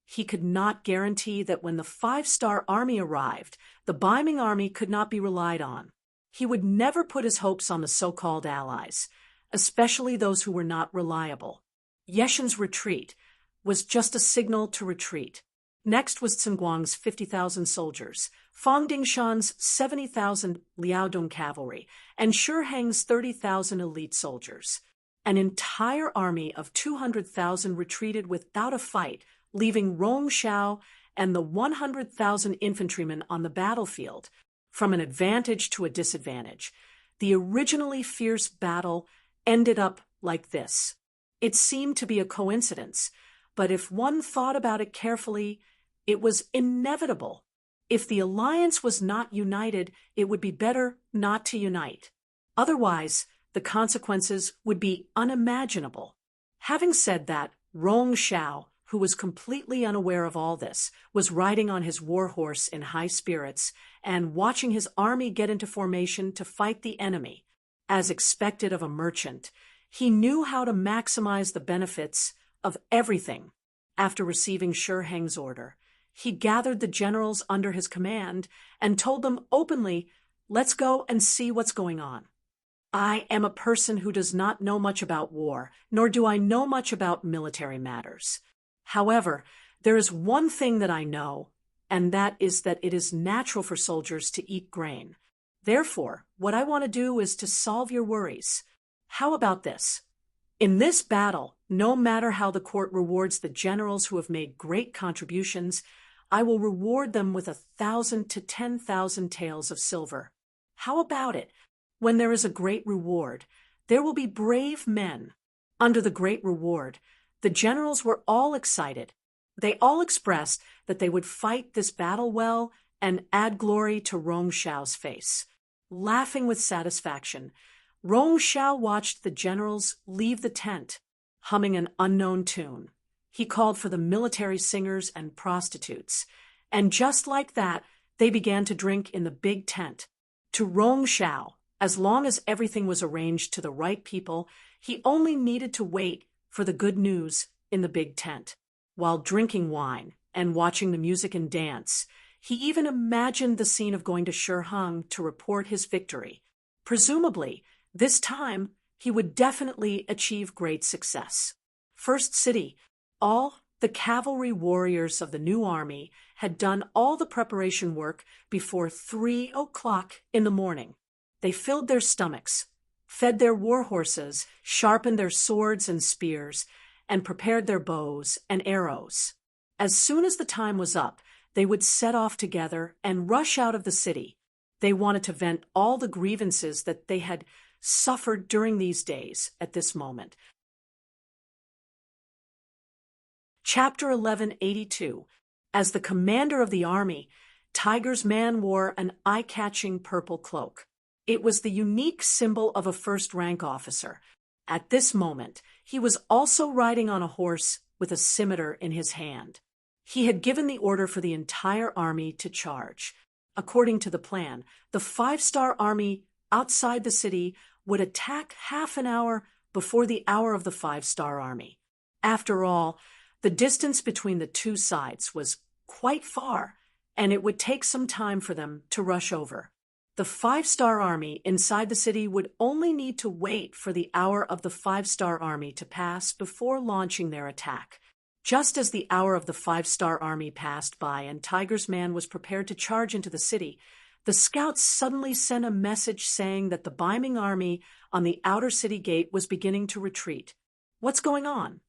He could not guarantee that when the 5-star army arrived, the Bai Ming army could not be relied on. He would never put his hopes on the so-called allies, especially those who were not reliable. Yeshen's retreat was just a signal to retreat. Next was Tsingguang's 50,000 soldiers, Fong Dingshan's 70,000 Liaodong cavalry, and Shi Hang's 30,000 elite soldiers. An entire army of 200,000 retreated without a fight, leaving Rong Xiao and the 100,000 infantrymen on the battlefield. From an advantage to a disadvantage, the originally fierce battle ended up like this. It seemed to be a coincidence, but if one thought about it carefully, it was inevitable. If the alliance was not united, it would be better not to unite. Otherwise, the consequences would be unimaginable. Having said that, Rong Xiao, who was completely unaware of all this, was riding on his war horse in high spirits and watching his army get into formation to fight the enemy. As expected of a merchant, he knew how to maximize the benefits of everything. After receiving Shi Hang's order, he gathered the generals under his command and told them openly, "Let's go and see what's going on. I am a person who does not know much about war, nor do I know much about military matters. However, there is one thing that I know, and that is that it is natural for soldiers to eat grain. Therefore, what I want to do is to solve your worries. How about this? In this battle, no matter how the court rewards the generals who have made great contributions, I will reward them with 1,000 to 10,000 taels of silver. How about it? When there is a great reward, there will be brave men." Under the great reward, the generals were all excited. They all expressed that they would fight this battle well and add glory to Rong Xiao's face. Laughing with satisfaction, Rong Xiao watched the generals leave the tent, humming an unknown tune. He called for the military singers and prostitutes, and just like that, they began to drink in the big tent. To Rong Xiao, as long as everything was arranged to the right people, he only needed to wait for the good news in the big tent. While drinking wine and watching the music and dance, he even imagined the scene of going to Shiheng to report his victory. Presumably, this time, he would definitely achieve great success. First city, all the cavalry warriors of the new army had done all the preparation work before 3 o'clock in the morning. They filled their stomachs, fed their war horses, sharpened their swords and spears, and prepared their bows and arrows. As soon as the time was up, they would set off together and rush out of the city. They wanted to vent all the grievances that they had suffered during these days at this moment. Chapter 1182. As the commander of the army, Tiger's man wore an eye-catching purple cloak. It was the unique symbol of a first-rank officer. At this moment, he was also riding on a horse with a scimitar in his hand. He had given the order for the entire army to charge. According to the plan, the 5-star army outside the city would attack half an hour before the hour of the 5-star army. After all, the distance between the two sides was quite far, and it would take some time for them to rush over. The 5-star army inside the city would only need to wait for the hour of the 5-star army to pass before launching their attack. Just as the hour of the 5-star army passed by and Tiger's man was prepared to charge into the city, the scouts suddenly sent a message saying that the Ming army on the outer city gate was beginning to retreat. What's going on?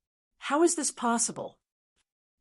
How is this possible?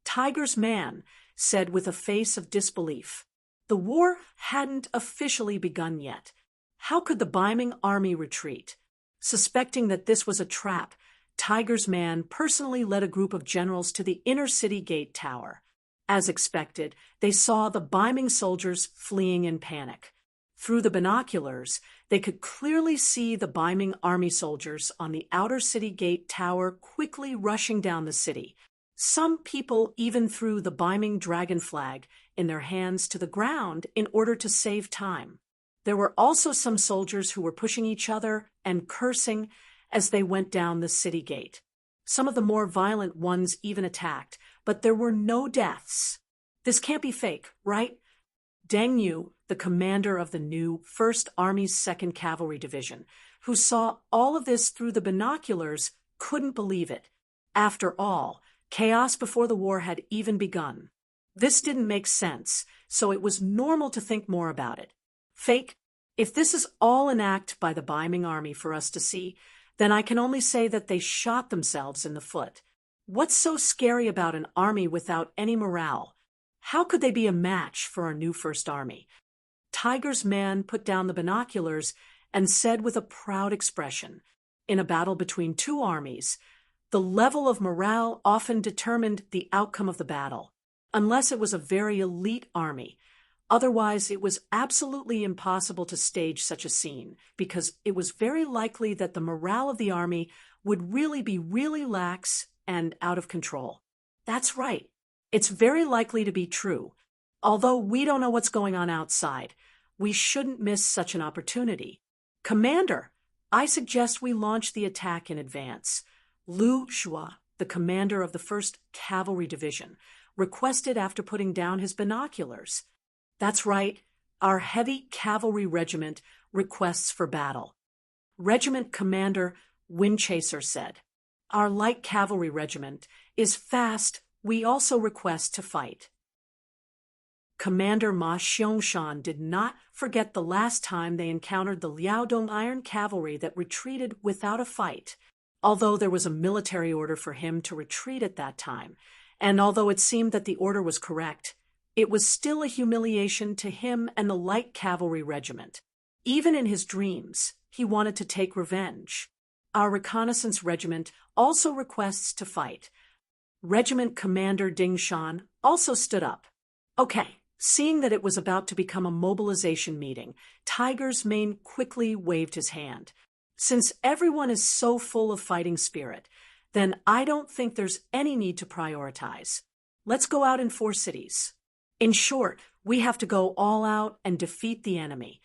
Tiger's man said with a face of disbelief. The war hadn't officially begun yet. How could the Ming army retreat? Suspecting that this was a trap, Tiger's man personally led a group of generals to the inner city gate tower. As expected, they saw the Ming soldiers fleeing in panic. Through the binoculars, they could clearly see the Ming army soldiers on the outer city gate tower quickly rushing down the city. Some people even threw the Ming dragon flag in their hands to the ground in order to save time. There were also some soldiers who were pushing each other and cursing as they went down the city gate. Some of the more violent ones even attacked, but there were no deaths. This can't be fake, right? Deng Yu, the commander of the new 1st Army's 2nd Cavalry Division, who saw all of this through the binoculars, couldn't believe it. After all, chaos before the war had even begun. This didn't make sense, so it was normal to think more about it. Fake? If this is all an act by the Ming army for us to see, then I can only say that they shot themselves in the foot. What's so scary about an army without any morale? How could they be a match for our new 1st Army? Tiger's man put down the binoculars and said with a proud expression, in a battle between two armies, the level of morale often determined the outcome of the battle, unless it was a very elite army. Otherwise, it was absolutely impossible to stage such a scene, because it was very likely that the morale of the army would really be lax and out of control. That's right. It's very likely to be true. Although we don't know what's going on outside, we shouldn't miss such an opportunity. Commander, I suggest we launch the attack in advance. Lu Shua, the commander of the 1st Cavalry Division, requested after putting down his binoculars. That's right, our heavy cavalry regiment requests for battle. Regiment Commander Windchaser said, our light cavalry regiment is fast, we also request to fight. Commander Ma Xiangshan did not forget the last time they encountered the Liaodong Iron Cavalry that retreated without a fight. Although there was a military order for him to retreat at that time, and although it seemed that the order was correct, it was still a humiliation to him and the light cavalry regiment. Even in his dreams, he wanted to take revenge. Our reconnaissance regiment also requests to fight. Regiment Commander Ding Shan also stood up. Okay, seeing that it was about to become a mobilization meeting, Tiger's mane quickly waved his hand. Since everyone is so full of fighting spirit, then I don't think there's any need to prioritize. Let's go out in 4 cities. In short, we have to go all out and defeat the enemy.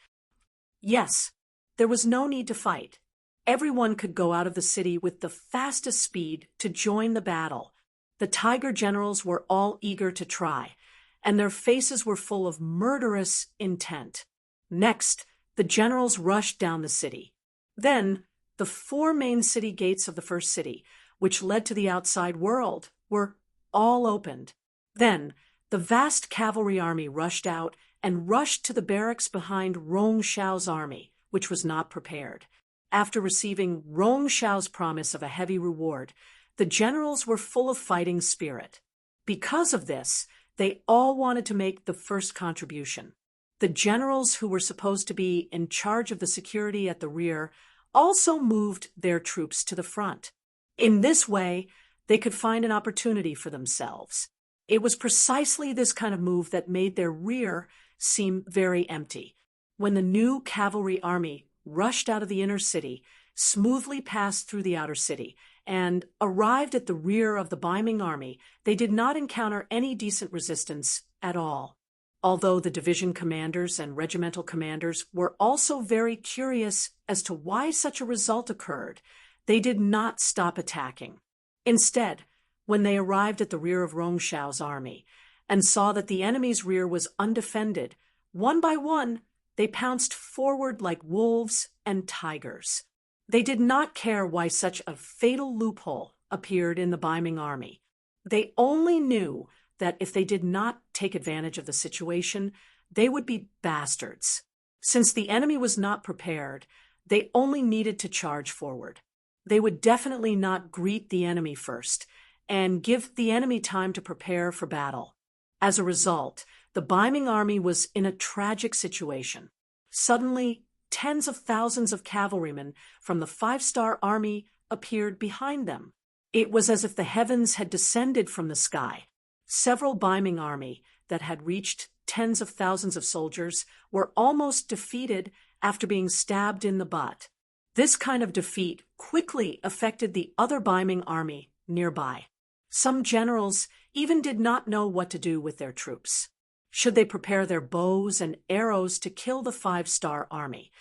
Yes, there was no need to fight. Everyone could go out of the city with the fastest speed to join the battle. The Tiger generals were all eager to try, and their faces were full of murderous intent. Next, the generals rushed down the city. Then, the 4 main city gates of the first city, which led to the outside world, were all opened. Then, the vast cavalry army rushed out and rushed to the barracks behind Rong Xiao's army, which was not prepared. After receiving Rong Xiao's promise of a heavy reward, the generals were full of fighting spirit. Because of this, they all wanted to make the first contribution. The generals who were supposed to be in charge of the security at the rear also moved their troops to the front. In this way, they could find an opportunity for themselves. It was precisely this kind of move that made their rear seem very empty. When the new cavalry army rushed out of the inner city, smoothly passed through the outer city, and arrived at the rear of the Ming army, they did not encounter any decent resistance at all. Although the division commanders and regimental commanders were also very curious as to why such a result occurred, they did not stop attacking. Instead, when they arrived at the rear of Rong Xiao's army and saw that the enemy's rear was undefended, one by one, they pounced forward like wolves and tigers. They did not care why such a fatal loophole appeared in the Ming army. They only knew that if they did not take advantage of the situation, they would be bastards. Since the enemy was not prepared, they only needed to charge forward. They would definitely not greet the enemy first and give the enemy time to prepare for battle. As a result, the Ming army was in a tragic situation. Suddenly, tens of thousands of cavalrymen from the 5-star army appeared behind them. It was as if the heavens had descended from the sky. Several Ming army that had reached tens of thousands of soldiers were almost defeated after being stabbed in the butt. This kind of defeat quickly affected the other Ming army nearby. Some generals even did not know what to do with their troops. Should they prepare their bows and arrows to kill the 5-star army?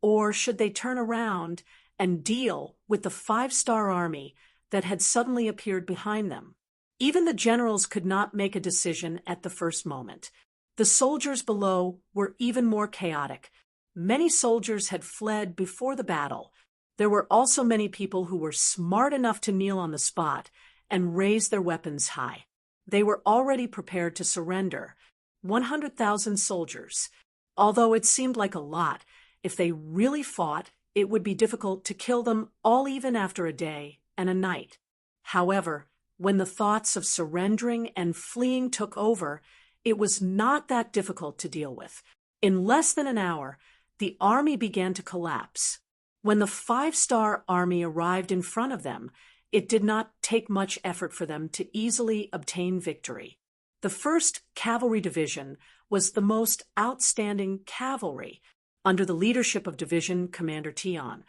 Or should they turn around and deal with the 5-star army that had suddenly appeared behind them? Even the generals could not make a decision at the first moment. The soldiers below were even more chaotic. Many soldiers had fled before the battle. There were also many people who were smart enough to kneel on the spot and raise their weapons high. They were already prepared to surrender. 100,000 soldiers. Although it seemed like a lot, if they really fought, it would be difficult to kill them all even after a day and a night. However, when the thoughts of surrendering and fleeing took over, it was not that difficult to deal with. In less than an hour, the army began to collapse. When the 5-star army arrived in front of them, it did not take much effort for them to easily obtain victory. The 1st Cavalry Division was the most outstanding cavalry, under the leadership of Division Commander Tian,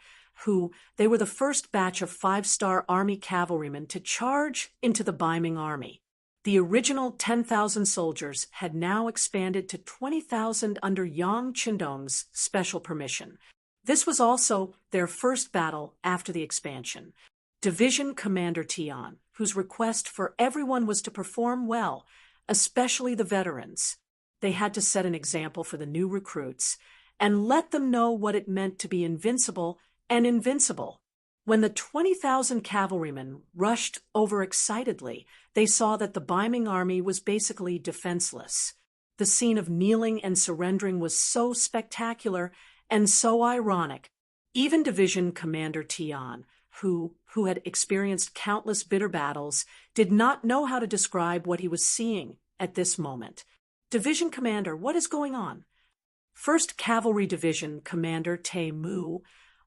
they were the first batch of 5-star army cavalrymen to charge into the Ming army. The original 10,000 soldiers had now expanded to 20,000 under Yang Qindong's special permission. This was also their first battle after the expansion. Division Commander Tian, whose request for everyone was to perform well, especially the veterans. They had to set an example for the new recruits and let them know what it meant to be invincible and invincible. When the 20,000 cavalrymen rushed overexcitedly, they saw that the Ming army was basically defenseless. The scene of kneeling and surrendering was so spectacular and so ironic. Even Division Commander Tian, who had experienced countless bitter battles, did not know how to describe what he was seeing at this moment. Division Commander, what is going on? 1st Cavalry Division Commander Te Mu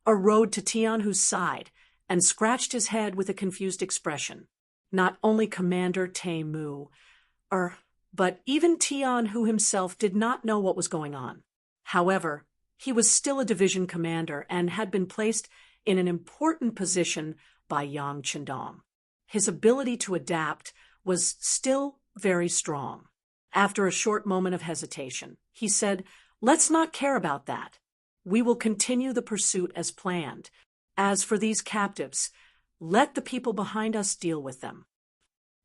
rode to Tianhu's side and scratched his head with a confused expression. Not only Commander Te Mu, but even Tianhu himself did not know what was going on. However, he was still a division commander and had been placed in an important position by Yang Qindong. His ability to adapt was still very strong. After a short moment of hesitation, he said, "Let's not care about that. We will continue the pursuit as planned. As for these captives, let the people behind us deal with them."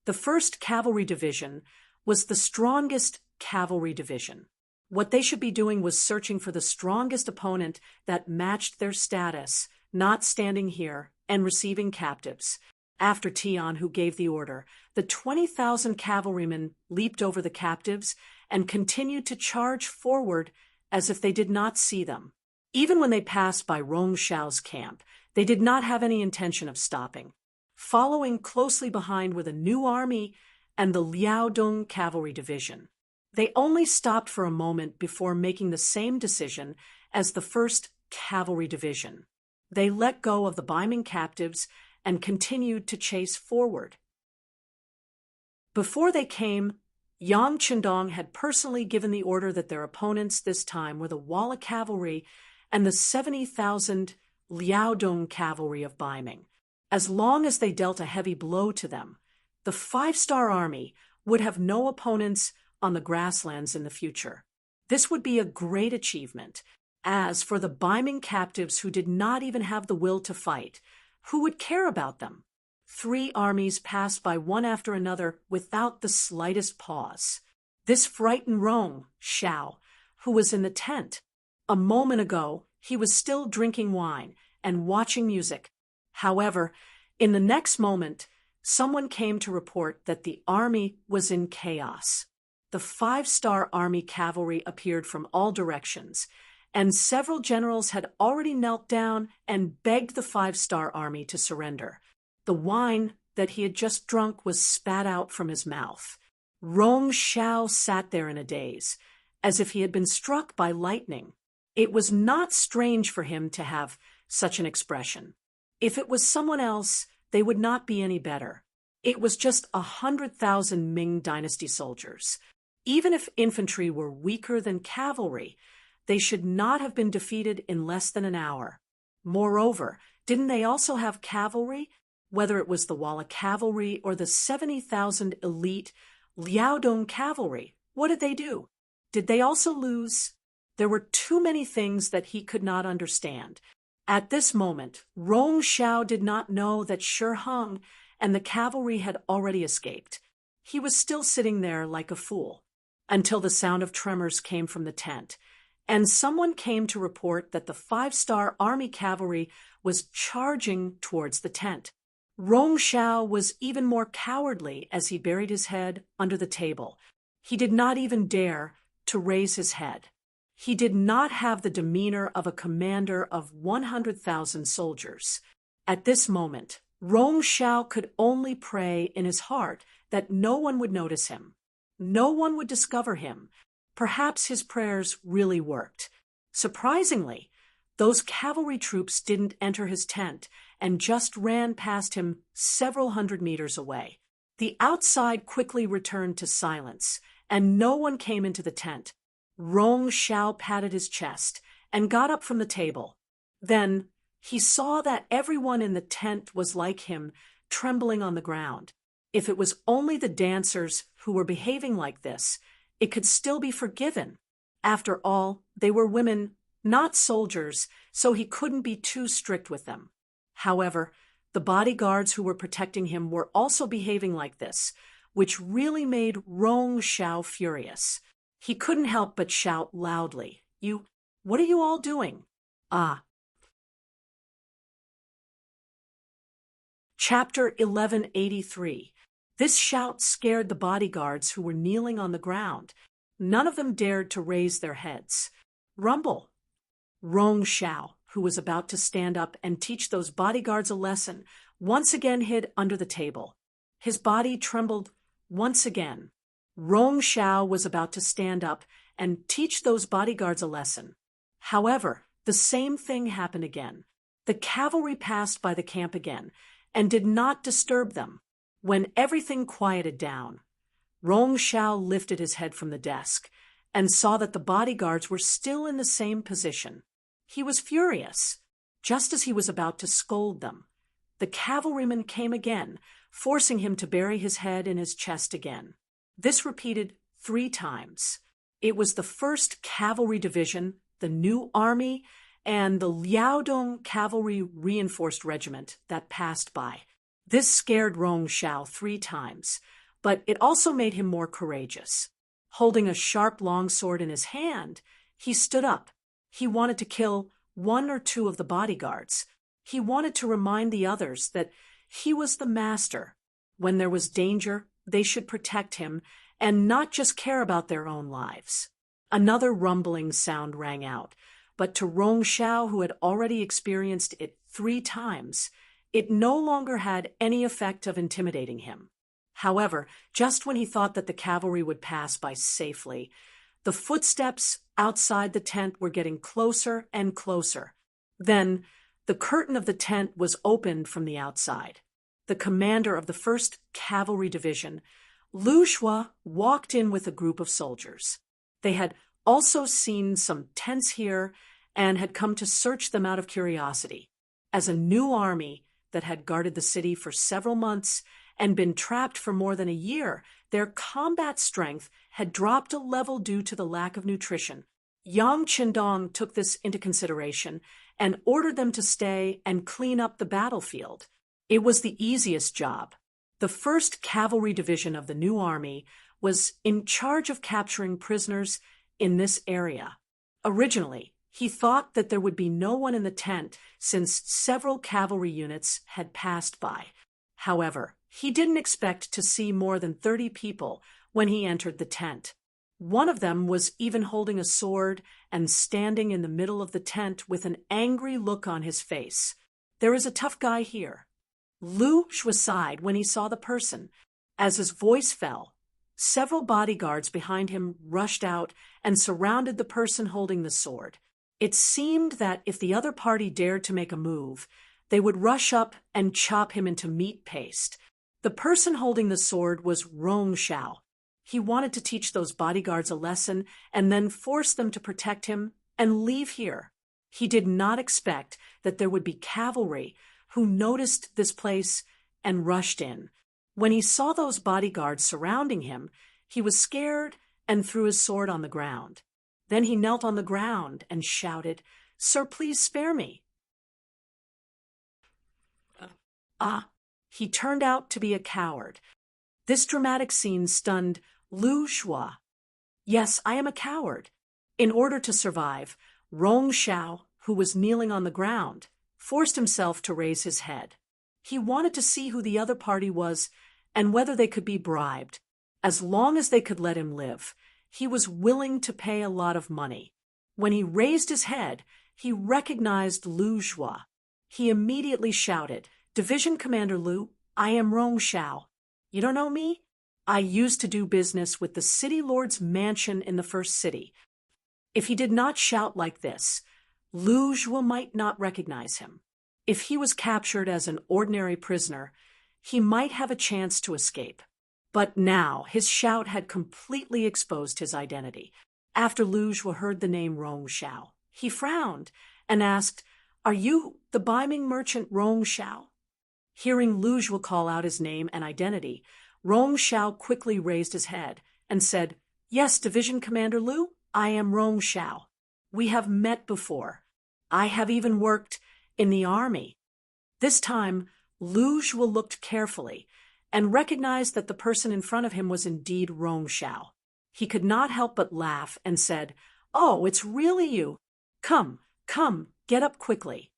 The 1st Cavalry Division was the strongest cavalry division. What they should be doing was searching for the strongest opponent that matched their status, not standing here and receiving captives. After Tian, who gave the order, the 20,000 cavalrymen leaped over the captives and continued to charge forward as if they did not see them. Even when they passed by Rong Xiao's camp, they did not have any intention of stopping. Following closely behind were the New Army and the Liaodong Cavalry Division. They only stopped for a moment before making the same decision as the 1st Cavalry Division. They let go of the Baiming captives and continued to chase forward. Before they came, Yang Qindong had personally given the order that their opponents this time were the Walla Cavalry and the 70,000 Liaodong Cavalry of Baiming. As long as they dealt a heavy blow to them, the 5-star army would have no opponents on the grasslands in the future. This would be a great achievement. As for the Baiming captives who did not even have the will to fight, who would care about them? 3 armies passed by one after another without the slightest pause. This frightened Rong Xiao, who was in the tent. A moment ago, he was still drinking wine and watching music. However, in the next moment, someone came to report that the army was in chaos. The 5-star army cavalry appeared from all directions, and several generals had already knelt down and begged the 5-star army to surrender. The wine that he had just drunk was spat out from his mouth. Rong Xiao sat there in a daze, as if he had been struck by lightning. It was not strange for him to have such an expression. If it was someone else, they would not be any better. It was just 100,000 Ming dynasty soldiers. Even if infantry were weaker than cavalry, they should not have been defeated in less than an hour. Moreover, didn't they also have cavalry? Whether it was the Walla cavalry or the 70,000 elite Liaodong cavalry, what did they do? Did they also lose? There were too many things that he could not understand. At this moment, Rong Xiao did not know that Shi Heng and the cavalry had already escaped. He was still sitting there like a fool, until the sound of tremors came from the tent, and someone came to report that the 5-star army cavalry was charging towards the tent. Rong Xiao was even more cowardly as he buried his head under the table. He did not even dare to raise his head. He did not have the demeanor of a commander of 100,000 soldiers. At this moment, Rong Xiao could only pray in his heart that no one would notice him. No one would discover him. Perhaps his prayers really worked. Surprisingly, those cavalry troops didn't enter his tent and just ran past him several hundred meters away. The outside quickly returned to silence, and no one came into the tent. Rong Xiao patted his chest and got up from the table. Then he saw that everyone in the tent was like him, trembling on the ground. If it was only the dancers who were behaving like this, it could still be forgiven. After all, they were women, not soldiers, so he couldn't be too strict with them. However, the bodyguards who were protecting him were also behaving like this, which really made Rong Xiao furious. He couldn't help but shout loudly, What are you all doing?" Chapter 1183. This shout scared the bodyguards who were kneeling on the ground. None of them dared to raise their heads. Rumble! Rong Xiao, who was about to stand up and teach those bodyguards a lesson, once again hid under the table. His body trembled once again. Rong Xiao was about to stand up and teach those bodyguards a lesson. However, the same thing happened again. The cavalry passed by the camp again and did not disturb them. When everything quieted down, Rong Xiao lifted his head from the desk and saw that the bodyguards were still in the same position. He was furious. Just as he was about to scold them, the cavalryman came again, forcing him to bury his head in his chest again. This repeated 3 times. It was the 1st Cavalry Division, the New Army, and the Liaodong cavalry reinforced regiment that passed by. This scared Rong Shao 3 times, but it also made him more courageous. Holding a sharp longsword in his hand, he stood up. He wanted to kill 1 or 2 of the bodyguards. He wanted to remind the others that he was the master. When there was danger, they should protect him and not just care about their own lives. Another rumbling sound rang out, but to Rong Shao, who had already experienced it 3 times, it no longer had any effect of intimidating him. However, just when he thought that the cavalry would pass by safely, the footsteps outside the tent were getting closer and closer. Then, the curtain of the tent was opened from the outside. The commander of the 1st Cavalry Division, Lu Shua, walked in with a group of soldiers. They had also seen some tents here and had come to search them out of curiosity. As a new army that had guarded the city for several months and been trapped for more than a year, their combat strength had dropped a level due to the lack of nutrition. Yang Qindong took this into consideration and ordered them to stay and clean up the battlefield. It was the easiest job. The 1st Cavalry Division of the new army was in charge of capturing prisoners in this area. Originally, he thought that there would be no one in the tent since several cavalry units had passed by. However, he didn't expect to see more than 30 people when he entered the tent. One of them was even holding a sword and standing in the middle of the tent with an angry look on his face. There is a tough guy here. Lu Shua sighed when he saw the person. As his voice fell, several bodyguards behind him rushed out and surrounded the person holding the sword. It seemed that if the other party dared to make a move, they would rush up and chop him into meat paste. The person holding the sword was Rong Shao. He wanted to teach those bodyguards a lesson and then force them to protect him and leave here. He did not expect that there would be cavalry who noticed this place and rushed in. When he saw those bodyguards surrounding him, he was scared and threw his sword on the ground. Then he knelt on the ground and shouted, "Sir, please spare me." He turned out to be a coward. This dramatic scene stunned Lu Shua. "Yes, I am a coward." In order to survive, Rong Shao, who was kneeling on the ground, forced himself to raise his head. He wanted to see who the other party was and whether they could be bribed. As long as they could let him live, he was willing to pay a lot of money. When he raised his head, he recognized Lu Shua. He immediately shouted, "Division Commander Lu, I am Rong Shao. You don't know me? I used to do business with the city lord's mansion in the first city." If he did not shout like this, Lu Shua might not recognize him. If he was captured as an ordinary prisoner, he might have a chance to escape. But now his shout had completely exposed his identity. After Lu Shua heard the name Rong Shao, he frowned and asked, "Are you the Ming merchant Rong Shao?" Hearing Lu Shua call out his name and identity, Rong Shao quickly raised his head and said, "Yes, Division Commander Lu, I am Rong Shao. We have met before. I have even worked in the army." This time, Lu Shua looked carefully and recognized that the person in front of him was indeed Rong Shao. He could not help but laugh and said, "Oh, it's really you. Come, get up quickly."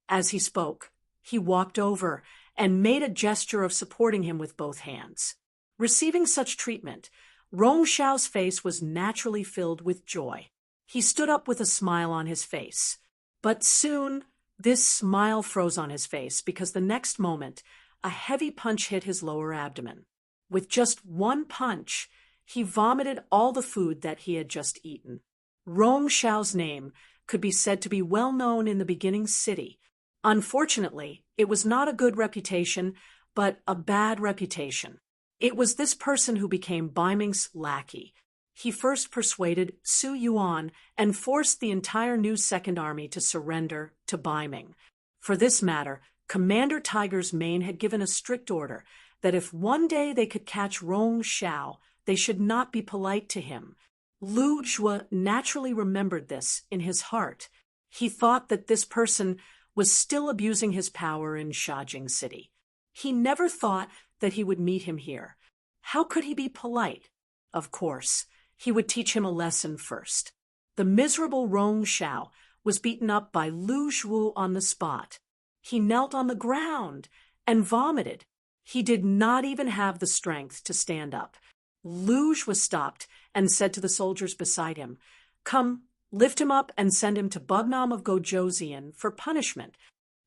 As he spoke, he walked over and made a gesture of supporting him with both hands. Receiving such treatment, Rong Shao's face was naturally filled with joy. He stood up with a smile on his face. But soon, this smile froze on his face because the next moment, a heavy punch hit his lower abdomen. With just one punch, he vomited all the food that he had just eaten. Rong Shao's name could be said to be well known in the beginning city. Unfortunately, it was not a good reputation, but a bad reputation. It was this person who became Ming's lackey. He first persuaded Su Yuan and forced the entire new Second Army to surrender to Ming. For this matter, Commander Tiger's Mane had given a strict order that if one day they could catch Rong Shao, they should not be polite to him. Lu Shua naturally remembered this in his heart. He thought that this person was still abusing his power in Shajing City. He never thought that he would meet him here. How could he be polite? Of course, he would teach him a lesson first. The miserable Rong Xiao was beaten up by Lu Zhuo on the spot. He knelt on the ground and vomited. He did not even have the strength to stand up. Luge was stopped and said to the soldiers beside him, "Come, lift him up and send him to Bugnam of Gojoseon for punishment."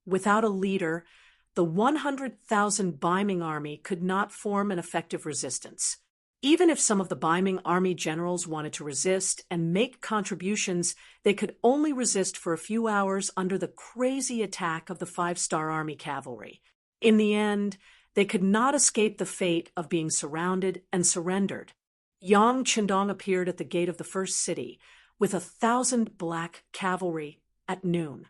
Without a leader, the 100,000 Baiming army could not form an effective resistance. Even if some of the Baiming army generals wanted to resist and make contributions, they could only resist for a few hours under the crazy attack of the 5-star army cavalry. In the end, they could not escape the fate of being surrounded and surrendered. Yang Qindong appeared at the gate of the first city with 1,000 black cavalry at noon.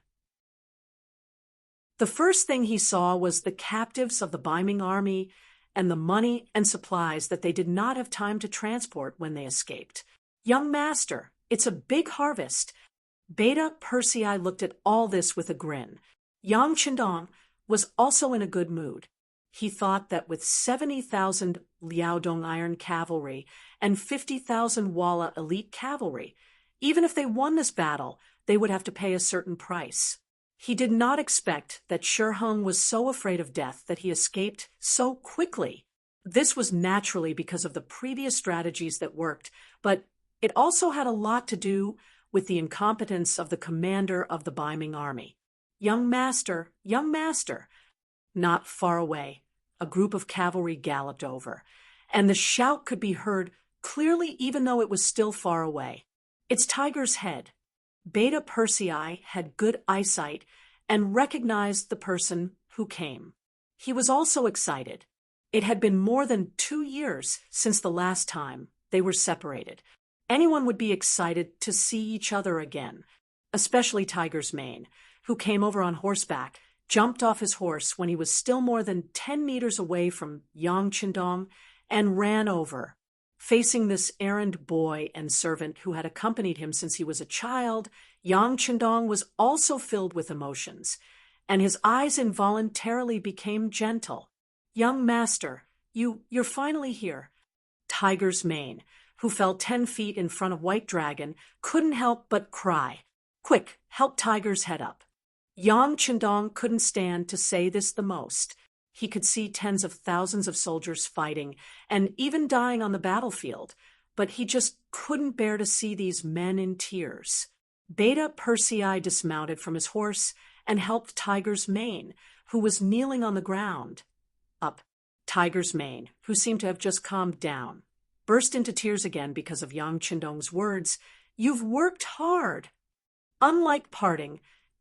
The first thing he saw was the captives of the Baiming army and the money and supplies that they did not have time to transport when they escaped. "Young master, it's a big harvest." Beta Persei looked at all this with a grin. Yang Qindong was also in a good mood. He thought that with 70,000 Liaodong iron cavalry and 50,000 Walla elite cavalry, even if they won this battle, they would have to pay a certain price. He did not expect that Shiheng was so afraid of death that he escaped so quickly. This was naturally because of the previous strategies that worked, but it also had a lot to do with the incompetence of the commander of the Baiming army. "Young master, young master." Not far away, a group of cavalry galloped over, and the shout could be heard clearly even though it was still far away. "It's Tiger's Head." Beta Persei had good eyesight and recognized the person who came. He was also excited. It had been more than 2 years since the last time they were separated. Anyone would be excited to see each other again, especially Tiger's Mane, who came over on horseback, jumped off his horse when he was still more than 10 meters away from Yang Qindong, and ran over. Facing this errand boy and servant who had accompanied him since he was a child, Yang Qindong was also filled with emotions, and his eyes involuntarily became gentle. "Young master, you're finally here." Tiger's Mane, who fell 10 feet in front of White Dragon, couldn't help but cry, "Quick, help Tiger's Head up." Yang Qindong couldn't stand to say this the most. He could see tens of thousands of soldiers fighting and even dying on the battlefield, but he just couldn't bear to see these men in tears. Beta Persei dismounted from his horse and helped Tiger's Mane, who was kneeling on the ground. Up. Tiger's Mane, who seemed to have just calmed down, burst into tears again because of Yang Qindong's words, "You've worked hard." Unlike parting,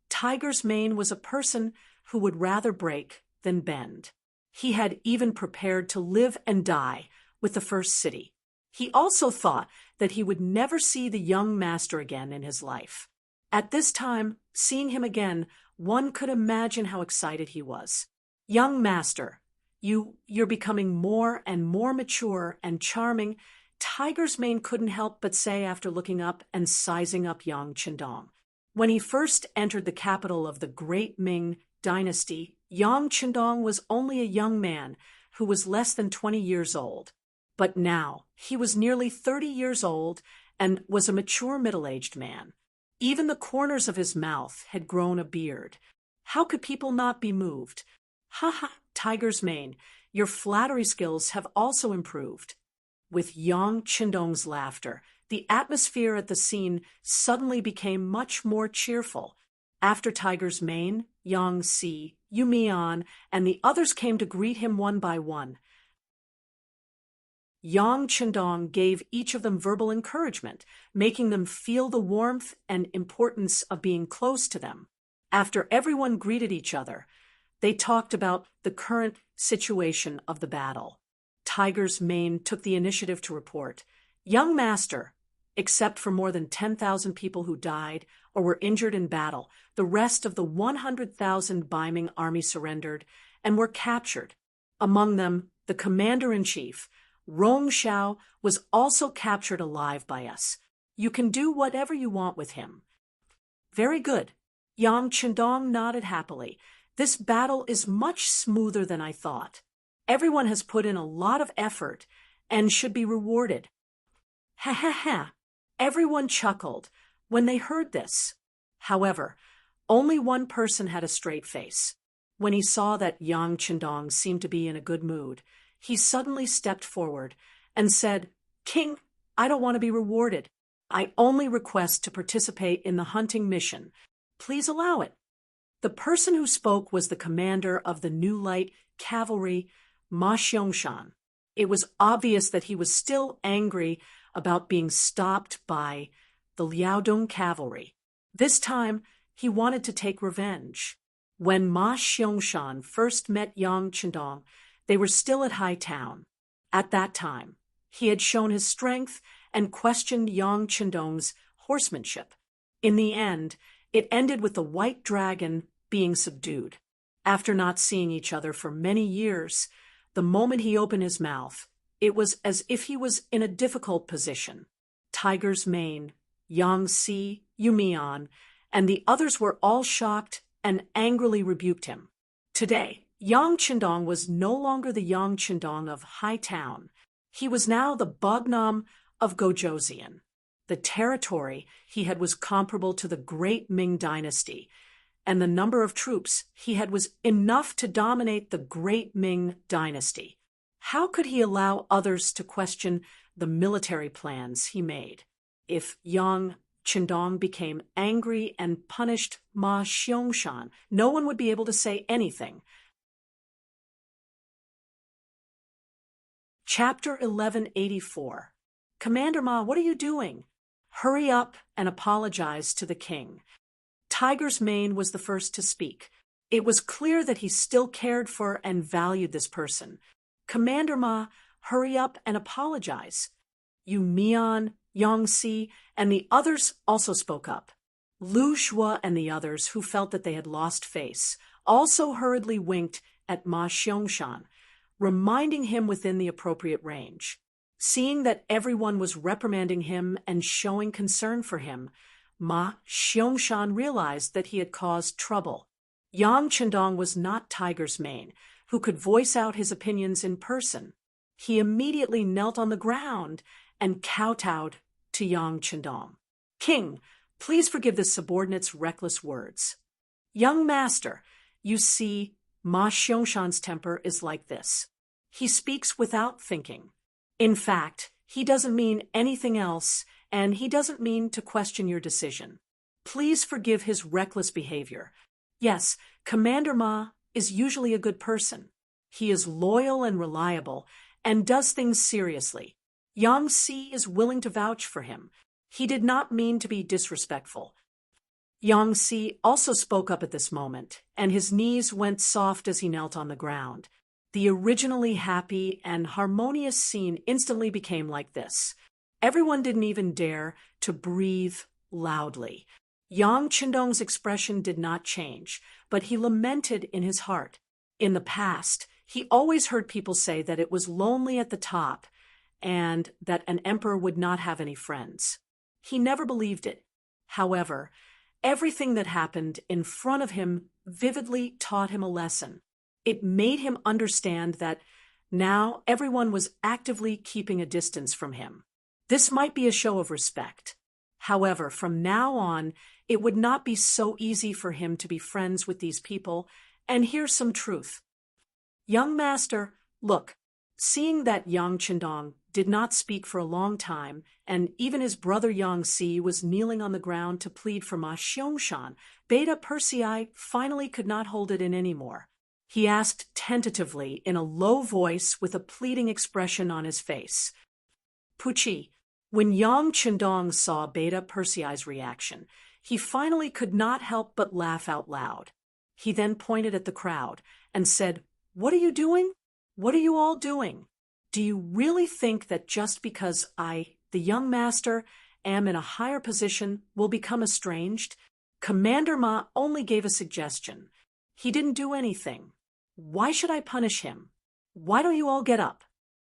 Tiger's Mane was a person who would rather break than bend. He had even prepared to live and die with the first city. He also thought that he would never see the young master again in his life. At this time, seeing him again, one could imagine how excited he was. "Young master, you're becoming more and more mature and charming," Tiger's Mane couldn't help but say after looking up and sizing up Yang Qindong. When he first entered the capital of the Great Ming dynasty, Yang Qindong was only a young man who was less than 20 years old. But now he was nearly 30 years old and was a mature middle-aged man. Even the corners of his mouth had grown a beard. How could people not be moved? "Ha ha, Tiger's Mane, your flattery skills have also improved." With Yang Qindong's laughter, the atmosphere at the scene suddenly became much more cheerful. After Tiger's Mane, Yang Si, Yu Mian, and the others came to greet him one by one. Yang Qindong gave each of them verbal encouragement, making them feel the warmth and importance of being close to them. After everyone greeted each other, they talked about the current situation of the battle. Tiger's Mane took the initiative to report, "Young master, except for more than 10,000 people who died or were injured in battle, the rest of the 100,000 Baiming army surrendered and were captured. Among them, the commander-in-chief, Rong Xiao, was also captured alive by us. You can do whatever you want with him." "Very good," Yang Chendong nodded happily. This battle is much smoother than I thought. Everyone has put in a lot of effort and should be rewarded. Ha ha ha. Everyone chuckled when they heard this. However, only one person had a straight face. When he saw that Yang Chendong seemed to be in a good mood, he suddenly stepped forward and said, "King, I don't want to be rewarded. I only request to participate in the hunting mission. Please allow it." The person who spoke was the commander of the New Light Cavalry, Ma Xiangshan. It was obvious that he was still angry about being stopped by the Liaodong Cavalry. This time, he wanted to take revenge. When Ma Xiangshan first met Yang Chendong, they were still at High Town. At that time, he had shown his strength and questioned Yang Chendong's horsemanship. In the end, it ended with the White Dragon being subdued. After not seeing each other for many years, the moment he opened his mouth, it was as if he was in a difficult position. Tiger's Mane, Yang Si, Yumian, and the others were all shocked and angrily rebuked him. Today, Yang Chendong was no longer the Yang Chendong of High Town. He was now the Bognam of Gojoseon. The territory he had was comparable to the great Ming dynasty, and the number of troops he had was enough to dominate the great Ming dynasty. How could he allow others to question the military plans he made? If Yang Chendong became angry and punished Ma Xiangshan, no one would be able to say anything. Chapter 1184. Commander Ma, what are you doing? Hurry up and apologize to the king. Tiger's Mane was the first to speak. It was clear that he still cared for and valued this person. Commander Ma, hurry up and apologize. Yu Mian, Yang Si, and the others also spoke up. Lu Shua and the others, who felt that they had lost face, also hurriedly winked at Ma Xiangshan, reminding him within the appropriate range. Seeing that everyone was reprimanding him and showing concern for him, Ma Xiangshan realized that he had caused trouble. Yang Chendong was not Tiger's Mane, who could voice out his opinions in person. He immediately knelt on the ground and kowtowed to Yang Chendong. "King, please forgive this subordinate's reckless words." "Young master, you see, Ma Xiangshan's temper is like this. He speaks without thinking. In fact, he doesn't mean anything else, and he doesn't mean to question your decision. Please forgive his reckless behavior. Yes, Commander Ma is usually a good person. He is loyal and reliable, and does things seriously. Yang Si is willing to vouch for him. He did not mean to be disrespectful." Yang Si also spoke up at this moment, and his knees went soft as he knelt on the ground. The originally happy and harmonious scene instantly became like this. Everyone didn't even dare to breathe loudly. Yang Chendong's expression did not change, but he lamented in his heart. In the past, he always heard people say that it was lonely at the top and that an emperor would not have any friends. He never believed it. However, everything that happened in front of him vividly taught him a lesson. It made him understand that now everyone was actively keeping a distance from him. This might be a show of respect. However, from now on, it would not be so easy for him to be friends with these people, and here's some truth. "Young master, look." Seeing that Yang Chendong did not speak for a long time, and even his brother Yang Si was kneeling on the ground to plead for Ma Xiangshan, Beta Persei finally could not hold it in anymore. He asked tentatively in a low voice with a pleading expression on his face. "Puchi." When Yang Chendong saw Beta Persei's reaction, he finally could not help but laugh out loud. He then pointed at the crowd and said, "What are you doing? What are you all doing? Do you really think that just because I, the young master, am in a higher position, will become estranged? Commander Ma only gave a suggestion. He didn't do anything. Why should I punish him? Why don't you all get up?"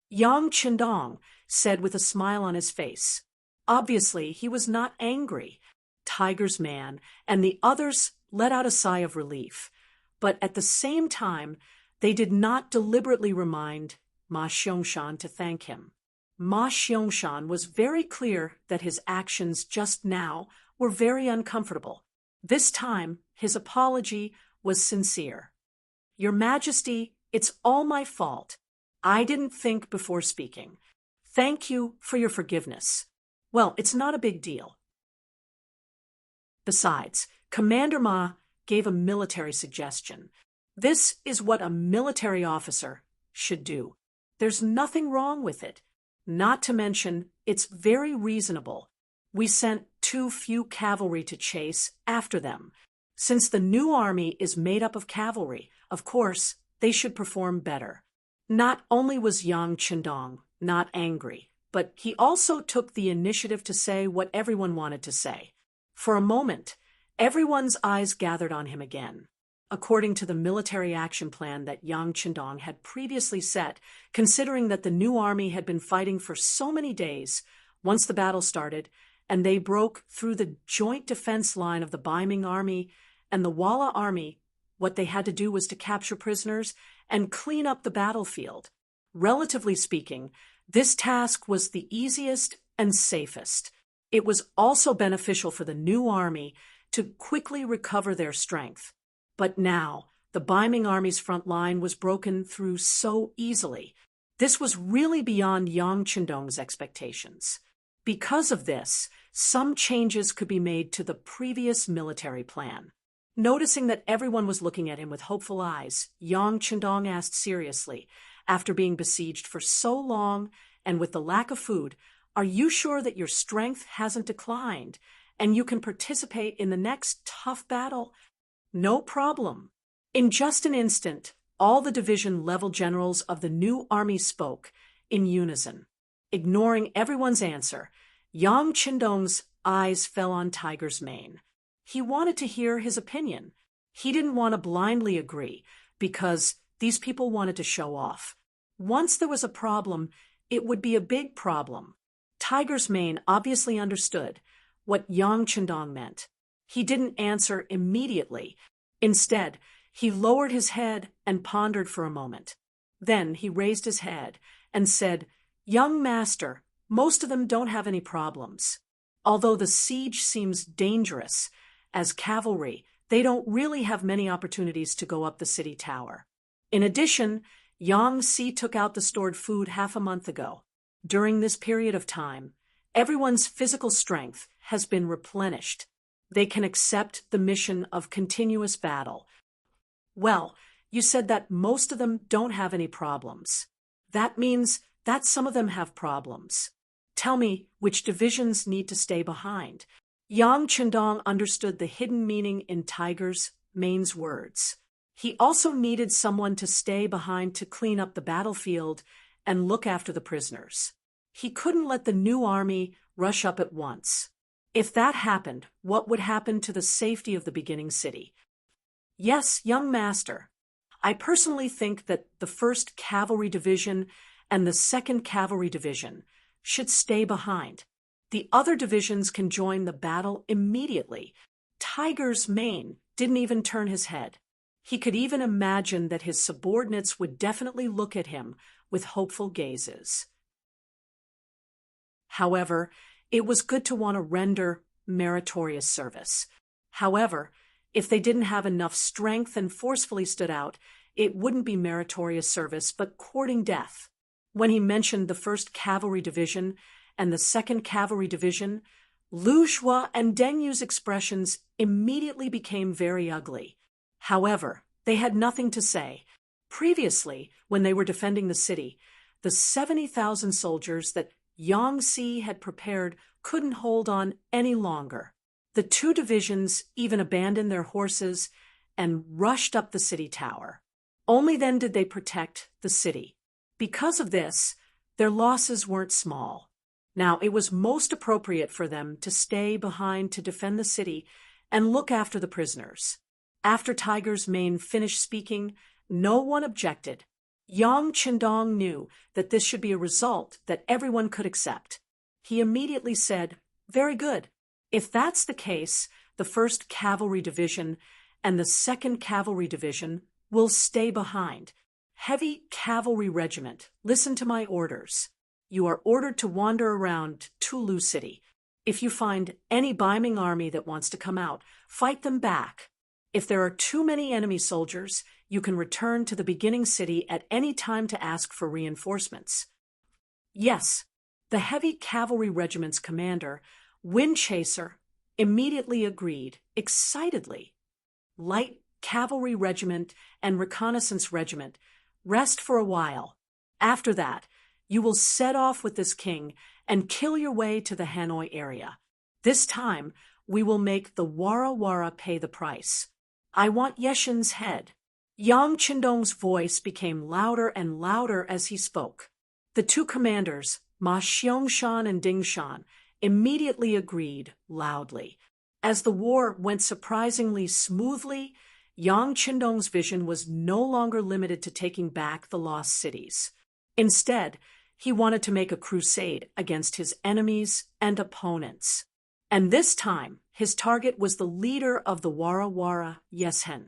Yang Chendong said with a smile on his face. Obviously, he was not angry. Tiger's Man and the others let out a sigh of relief, but at the same time, they did not deliberately remind Ma Xiangshan to thank him. Ma Xiangshan was very clear that his actions just now were very uncomfortable. This time, his apology was sincere. Your Majesty, it's all my fault. I didn't think before speaking. Thank you for your forgiveness. Well, it's not a big deal. Besides, Commander Ma gave a military suggestion. This is what a military officer should do. There's nothing wrong with it. Not to mention, it's very reasonable. We sent too few cavalry to chase after them. Since the new army is made up of cavalry, of course, they should perform better. Not only was Yang Qindong not angry, but he also took the initiative to say what everyone wanted to say. For a moment, everyone's eyes gathered on him again. According to the military action plan that Yang Qindong had previously set, considering that the new army had been fighting for so many days, once the battle started, and they broke through the joint defense line of the Ming army and the Walla army, what they had to do was to capture prisoners and clean up the battlefield. Relatively speaking, this task was the easiest and safest. It was also beneficial for the new army to quickly recover their strength. But now, the Ming army's front line was broken through so easily. This was really beyond Yang Qindong's expectations. Because of this, some changes could be made to the previous military plan. Noticing that everyone was looking at him with hopeful eyes, Yang Qindong asked seriously, after being besieged for so long and with the lack of food, "Are you sure that your strength hasn't declined and you can participate in the next tough battle?" "No problem." In just an instant, all the division-level generals of the new army spoke in unison. Ignoring everyone's answer, Yang Qindong's eyes fell on Tiger's mane. He wanted to hear his opinion. He didn't want to blindly agree, because these people wanted to show off. Once there was a problem, it would be a big problem. Tiger's mane obviously understood what Yang Qindong meant. He didn't answer immediately. Instead, he lowered his head and pondered for a moment. Then he raised his head and said, "Young master, most of them don't have any problems. Although the siege seems dangerous, as cavalry, they don't really have many opportunities to go up the city tower. In addition, Yang Si took out the stored food half a month ago. During this period of time, everyone's physical strength has been replenished. They can accept the mission of continuous battle." "Well, you said that most of them don't have any problems. That means that some of them have problems. Tell me which divisions need to stay behind." Yang Qindong understood the hidden meaning in Tiger's mane's words. He also needed someone to stay behind to clean up the battlefield and look after the prisoners. He couldn't let the new army rush up at once. If that happened, what would happen to the safety of the beginning city? "Yes, young master. I personally think that the 1st Cavalry Division and the 2nd Cavalry Division should stay behind. The other divisions can join the battle immediately." Tiger's mane didn't even turn his head. He could even imagine that his subordinates would definitely look at him with hopeful gazes. However, it was good to want to render meritorious service. However, if they didn't have enough strength and forcefully stood out, it wouldn't be meritorious service but courting death. When he mentioned the 1st Cavalry Division and the 2nd Cavalry Division, Lu Xue and Deng Yu's expressions immediately became very ugly. However, they had nothing to say. Previously, when they were defending the city, the 70,000 soldiers that Yang Si had prepared couldn't hold on any longer. The two divisions even abandoned their horses and rushed up the city tower. Only then did they protect the city. Because of this, their losses weren't small. Now, it was most appropriate for them to stay behind to defend the city and look after the prisoners. After Tiger's mane finished speaking, no one objected. Yang Qindong knew that this should be a result that everyone could accept. He immediately said, "Very good. If that's the case, the 1st Cavalry Division and the 2nd Cavalry Division will stay behind. Heavy Cavalry Regiment, listen to my orders. You are ordered to wander around Tulu City. If you find any Biming army that wants to come out, fight them back. If there are too many enemy soldiers, you can return to the beginning city at any time to ask for reinforcements. Yes, the Heavy Cavalry Regiment's commander, Windchaser, immediately agreed, excitedly. Light Cavalry Regiment and Reconnaissance Regiment, rest for a while. After that, you will set off with this king and kill your way to the Hanoi area. This time, we will make the Wara Wara pay the price. I want Yeshin's head. Yang Qindong's voice became louder and louder as he spoke. The two commanders, Ma Xiangshan and Ding Shan, immediately agreed loudly. As the war went surprisingly smoothly, Yang Qindong's vision was no longer limited to taking back the lost cities. Instead, he wanted to make a crusade against his enemies and opponents. And this time, his target was the leader of the Wara Wara, Yeshen.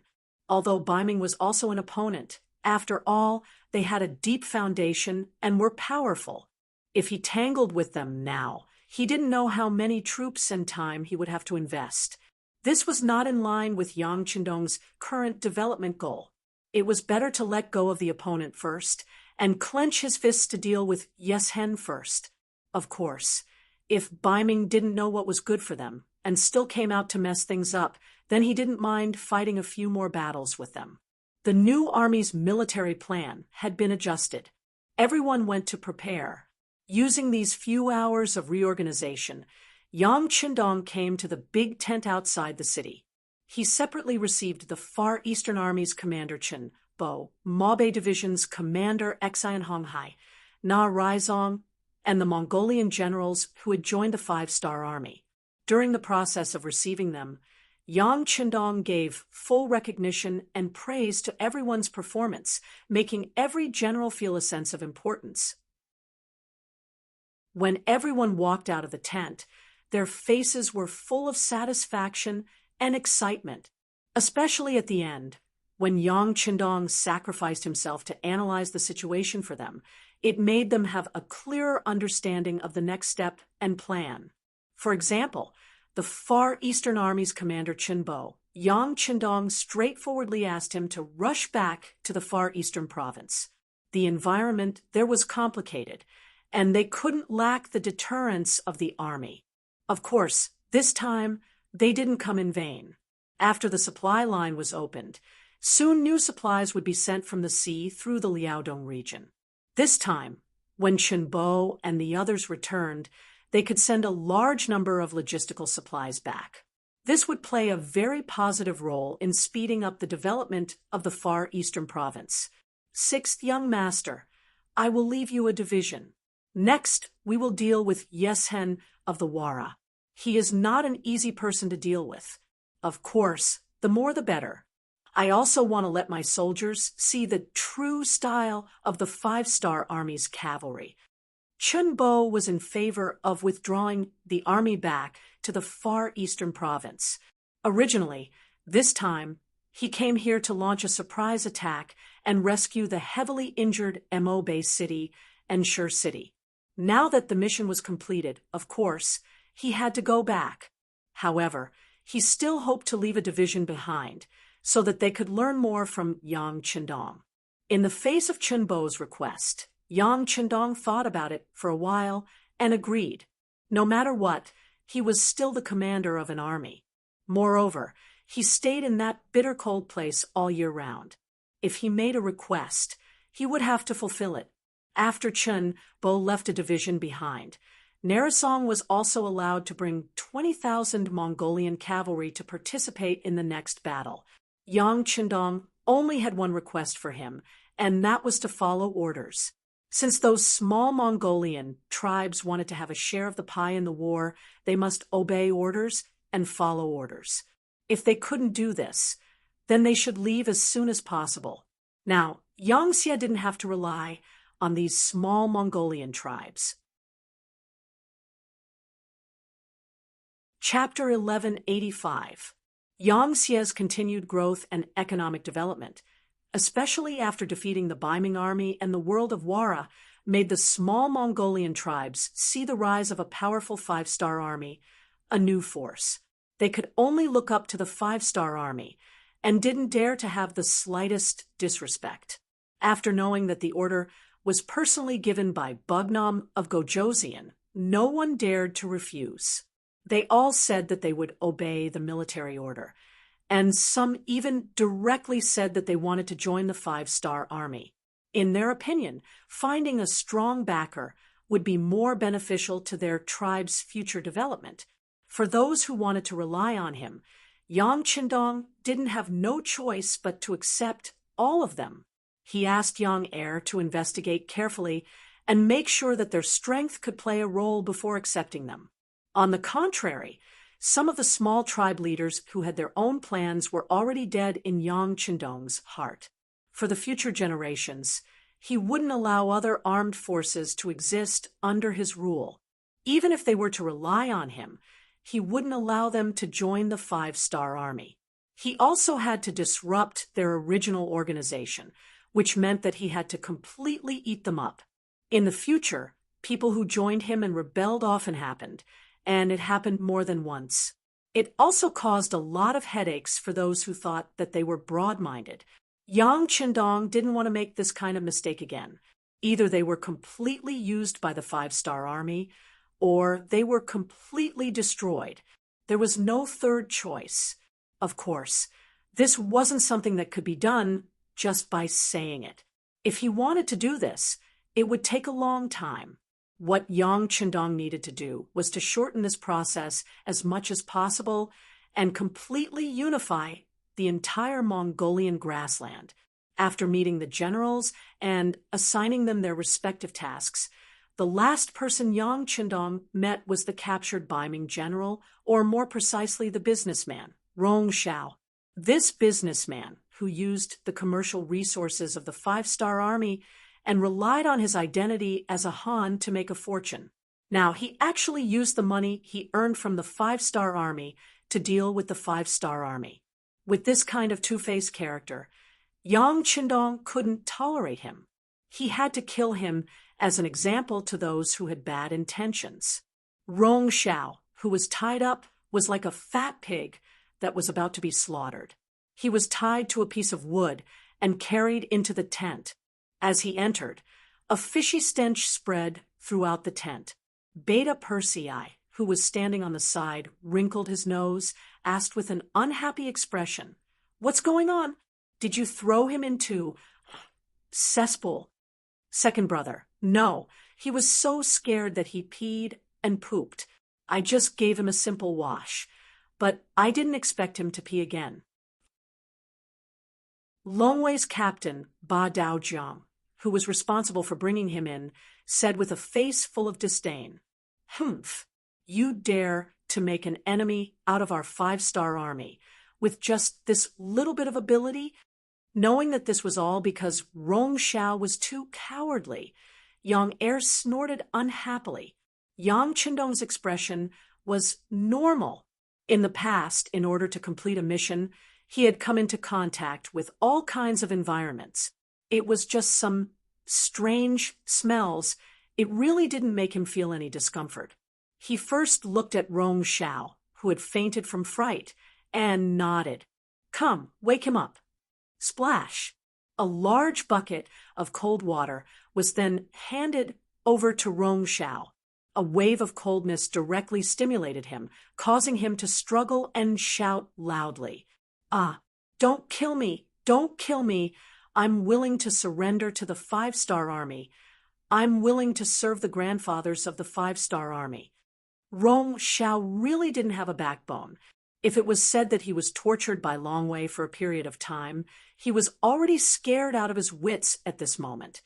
Although Biming was also an opponent, after all, they had a deep foundation and were powerful. If he tangled with them now, he didn't know how many troops and time he would have to invest. This was not in line with Yang Qindong's current development goal. It was better to let go of the opponent first and clench his fists to deal with Yeshen first. Of course, if Biming didn't know what was good for them and still came out to mess things up, then he didn't mind fighting a few more battles with them. The new army's military plan had been adjusted. Everyone went to prepare. Using these few hours of reorganization, Yang Qindong came to the big tent outside the city. He separately received the Far Eastern Army's commander Chen Bo, Mabe Division's commander Xian Honghai, Na Raizong, and the Mongolian generals who had joined the 5-star army. During the process of receiving them, Yang Qindong gave full recognition and praise to everyone's performance, making every general feel a sense of importance. When everyone walked out of the tent, their faces were full of satisfaction and excitement, especially at the end, when Yang Qindong sacrificed himself to analyze the situation for them. It made them have a clearer understanding of the next step and plan. For example, the Far Eastern Army's commander Chen Bo, Yang Qindong straightforwardly asked him to rush back to the Far Eastern province. The environment there was complicated, and they couldn't lack the deterrence of the army. Of course, this time, they didn't come in vain. After the supply line was opened, soon new supplies would be sent from the sea through the Liaodong region. This time, when Chen Bo and the others returned, they could send a large number of logistical supplies back. This would play a very positive role in speeding up the development of the Far Eastern province. 6th Young Master, I will leave you a division. Next, we will deal with Yeshen of the Wara. He is not an easy person to deal with. Of course, the more the better. I also want to let my soldiers see the true style of the 5-star Army's cavalry. Chen Bo was in favor of withdrawing the army back to the Far Eastern province. Originally, this time, he came here to launch a surprise attack and rescue the heavily injured Mo Bay City and Shur City. Now that the mission was completed, of course, he had to go back. However, he still hoped to leave a division behind so that they could learn more from Yang Qindong. In the face of Chen Bo's request, Yang Qindong thought about it for a while and agreed. No matter what, he was still the commander of an army. Moreover, he stayed in that bitter cold place all year round. If he made a request, he would have to fulfill it. After Chen Bo left a division behind, Narisong was also allowed to bring 20,000 Mongolian cavalry to participate in the next battle. Yang Qindong only had one request for him, and that was to follow orders. Since those small Mongolian tribes wanted to have a share of the pie in the war, they must obey orders and follow orders. If they couldn't do this, then they should leave as soon as possible. Now, Yang Xie didn't have to rely on these small Mongolian tribes. Chapter 1185. Yangtze's continued growth and economic development, especially after defeating the Ming army and the world of Wara, made the small Mongolian tribes see the rise of a powerful five-star army, a new force. They could only look up to the five-star army and didn't dare to have the slightest disrespect. After knowing that the order was personally given by Bugnam of Gojoseon, no one dared to refuse. They all said that they would obey the military order, and some even directly said that they wanted to join the five-star army. In their opinion, finding a strong backer would be more beneficial to their tribe's future development. For those who wanted to rely on him, Yang Qindong didn't have no choice but to accept all of them. He asked Yang Heir to investigate carefully and make sure that their strength could play a role before accepting them. On the contrary, some of the small tribe leaders who had their own plans were already dead in Yang Qindong's heart. For the future generations, he wouldn't allow other armed forces to exist under his rule. Even if they were to rely on him, he wouldn't allow them to join the five-star army. He also had to disrupt their original organization, which meant that he had to completely eat them up. In the future, people who joined him and rebelled often happened, and it happened more than once. It also caused a lot of headaches for those who thought that they were broad-minded. Yang Qindong didn't want to make this kind of mistake again. Either they were completely used by the five-star army, or they were completely destroyed. There was no third choice. Of course, this wasn't something that could be done just by saying it. If he wanted to do this, it would take a long time. What Yang Qindong needed to do was to shorten this process as much as possible and completely unify the entire Mongolian grassland. After meeting the generals and assigning them their respective tasks, the last person Yang Qindong met was the captured Ming general, or more precisely the businessman, Rong Xiao. This businessman, who used the commercial resources of the five-star army and relied on his identity as a Han to make a fortune. Now, he actually used the money he earned from the five-star army to deal with the five-star army. With this kind of two-faced character, Yang Qindong couldn't tolerate him. He had to kill him as an example to those who had bad intentions. Rong Xiao, who was tied up, was like a fat pig that was about to be slaughtered. He was tied to a piece of wood and carried into the tent. As he entered, a fishy stench spread throughout the tent. Beta Persei, who was standing on the side, wrinkled his nose, asked with an unhappy expression, "What's going on? Did you throw him into cesspool?" Second brother, "No, he was so scared that he peed and pooped. I just gave him a simple wash, but I didn't expect him to pee again." Longwei's captain, Ba Daojiang, who was responsible for bringing him in, said with a face full of disdain, "Humph, you dare to make an enemy out of our five-star army with just this little bit of ability?" Knowing that this was all because Rong Xiao was too cowardly, Yang Heir snorted unhappily. Yang Qindong's expression was normal. In the past, in order to complete a mission, he had come into contact with all kinds of environments. It was just some strange smells. It really didn't make him feel any discomfort. He first looked at Rong Xiao, who had fainted from fright, and nodded. "Come, wake him up." Splash! A large bucket of cold water was then handed over to Rong Xiao. A wave of coldness directly stimulated him, causing him to struggle and shout loudly. "Ah, don't kill me! Don't kill me! I'm willing to surrender to the five-star army. I'm willing to serve the grandfathers of the five-star army." Rong Xiao really didn't have a backbone. If it was said that he was tortured by Longwei for a period of time, he was already scared out of his wits at this moment,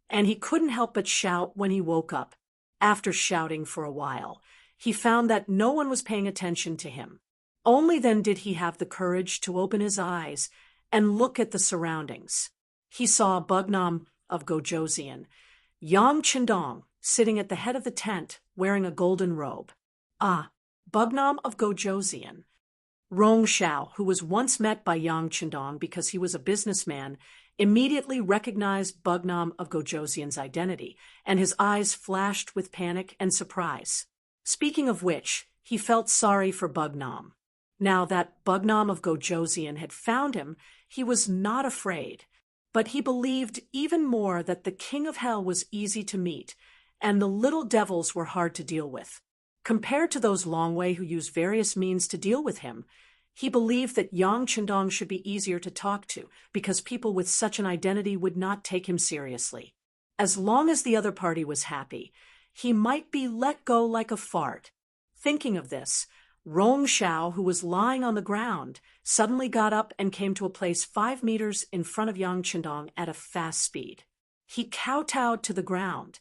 and he couldn't help but shout when he woke up. After shouting for a while, he found that no one was paying attention to him. Only then did he have the courage to open his eyes and look at the surroundings. He saw Bugnam of Gojoseon, Yang Qindong, sitting at the head of the tent wearing a golden robe. Ah, Bugnam of Gojoseon. Rong Xiao, who was once met by Yang Qindong because he was a businessman, immediately recognized Bugnam of Gojoseon's identity, and his eyes flashed with panic and surprise. Speaking of which, he felt sorry for Bugnam. Now that Bugnam of Gojoseon had found him, he was not afraid, but he believed even more that the king of hell was easy to meet, and the little devils were hard to deal with. Compared to those Longwei who used various means to deal with him, he believed that Yang Qindong should be easier to talk to because people with such an identity would not take him seriously. As long as the other party was happy, he might be let go like a fart. Thinking of this, Rong Xiao, who was lying on the ground, suddenly got up and came to a place 5 meters in front of Yang Qindong at a fast speed. He kowtowed to the ground.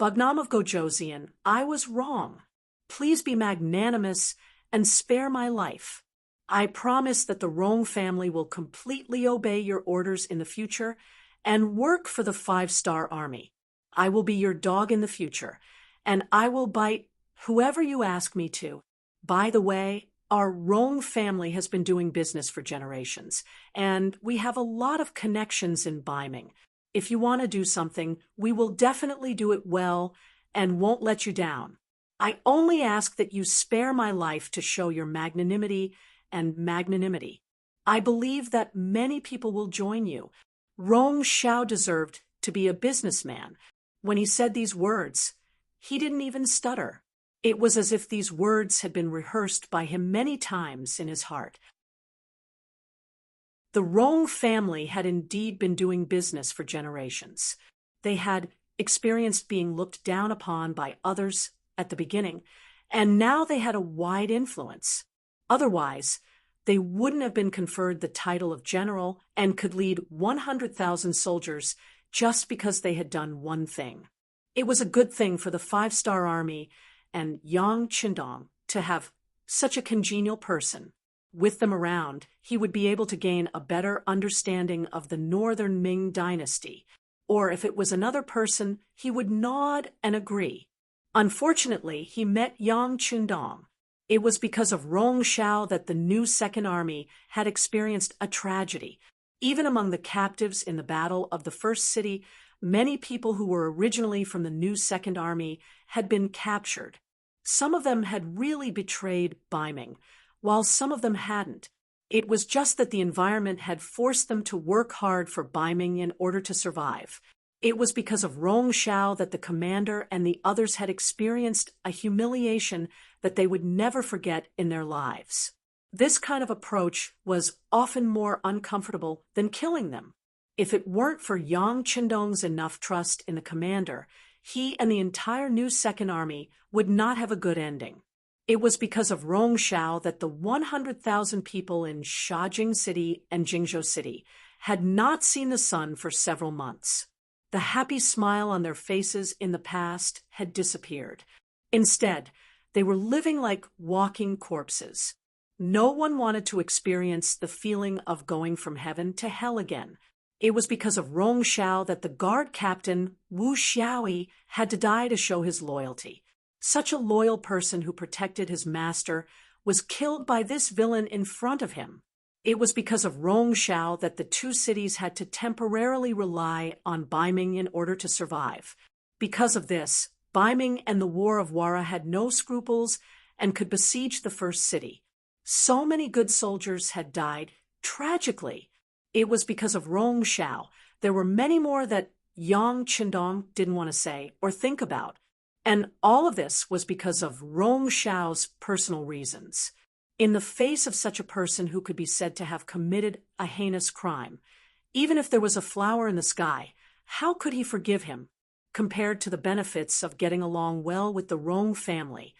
Bugnam of Gojoseon, I was wrong. Please be magnanimous and spare my life. I promise that the Rong family will completely obey your orders in the future and work for the 5-star army. I will be your dog in the future, and I will bite whoever you ask me to. By the way, our Rong family has been doing business for generations, and we have a lot of connections in Ming. If you want to do something, we will definitely do it well and won't let you down. I only ask that you spare my life to show your magnanimity and magnanimity. I believe that many people will join you. Rong Xiao deserved to be a businessman. When he said these words, he didn't even stutter. It was as if these words had been rehearsed by him many times in his heart. The Rong family had indeed been doing business for generations. They had experienced being looked down upon by others at the beginning, and now they had a wide influence. Otherwise, they wouldn't have been conferred the title of general and could lead 100,000 soldiers just because they had done one thing. It was a good thing for the 5-star army and Yang Qindong to have such a congenial person. With them around, he would be able to gain a better understanding of the northern Ming dynasty, or if it was another person, he would nod and agree. Unfortunately, he met Yang Qindong. It was because of Rong Xiao that the new Second Army had experienced a tragedy. Even among the captives in the Battle of the First City, many people who were originally from the new Second Army had been captured. Some of them had really betrayed Ming, while some of them hadn't. It was just that the environment had forced them to work hard for Ming in order to survive. It was because of Rong Xiao that the commander and the others had experienced a humiliation that they would never forget in their lives. This kind of approach was often more uncomfortable than killing them. If it weren't for Yang Qindong's enough trust in the commander, he and the entire new Second Army would not have a good ending. It was because of Rong Xiao that the 100,000 people in Shajing City and Jingzhou City had not seen the sun for several months. The happy smile on their faces in the past had disappeared. Instead, they were living like walking corpses. No one wanted to experience the feeling of going from heaven to hell again. It was because of Rong Xiao that the guard captain, Wu Xiaoyi, had to die to show his loyalty. Such a loyal person who protected his master was killed by this villain in front of him. It was because of Rong Xiao that the two cities had to temporarily rely on Ming in order to survive. Because of this, Ming and the War of Wara had no scruples and could besiege the first city. So many good soldiers had died tragically. It was because of Rong Xiao. There were many more that Yang Qindong didn't want to say or think about. And all of this was because of Rong Xiao's personal reasons. In the face of such a person who could be said to have committed a heinous crime, even if there was a flower in the sky, how could he forgive him? Compared to the benefits of getting along well with the Rong family,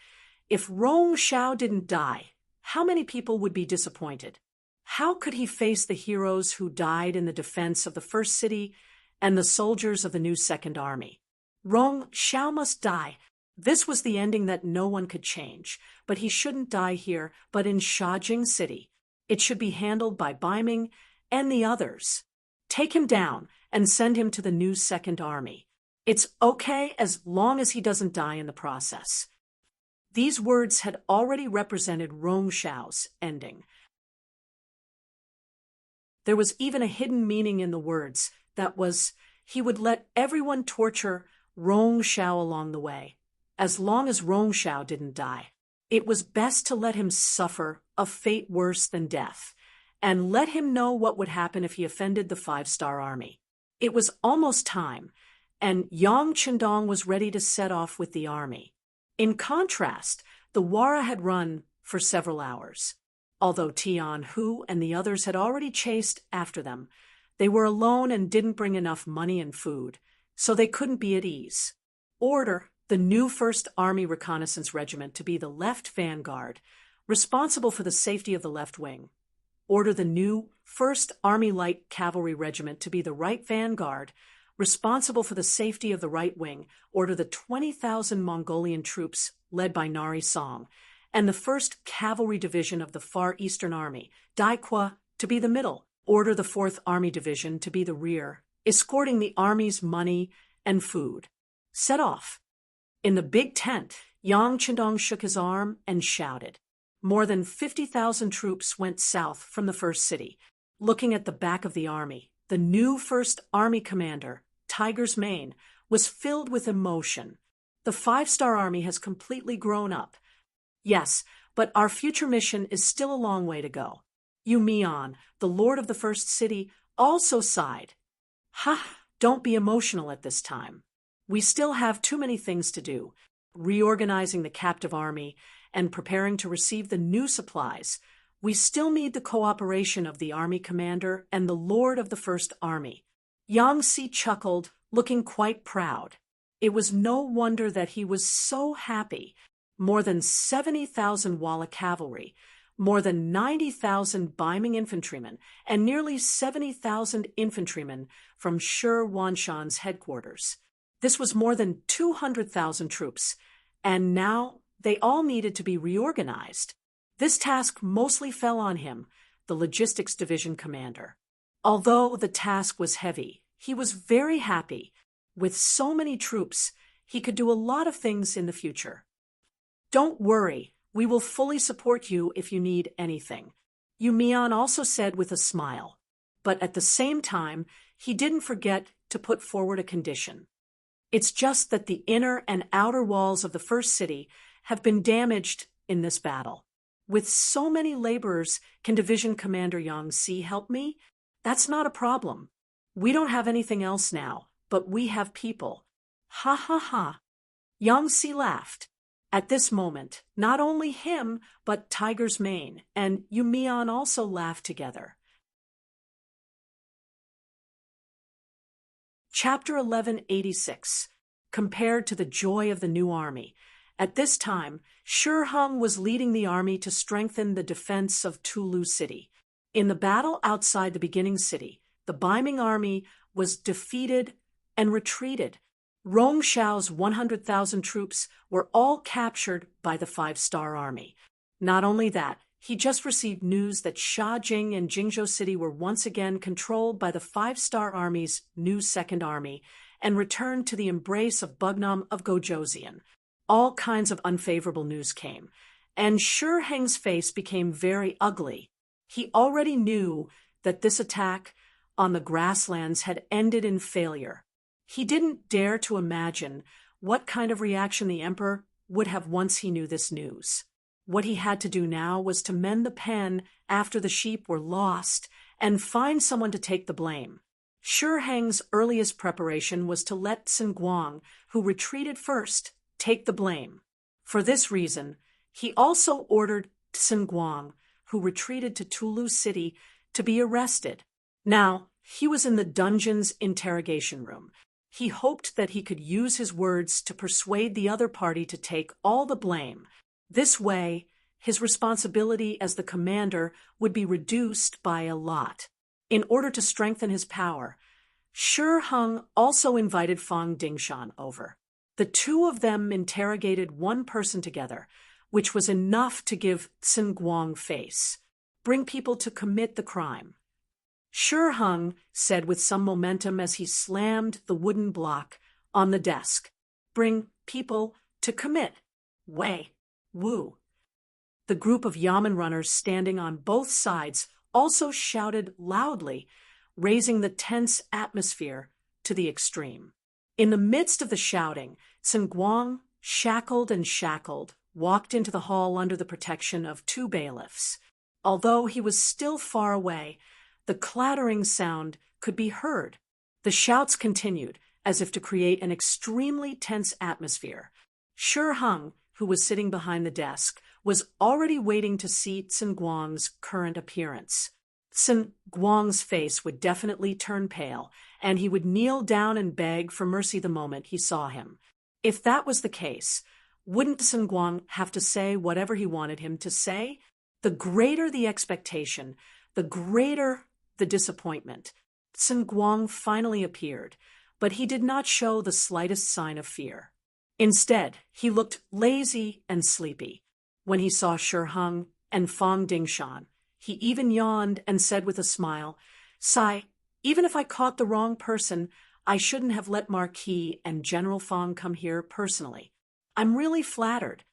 if Rong Xiao didn't die, how many people would be disappointed? How could he face the heroes who died in the defense of the first city and the soldiers of the new Second Army? Rong Xiao must die. This was the ending that no one could change, but he shouldn't die here, but in Shajing City. It should be handled by Ming and the others. Take him down and send him to the new Second Army. It's okay as long as he doesn't die in the process. These words had already represented Rong Xiao's ending. There was even a hidden meaning in the words. That was, he would let everyone torture Rong Shao along the way, as long as Rong Shao didn't die. It was best to let him suffer a fate worse than death, and let him know what would happen if he offended the five-star army. It was almost time, and Yang Qindong was ready to set off with the army. In contrast, the Wara had run for several hours. Although Tian Hu and the others had already chased after them, they were alone and didn't bring enough money and food, so they couldn't be at ease. Order the new 1st Army Reconnaissance Regiment to be the left vanguard, responsible for the safety of the left wing. Order the new 1st Army Light Cavalry Regiment to be the right vanguard, responsible for the safety of the right wing. Order the 20,000 Mongolian troops led by Nari Song, and the 1st Cavalry Division of the Far Eastern Army, Daikwa, to be the middle. Order the 4th Army Division to be the rear, escorting the army's money and food. Set off. In the big tent, Yang Qindong shook his arm and shouted. More than 50,000 troops went south from the first city. Looking at the back of the army, the new 1st Army commander, Tiger's Mane, was filled with emotion. The 5-star army has completely grown up. Yes, but our future mission is still a long way to go. Yu Mian, the lord of the first city, also sighed. Ha, don't be emotional at this time. We still have too many things to do, reorganizing the captive army and preparing to receive the new supplies. We still need the cooperation of the army commander and the lord of the first army. Yang Si chuckled, looking quite proud. It was no wonder that he was so happy. More than 70,000 Wala cavalry, more than 90,000 Baiming infantrymen, and nearly 70,000 infantrymen from Shi Wanshan's headquarters. This was more than 200,000 troops, and now they all needed to be reorganized. This task mostly fell on him, the logistics division commander. Although the task was heavy, he was very happy. With so many troops, he could do a lot of things in the future. Don't worry, we will fully support you if you need anything, Yu Mian also said with a smile. But at the same time, he didn't forget to put forward a condition. It's just that the inner and outer walls of the first city have been damaged in this battle. With so many laborers, can Division Commander Yang Si help me? That's not a problem. We don't have anything else now, but we have people. Ha ha ha. Yang Si laughed. At this moment, not only him, but Tiger's Mane and Yu Mian also laughed together. Chapter 1186. Compared to the joy of the new army. At this time, Shi Hung was leading the army to strengthen the defense of Tulu City. In the battle outside the beginning city, the Baiming army was defeated and retreated. Rong Shao's 100,000 troops were all captured by the 5-star army. Not only that, he just received news that Shajing and Jingzhou City were once again controlled by the 5-star army's new second army and returned to the embrace of Bugnam of Gojoseon. All kinds of unfavorable news came, and Shi Heng's face became very ugly. He already knew that this attack on the grasslands had ended in failure. He didn't dare to imagine what kind of reaction the emperor would have once he knew this news. What he had to do now was to mend the pen after the sheep were lost and find someone to take the blame. Shi Heng's earliest preparation was to let Sun Guang, who retreated first, take the blame. For this reason, he also ordered Sun Guang, who retreated to Tulu City, to be arrested. Now, he was in the dungeon's interrogation room. He hoped that he could use his words to persuade the other party to take all the blame. This way, his responsibility as the commander would be reduced by a lot. In order to strengthen his power, Shi Hung also invited Fang Dingshan over. The two of them interrogated one person together, which was enough to give Sun Guang face. Bring people to commit the crime. Shi Hung said with some momentum as he slammed the wooden block on the desk. Bring people to commit. Wei. Wu. The group of Yamen runners standing on both sides also shouted loudly, raising the tense atmosphere to the extreme. In the midst of the shouting, Sun Guang, shackled and shackled, walked into the hall under the protection of two bailiffs. Although he was still far away, the clattering sound could be heard. The shouts continued, as if to create an extremely tense atmosphere. Shi Hung, who was sitting behind the desk, was already waiting to see Sun Guang's current appearance. Sun Guang's face would definitely turn pale, and he would kneel down and beg for mercy the moment he saw him. If that was the case, wouldn't Sun Guang have to say whatever he wanted him to say? The greater the expectation, the greater the disappointment. Sun Guang finally appeared, but he did not show the slightest sign of fear. Instead, he looked lazy and sleepy. When he saw Shi Hung and Fang Dingshan, he even yawned and said with a smile, "Sai, even if I caught the wrong person, I shouldn't have let Marquis and General Fang come here personally. I'm really flattered."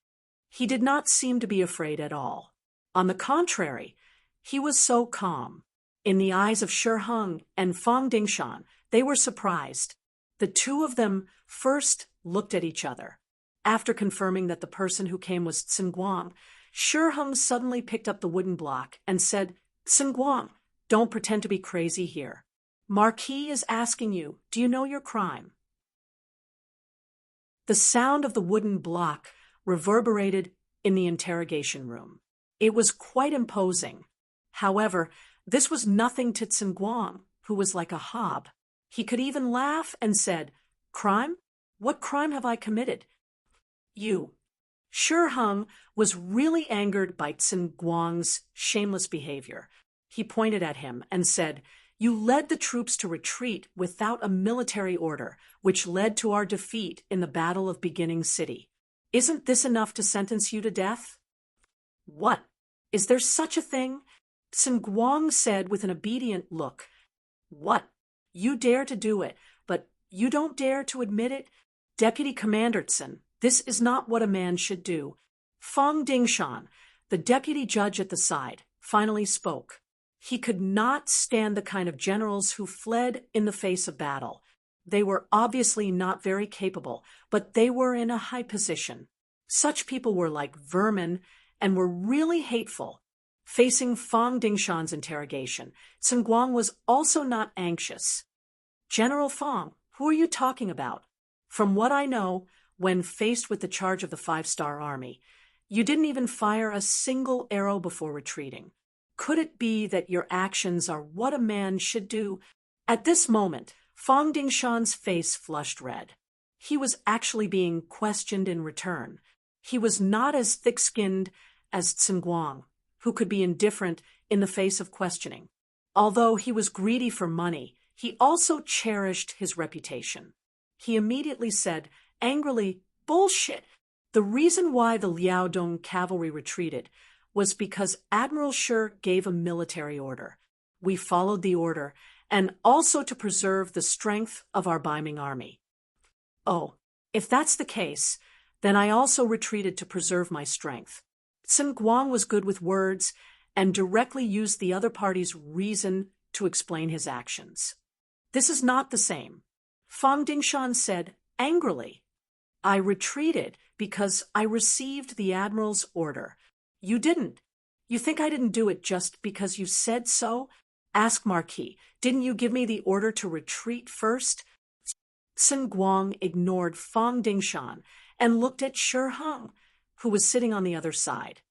He did not seem to be afraid at all. On the contrary, he was so calm. In the eyes of Shi Hung and Fang Dingshan, they were surprised. The two of them first looked at each other. After confirming that the person who came was Sun Guang, Shi Hung suddenly picked up the wooden block and said, "Sun Guang, don't pretend to be crazy here. Marquis is asking you, do you know your crime?" The sound of the wooden block reverberated in the interrogation room. It was quite imposing. However, this was nothing to Sun Guang, who was like a hob. He could even laugh and said, "Crime? What crime have I committed?" "You." Shi Hung was really angered by Sun Guang's shameless behavior. He pointed at him and said, "You led the troops to retreat without a military order, which led to our defeat in the Battle of Beginning City. Isn't this enough to sentence you to death?" "What? Is there such a thing?" Sun Guang said with an obedient look. "What? You dare to do it, but you don't dare to admit it? Deputy Commander Sun, this is not what a man should do." Fang Dingshan, the deputy judge at the side, finally spoke. He could not stand the kind of generals who fled in the face of battle. They were obviously not very capable, but they were in a high position. Such people were like vermin and were really hateful. Facing Fang Dingshan's interrogation, Sun Guang was also not anxious. "General Fang, who are you talking about? From what I know, when faced with the charge of the 5-star army, you didn't even fire a single arrow before retreating. Could it be that your actions are what a man should do?" At this moment, Fang Dingshan's face flushed red. He was actually being questioned in return. He was not as thick-skinned as Sun Guang, who could be indifferent in the face of questioning. Although he was greedy for money, he also cherished his reputation. He immediately said, angrily, "Bullshit! The reason why the Liaodong cavalry retreated was because Admiral Shi gave a military order. We followed the order, and also to preserve the strength of our Baiming army." "Oh, if that's the case, then I also retreated to preserve my strength." Sun Guang was good with words and directly used the other party's reason to explain his actions. "This is not the same." Fang Dingshan said angrily, "I retreated because I received the Admiral's order. You didn't. You think I didn't do it just because you said so? Ask Marquis, didn't you give me the order to retreat first?" Sun Guang ignored Fang Dingshan and looked at Shi Hung, who was sitting on the other side.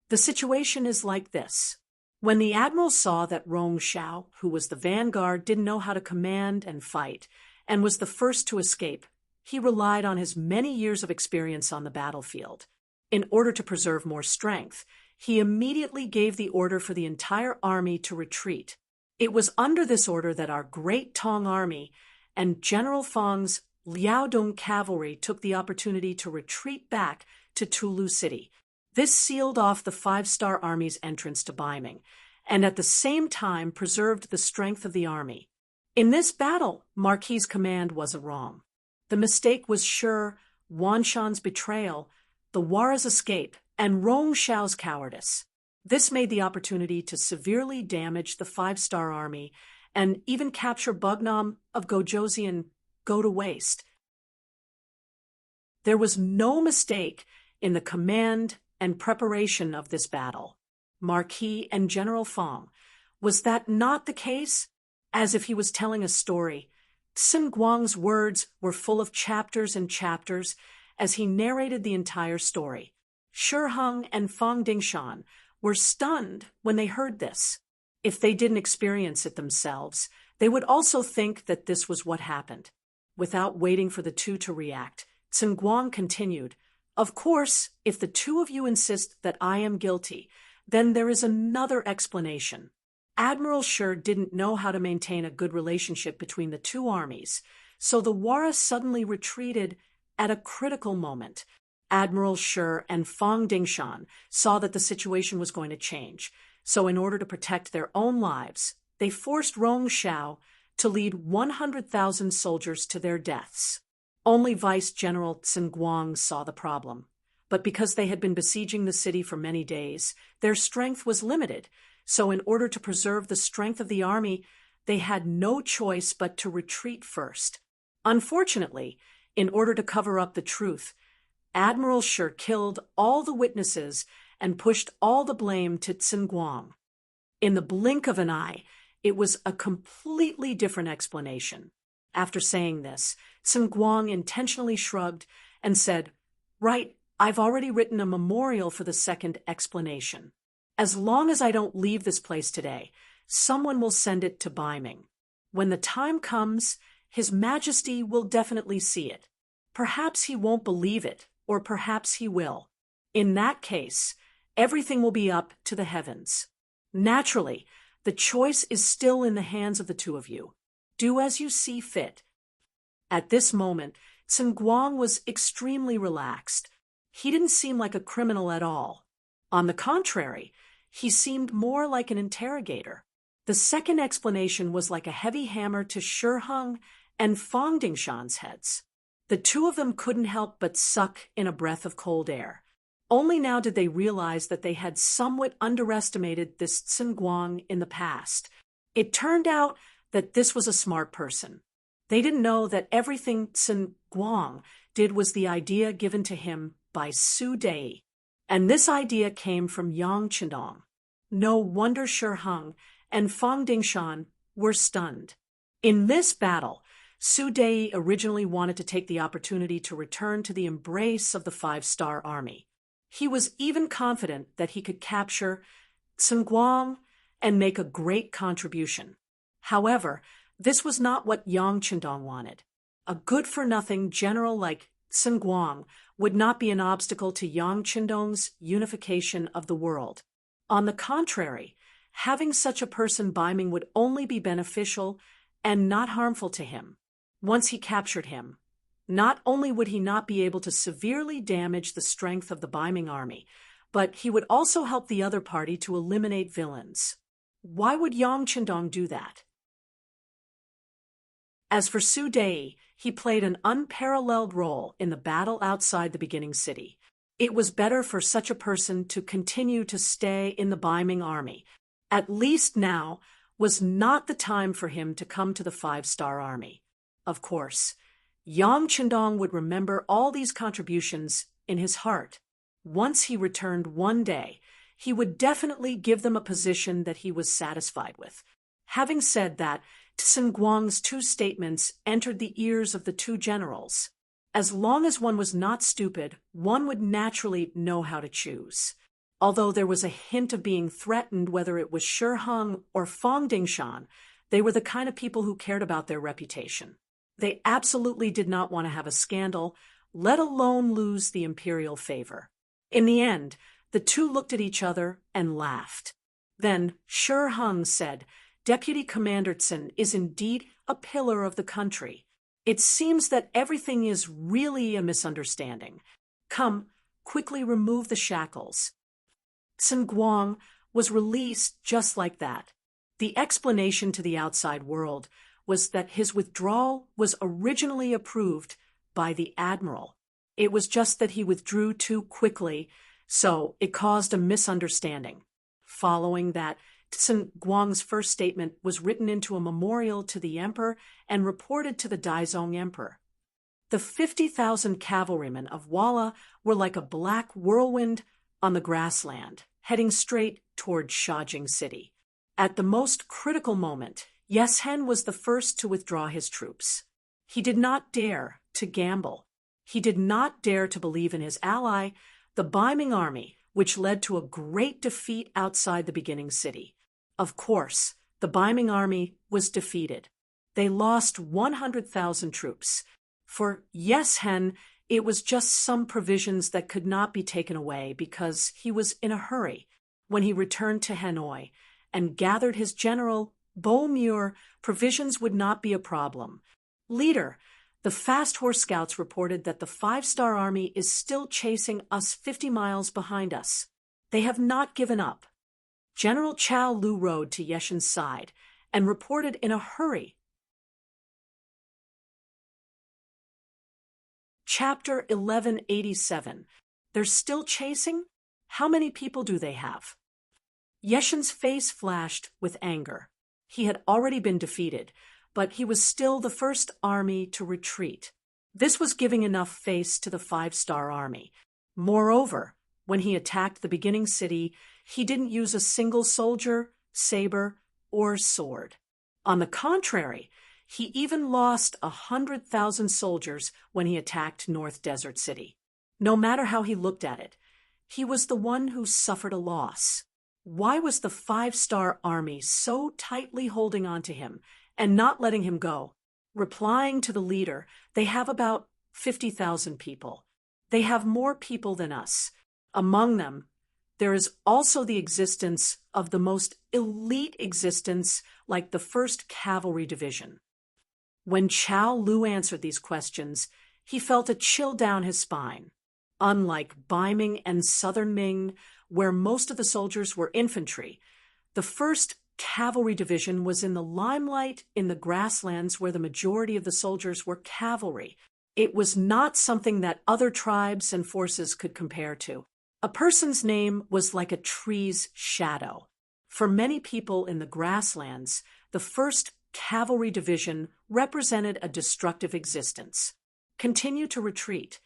"The situation is like this. When the Admiral saw that Rong Xiao, who was the vanguard, didn't know how to command and fight, and was the first to escape, he relied on his many years of experience on the battlefield. In order to preserve more strength, he immediately gave the order for the entire army to retreat. It was under this order that our Great Tong Army and General Fang's Liaodong cavalry took the opportunity to retreat back to Tulu City. This sealed off the 5-star army's entrance to Baiming, and at the same time preserved the strength of the army. In this battle, Marquis' command wasn't wrong. The mistake was Shi Wanshan's betrayal, the Wara's escape, and Rong Xiao's cowardice. This made the opportunity to severely damage the five-star army and even capture Bugnam of Gojoseon go to waste. There was no mistake in the command and preparation of this battle. Marquis and General Fong. Was that not the case? As if he was telling a story. Sun Guang's words were full of chapters and chapters as he narrated the entire story. Shi Heng and Fong Dingshan were stunned when they heard this. If they didn't experience it themselves, they would also think that this was what happened. Without waiting for the two to react, Sun Guang continued, "Of course, if the two of you insist that I am guilty, then there is another explanation. Admiral Shi didn't know how to maintain a good relationship between the two armies, so the Wara suddenly retreated at a critical moment. Admiral Shi and Fong Dingshan saw that the situation was going to change, so in order to protect their own lives, they forced Rong Xiao to lead 100,000 soldiers to their deaths. Only Vice General Sun Guang saw the problem. But because they had been besieging the city for many days, their strength was limited, so in order to preserve the strength of the army, they had no choice but to retreat first. Unfortunately, in order to cover up the truth, Admiral Shi killed all the witnesses and pushed all the blame to Sun Guang. In the blink of an eye, it was a completely different explanation. After saying this, Sun Guang intentionally shrugged and said, "Right, I've already written a memorial for the second explanation. As long as I don't leave this place today, someone will send it to Ming. When the time comes, His Majesty will definitely see it. Perhaps he won't believe it, or perhaps he will. In that case, everything will be up to the heavens. Naturally, the choice is still in the hands of the two of you. Do as you see fit." At this moment, Sun Guang was extremely relaxed. He didn't seem like a criminal at all. On the contrary, he seemed more like an interrogator. The second explanation was like a heavy hammer to Shi Heng and Fong Dingshan's heads. The two of them couldn't help but suck in a breath of cold air. Only now did they realize that they had somewhat underestimated this Sun Guang in the past. It turned out that this was a smart person. They didn't know that everything Sun Guang did was the idea given to him by Su Dei. And this idea came from Yang Chendong. No wonder Shi Heng and Fong Dingshan were stunned. In this battle, Su Dei originally wanted to take the opportunity to return to the embrace of the five-star army. He was even confident that he could capture Sun Guang and make a great contribution. However, this was not what Yang Chendong wanted. A good-for-nothing general like Sun Guang would not be an obstacle to Yang Chendong's unification of the world. On the contrary, having such a person by Ming would only be beneficial and not harmful to him. Once he captured him, not only would he not be able to severely damage the strength of the Ming army, but he would also help the other party to eliminate villains. Why would Yang Chendong do that? As for Su Dei, he played an unparalleled role in the battle outside the beginning city. It was better for such a person to continue to stay in the Ming army. At least now was not the time for him to come to the five-star army. Of course, Yang Chendong would remember all these contributions in his heart. Once he returned one day, he would definitely give them a position that he was satisfied with. Having said that, Sun Guang's two statements entered the ears of the two generals. As long as one was not stupid, one would naturally know how to choose. Although there was a hint of being threatened whether it was Shi Heng or Fong Dingshan, they were the kind of people who cared about their reputation. They absolutely did not want to have a scandal, let alone lose the imperial favor. In the end, the two looked at each other and laughed. Then Shi Heng said, "Deputy Commander Sun is indeed a pillar of the country. It seems that everything is really a misunderstanding. Come, quickly remove the shackles." Sun Guang was released just like that. The explanation to the outside world was that his withdrawal was originally approved by the admiral. It was just that he withdrew too quickly, so it caused a misunderstanding. following that, Sun Guang's first statement was written into a memorial to the emperor and reported to the Daizong emperor. The 50,000 cavalrymen of Walla were like a black whirlwind on the grassland, heading straight toward Shajing City. At the most critical moment, Yeshen was the first to withdraw his troops. He did not dare to gamble. He did not dare to believe in his ally, the Ming army, which led to a great defeat outside the beginning city. Of course, the Ming army was defeated. They lost 100,000 troops. For Yeshen, it was just some provisions that could not be taken away because he was in a hurry. When he returned to Hanoi and gathered his general, Beaumur, provisions would not be a problem. Leader, the fast horse scouts reported that the 5-star army is still chasing us 50 miles behind us. They have not given up. General Chao Lu rode to Yeshen's side and reported in a hurry. Chapter 1187. They're still chasing? How many people do they have? Yeshen's face flashed with anger. He had already been defeated, but he was still the first army to retreat. This was giving enough face to the 5-star army. Moreover, when he attacked the beginning city, he didn't use a single soldier, saber, or sword. On the contrary, he even lost 100,000 soldiers when he attacked North Desert City. No matter how he looked at it, he was the one who suffered a loss. Why was the 5-star army so tightly holding on to him and not letting him go? Replying to the leader, they have about 50,000 people. They have more people than us. Among them, there is also the existence of the most elite existence, like the 1st Cavalry Division. When Chao Lu answered these questions, he felt a chill down his spine. Unlike Ming and Southern Ming, where most of the soldiers were infantry, the 1st Cavalry Division was in the limelight in the grasslands where the majority of the soldiers were cavalry. It was not something that other tribes and forces could compare to. A person's name was like a tree's shadow. For many people in the grasslands, the 1st Cavalry Division represented a destructive existence. Continue to retreat.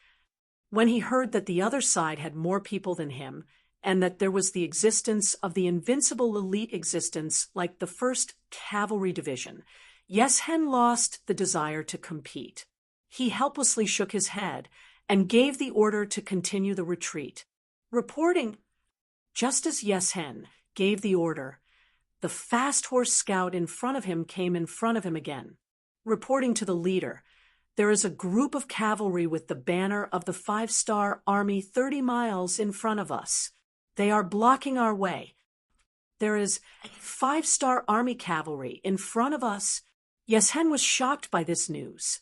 When he heard that the other side had more people than him, and that there was the existence of the invincible elite existence like the 1st Cavalry Division, Yeshen lost the desire to compete. He helplessly shook his head and gave the order to continue the retreat. Reporting, just as Yeshen gave the order, the fast horse scout in front of him came in front of him again. Reporting to the leader, there is a group of cavalry with the banner of the 5-star army 30 miles in front of us. They are blocking our way. There is 5-star army cavalry in front of us. Yeshen was shocked by this news.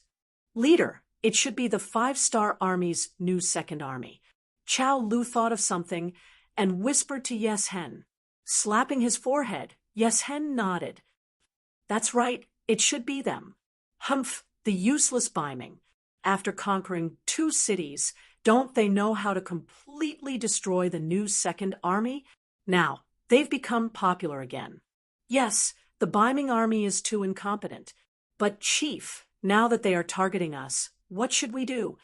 Leader, it should be the 5-star army's new 2nd army. Chao Lu thought of something and whispered to Yeshen. Slapping his forehead, Yeshen nodded. That's right, it should be them. Humph, the useless Ming. After conquering 2 cities, don't they know how to completely destroy the new 2nd army? Now, they've become popular again. Yes, the Ming army is too incompetent. But Chief, now that they are targeting us, what should we do?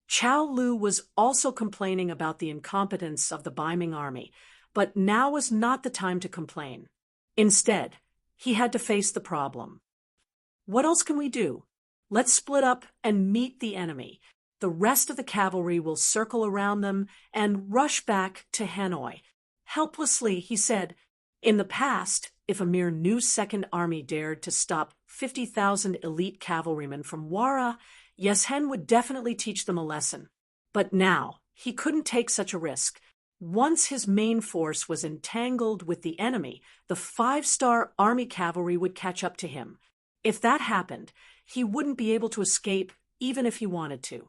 Chao Lu was also complaining about the incompetence of the Ming army, but now was not the time to complain. Instead, he had to face the problem. What else can we do? Let's split up and meet the enemy. The rest of the cavalry will circle around them and rush back to Hanoi. Helplessly, he said, in the past, if a mere new 2nd army dared to stop 50,000 elite cavalrymen from Wara, Yeshen would definitely teach them a lesson. But now, he couldn't take such a risk. Once his main force was entangled with the enemy, the 5-star army cavalry would catch up to him. If that happened, he wouldn't be able to escape even if he wanted to.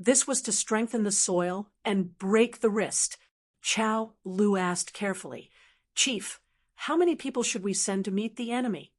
This was to strengthen the soil and break the wrist. Chao Lu asked carefully, Chief, how many people should we send to meet the enemy?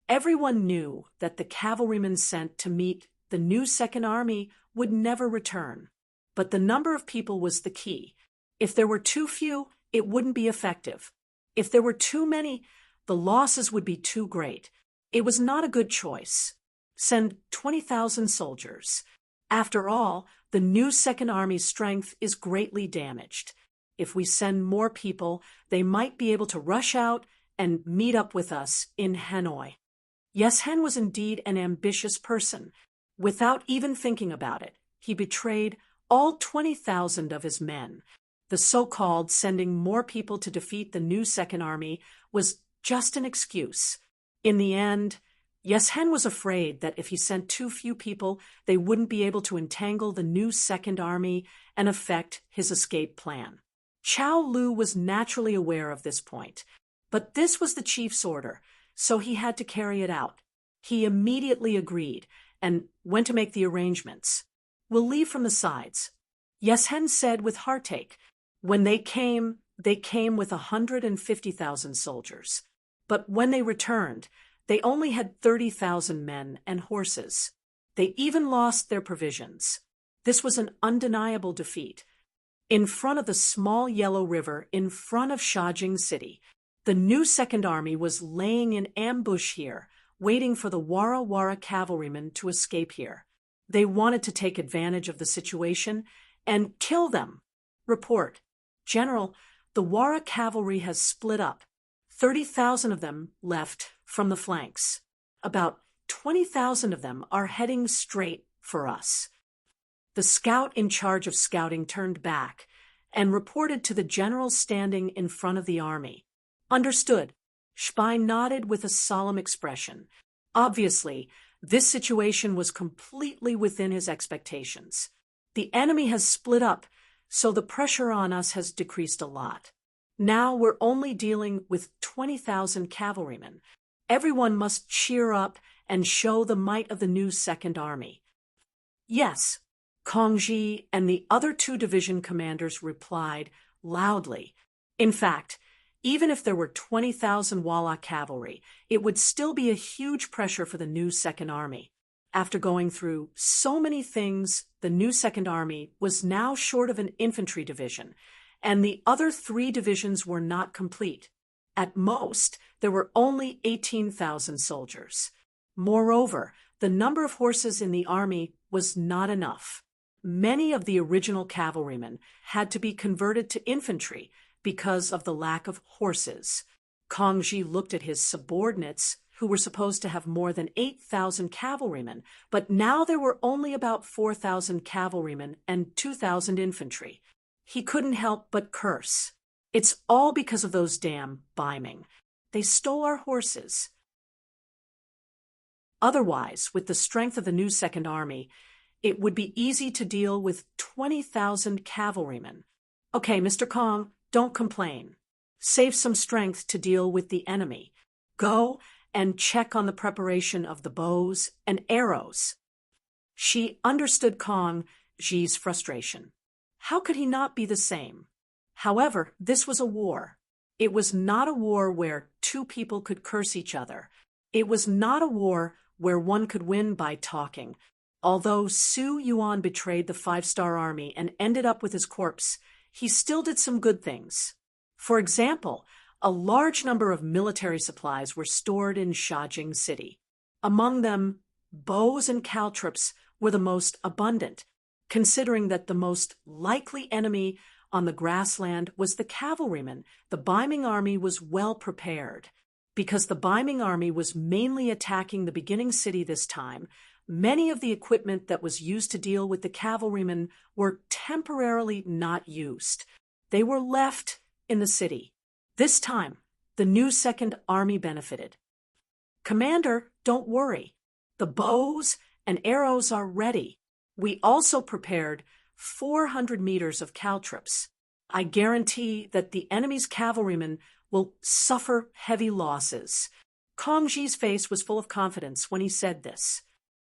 Everyone knew that the cavalrymen sent to meet the new 2nd army would never return. But the number of people was the key. If there were too few, it wouldn't be effective. If there were too many, the losses would be too great. It was not a good choice. Send 20,000 soldiers. After all, the new Second Army's strength is greatly damaged. If we send more people, they might be able to rush out and meet up with us in Hanoi. Yes Hen was indeed an ambitious person. Without even thinking about it, he betrayed all 20,000 of his men. The so-called sending more people to defeat the new Second Army was just an excuse. In the end, Yes Hen was afraid that if he sent too few people, they wouldn't be able to entangle the new Second Army and affect his escape plan. Chow Lu was naturally aware of this point, but this was the chief's order, so he had to carry it out. He immediately agreed and went to make the arrangements. We'll leave from the sides. Yes Hen said with heartache. When they came with 150,000 soldiers. But when they returned, they only had 30,000 men and horses. They even lost their provisions. This was an undeniable defeat. In front of the small Yellow River, in front of Shajing City, the new Second Army was laying in ambush here, waiting for the Wara Wara cavalrymen to escape here. They wanted to take advantage of the situation and kill them. Report. General, the Wara cavalry has split up. 30,000 of them left from the flanks. About 20,000 of them are heading straight for us. The scout in charge of scouting turned back and reported to the general standing in front of the army. Understood. Shpai nodded with a solemn expression. Obviously, this situation was completely within his expectations. The enemy has split up, so the pressure on us has decreased a lot. Now we're only dealing with 20,000 cavalrymen. Everyone must cheer up and show the might of the new Second Army. Yes, Kongji and the other two division commanders replied loudly. In fact, even if there were 20,000 Walla cavalry, it would still be a huge pressure for the new Second Army. After going through so many things, the new Second Army was now short of an infantry division, and the other three divisions were not complete. At most, there were only 18,000 soldiers. Moreover, the number of horses in the army was not enough. Many of the original cavalrymen had to be converted to infantry because of the lack of horses. Kongji looked at his subordinates, who were supposed to have more than 8,000 cavalrymen, but now there were only about 4,000 cavalrymen and 2,000 infantry. He couldn't help but curse. It's all because of those damn Ming. They stole our horses. Otherwise, with the strength of the new Second Army, it would be easy to deal with 20,000 cavalrymen. Okay, Mr. Kong, don't complain. Save some strength to deal with the enemy. Go and check on the preparation of the bows and arrows. She understood Kongji's frustration. How could he not be the same? However, this was a war. It was not a war where two people could curse each other. It was not a war where one could win by talking. Although Su Yuan betrayed the Five-Star Army and ended up with his corpse, he still did some good things. For example, a large number of military supplies were stored in Shajing City. Among them, bows and caltrops were the most abundant, considering that the most likely enemy on the grassland was the cavalrymen. The Ming army was well prepared. Because the Ming army was mainly attacking the beginning city this time, many of the equipment that was used to deal with the cavalrymen were temporarily not used. They were left in the city. This time, the new Second Army benefited. Commander, don't worry. The bows and arrows are ready. We also prepared 400 meters of caltrops. I guarantee that the enemy's cavalrymen will suffer heavy losses. Kongji's face was full of confidence when he said this.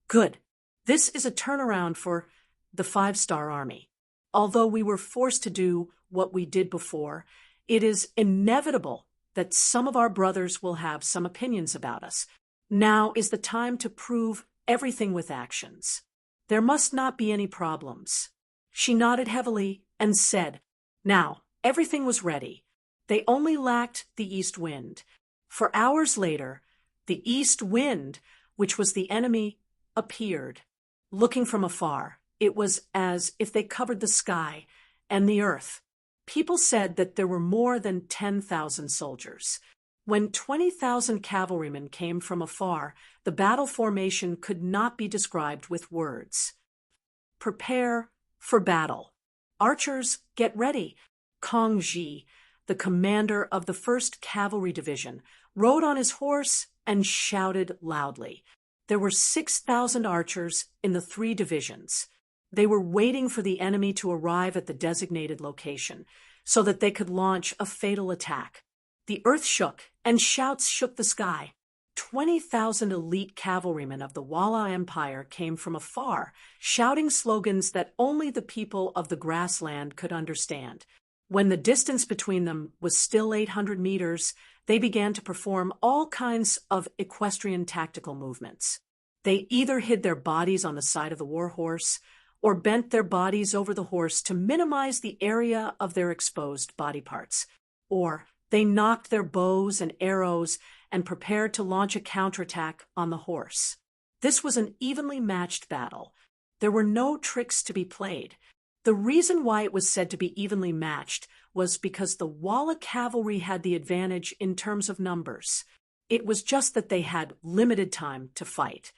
Good. This is a turnaround for the Five-Star Army. Although we were forced to do what we did before, it is inevitable that some of our brothers will have some opinions about us. Now is the time to prove everything with actions. There must not be any problems. She nodded heavily and said, Now, everything was ready. They only lacked the east wind. For hours later, the east wind, which was the enemy, appeared. Looking from afar, it was as if they covered the sky and the earth. People said that there were more than 10,000 soldiers. When 20,000 cavalrymen came from afar, the battle formation could not be described with words. Prepare for battle. Archers, get ready. Kong Ji, the commander of the 1st Cavalry Division, rode on his horse and shouted loudly. There were 6,000 archers in the 3 divisions. They were waiting for the enemy to arrive at the designated location so that they could launch a fatal attack. The earth shook, and shouts shook the sky. 20,000 elite cavalrymen of the Walla Empire came from afar, shouting slogans that only the people of the grassland could understand. When the distance between them was still 800 meters, they began to perform all kinds of equestrian tactical movements. They either hid their bodies on the side of the war horse or bent their bodies over the horse to minimize the area of their exposed body parts, or they knocked their bows and arrows and prepared to launch a counterattack on the horse. This was an evenly matched battle. There were no tricks to be played. The reason why it was said to be evenly matched was because the Walla cavalry had the advantage in terms of numbers. It was just that they had limited time to fight.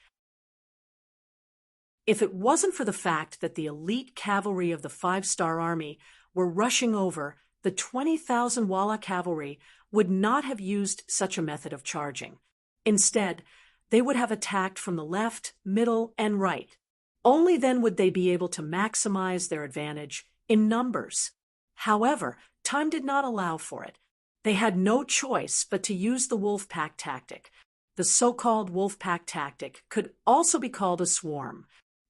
If it wasn't for the fact that the elite cavalry of the 5-star army were rushing over, the 20,000 Walla cavalry would not have used such a method of charging. Instead, they would have attacked from the left, middle, and right. Only then would they be able to maximize their advantage in numbers. However, time did not allow for it. They had no choice but to use the wolf pack tactic. The so-called wolf pack tactic could also be called a swarm.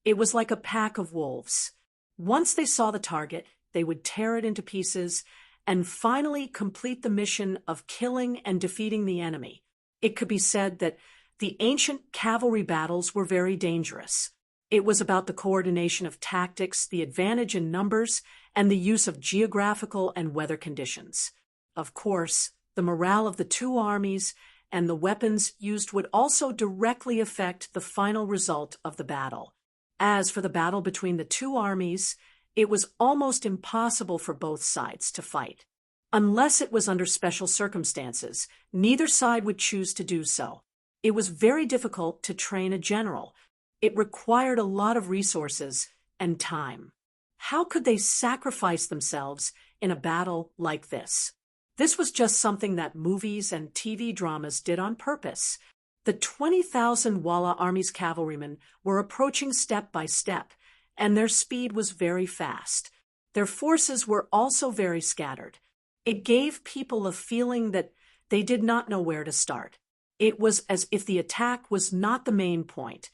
It was like a pack of wolves. Once they saw the target, they would tear it into pieces and finally complete the mission of killing and defeating the enemy. It could be said that the ancient cavalry battles were very dangerous. It was about the coordination of tactics, the advantage in numbers, and the use of geographical and weather conditions. Of course, the morale of the 2 armies and the weapons used would also directly affect the final result of the battle. As for the battle between the 2 armies, it was almost impossible for both sides to fight. Unless it was under special circumstances, neither side would choose to do so. It was very difficult to train a general. It required a lot of resources and time. How could they sacrifice themselves in a battle like this? This was just something that movies and TV dramas did on purpose. The 20,000 Walla Army's cavalrymen were approaching step by step, and their speed was very fast. Their forces were also very scattered. It gave people a feeling that they did not know where to start. It was as if the attack was not the main point,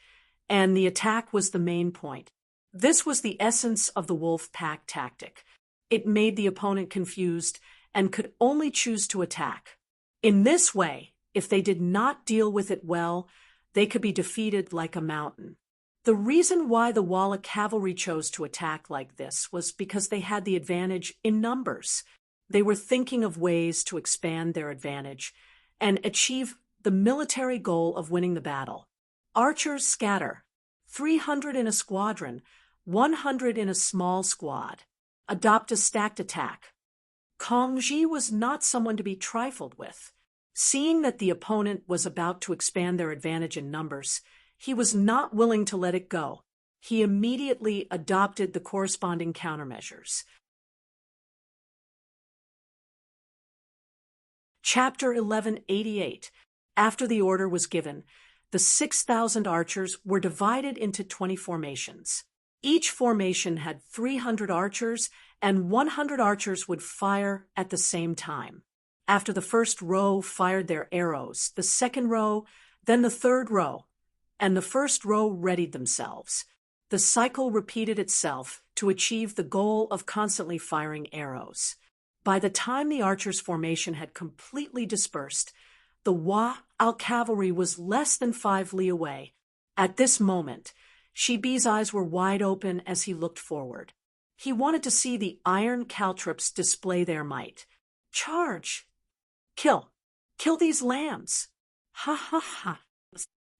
and the attack was the main point. This was the essence of the wolf pack tactic. It made the opponent confused and could only choose to attack. In this way, if they did not deal with it well, they could be defeated like a mountain. The reason why the Walla cavalry chose to attack like this was because they had the advantage in numbers. They were thinking of ways to expand their advantage and achieve the military goal of winning the battle. Archers scatter. 300 in a squadron, 100 in a small squad. Adopt a stacked attack. Kong Ji was not someone to be trifled with. Seeing that the opponent was about to expand their advantage in numbers, he was not willing to let it go. He immediately adopted the corresponding countermeasures. Chapter 1188. After the order was given, the 6,000 archers were divided into 20 formations. Each formation had 300 archers, and 100 archers would fire at the same time. After the first row fired their arrows, the second row, then the third row, and the first row readied themselves. The cycle repeated itself to achieve the goal of constantly firing arrows. By the time the archers' formation had completely dispersed, the Walla cavalry was less than 5 li away. At this moment, Shibi's eyes were wide open as he looked forward. He wanted to see the iron caltrops display their might. Charge! Kill! Kill these lambs! Ha ha ha!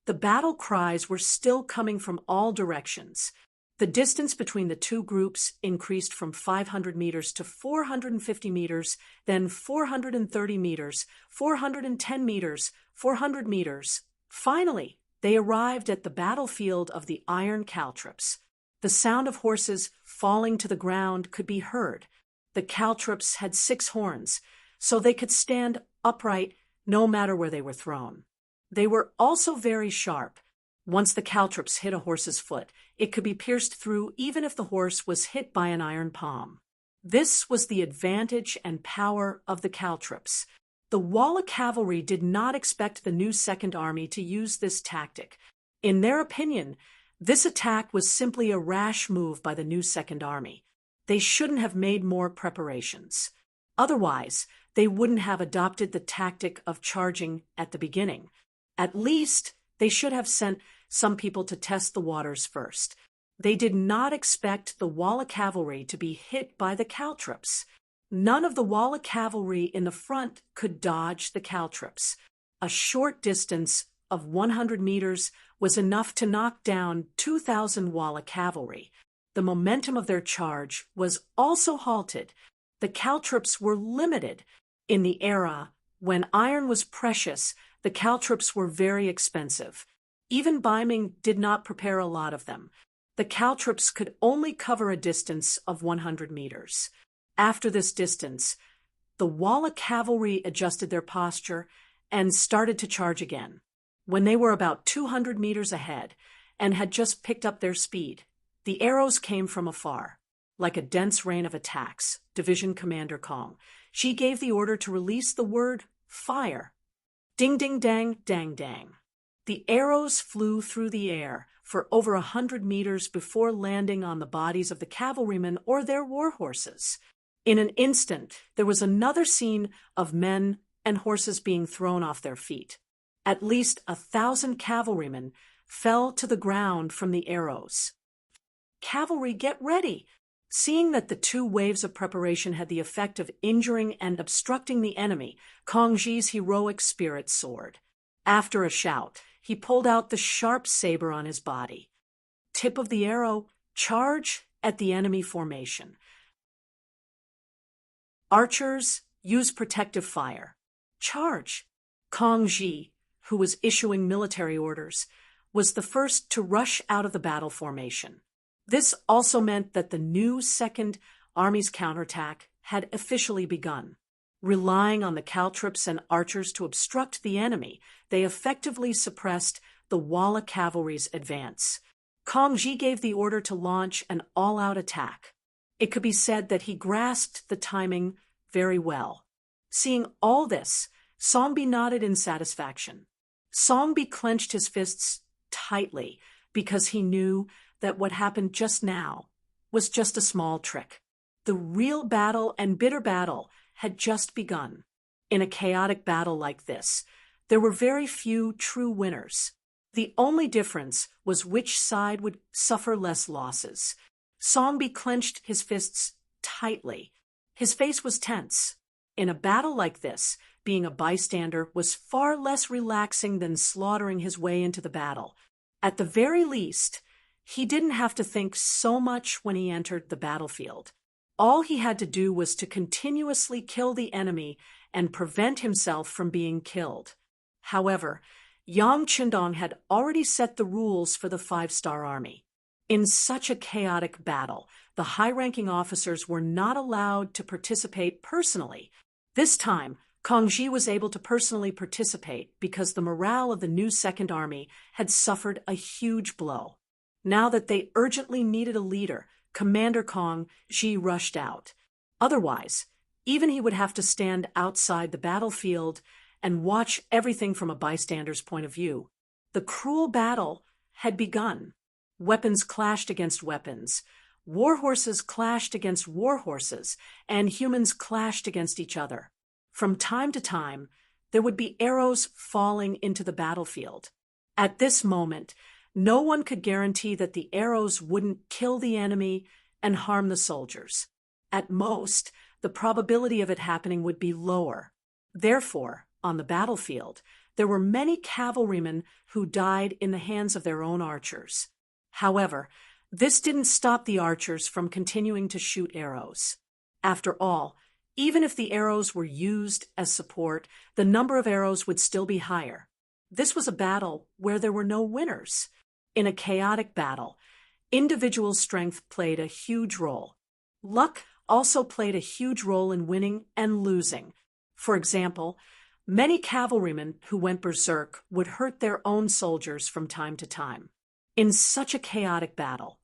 The battle cries were still coming from all directions. The distance between the two groups increased from 500 meters to 450 meters, then 430 meters, 410 meters, 400 meters. Finally, they arrived at the battlefield of the iron caltrops. The sound of horses falling to the ground could be heard. The caltrops had 6 horns, so they could stand upright no matter where they were thrown. They were also very sharp. Once the caltrops hit a horse's foot, it could be pierced through even if the horse was hit by an iron palm. This was the advantage and power of the caltrops. The Walla cavalry did not expect the new Second Army to use this tactic. In their opinion, this attack was simply a rash move by the new Second Army. They shouldn't have made more preparations. Otherwise, they wouldn't have adopted the tactic of charging at the beginning. At least, they should have sent some people to test the waters first. They did not expect the Walla cavalry to be hit by the caltrops. None of the Walla cavalry in the front could dodge the caltrops. A short distance of 100 meters was enough to knock down 2,000 Walla cavalry. The momentum of their charge was also halted. The caltrops were limited. In the era when iron was precious, the caltrops were very expensive. Even Ming did not prepare a lot of them. The caltrops could only cover a distance of 100 meters. After this distance, the Walla cavalry adjusted their posture and started to charge again. When they were about 200 meters ahead and had just picked up their speed, the arrows came from afar. Like a dense rain of attacks, Division Commander Kong, she gave the order to release the word fire. Ding ding dang dang dang. The arrows flew through the air for over 100 meters before landing on the bodies of the cavalrymen or their war horses. In an instant, there was another scene of men and horses being thrown off their feet. At least 1,000 cavalrymen fell to the ground from the arrows. Cavalry, get ready! Seeing that the 2 waves of preparation had the effect of injuring and obstructing the enemy, Kong Ji's heroic spirit soared. After a shout, he pulled out the sharp saber on his body. Tip of the arrow, charge at the enemy formation. Archers, use protective fire. Charge. Kong Ji, who was issuing military orders, was the first to rush out of the battle formation. This also meant that the new Second Army's counterattack had officially begun. Relying on the caltrops and archers to obstruct the enemy, they effectively suppressed the Walla cavalry's advance. Kong Ji gave the order to launch an all-out attack. It could be said that he grasped the timing very well. Seeing all this, Songbi nodded in satisfaction. Songbi clenched his fists tightly because he knew that what happened just now was just a small trick. The real battle and bitter battle had just begun. In a chaotic battle like this, there were very few true winners. The only difference was which side would suffer less losses. Songbi clenched his fists tightly. His face was tense. In a battle like this, being a bystander was far less relaxing than slaughtering his way into the battle. At the very least, he didn't have to think so much when he entered the battlefield. All he had to do was to continuously kill the enemy and prevent himself from being killed. However, Yang Qindong had already set the rules for the 5-star army. In such a chaotic battle, the high-ranking officers were not allowed to participate personally. This time, Kong Ji was able to personally participate because the morale of the new Second Army had suffered a huge blow. Now that they urgently needed a leader, Commander Kong Ji rushed out. Otherwise, even he would have to stand outside the battlefield and watch everything from a bystander's point of view. The cruel battle had begun. Weapons clashed against weapons. War horses clashed against war horses, and humans clashed against each other. From time to time, there would be arrows falling into the battlefield. At this moment, no one could guarantee that the arrows wouldn't kill the enemy and harm the soldiers. At most, the probability of it happening would be lower. Therefore, on the battlefield, there were many cavalrymen who died in the hands of their own archers. However, this didn't stop the archers from continuing to shoot arrows. After all, even if the arrows were used as support, the number of arrows would still be higher. This was a battle where there were no winners. In a chaotic battle, individual strength played a huge role. Luck also played a huge role in winning and losing. For example, many cavalrymen who went berserk would hurt their own soldiers from time to time. In such a chaotic battle,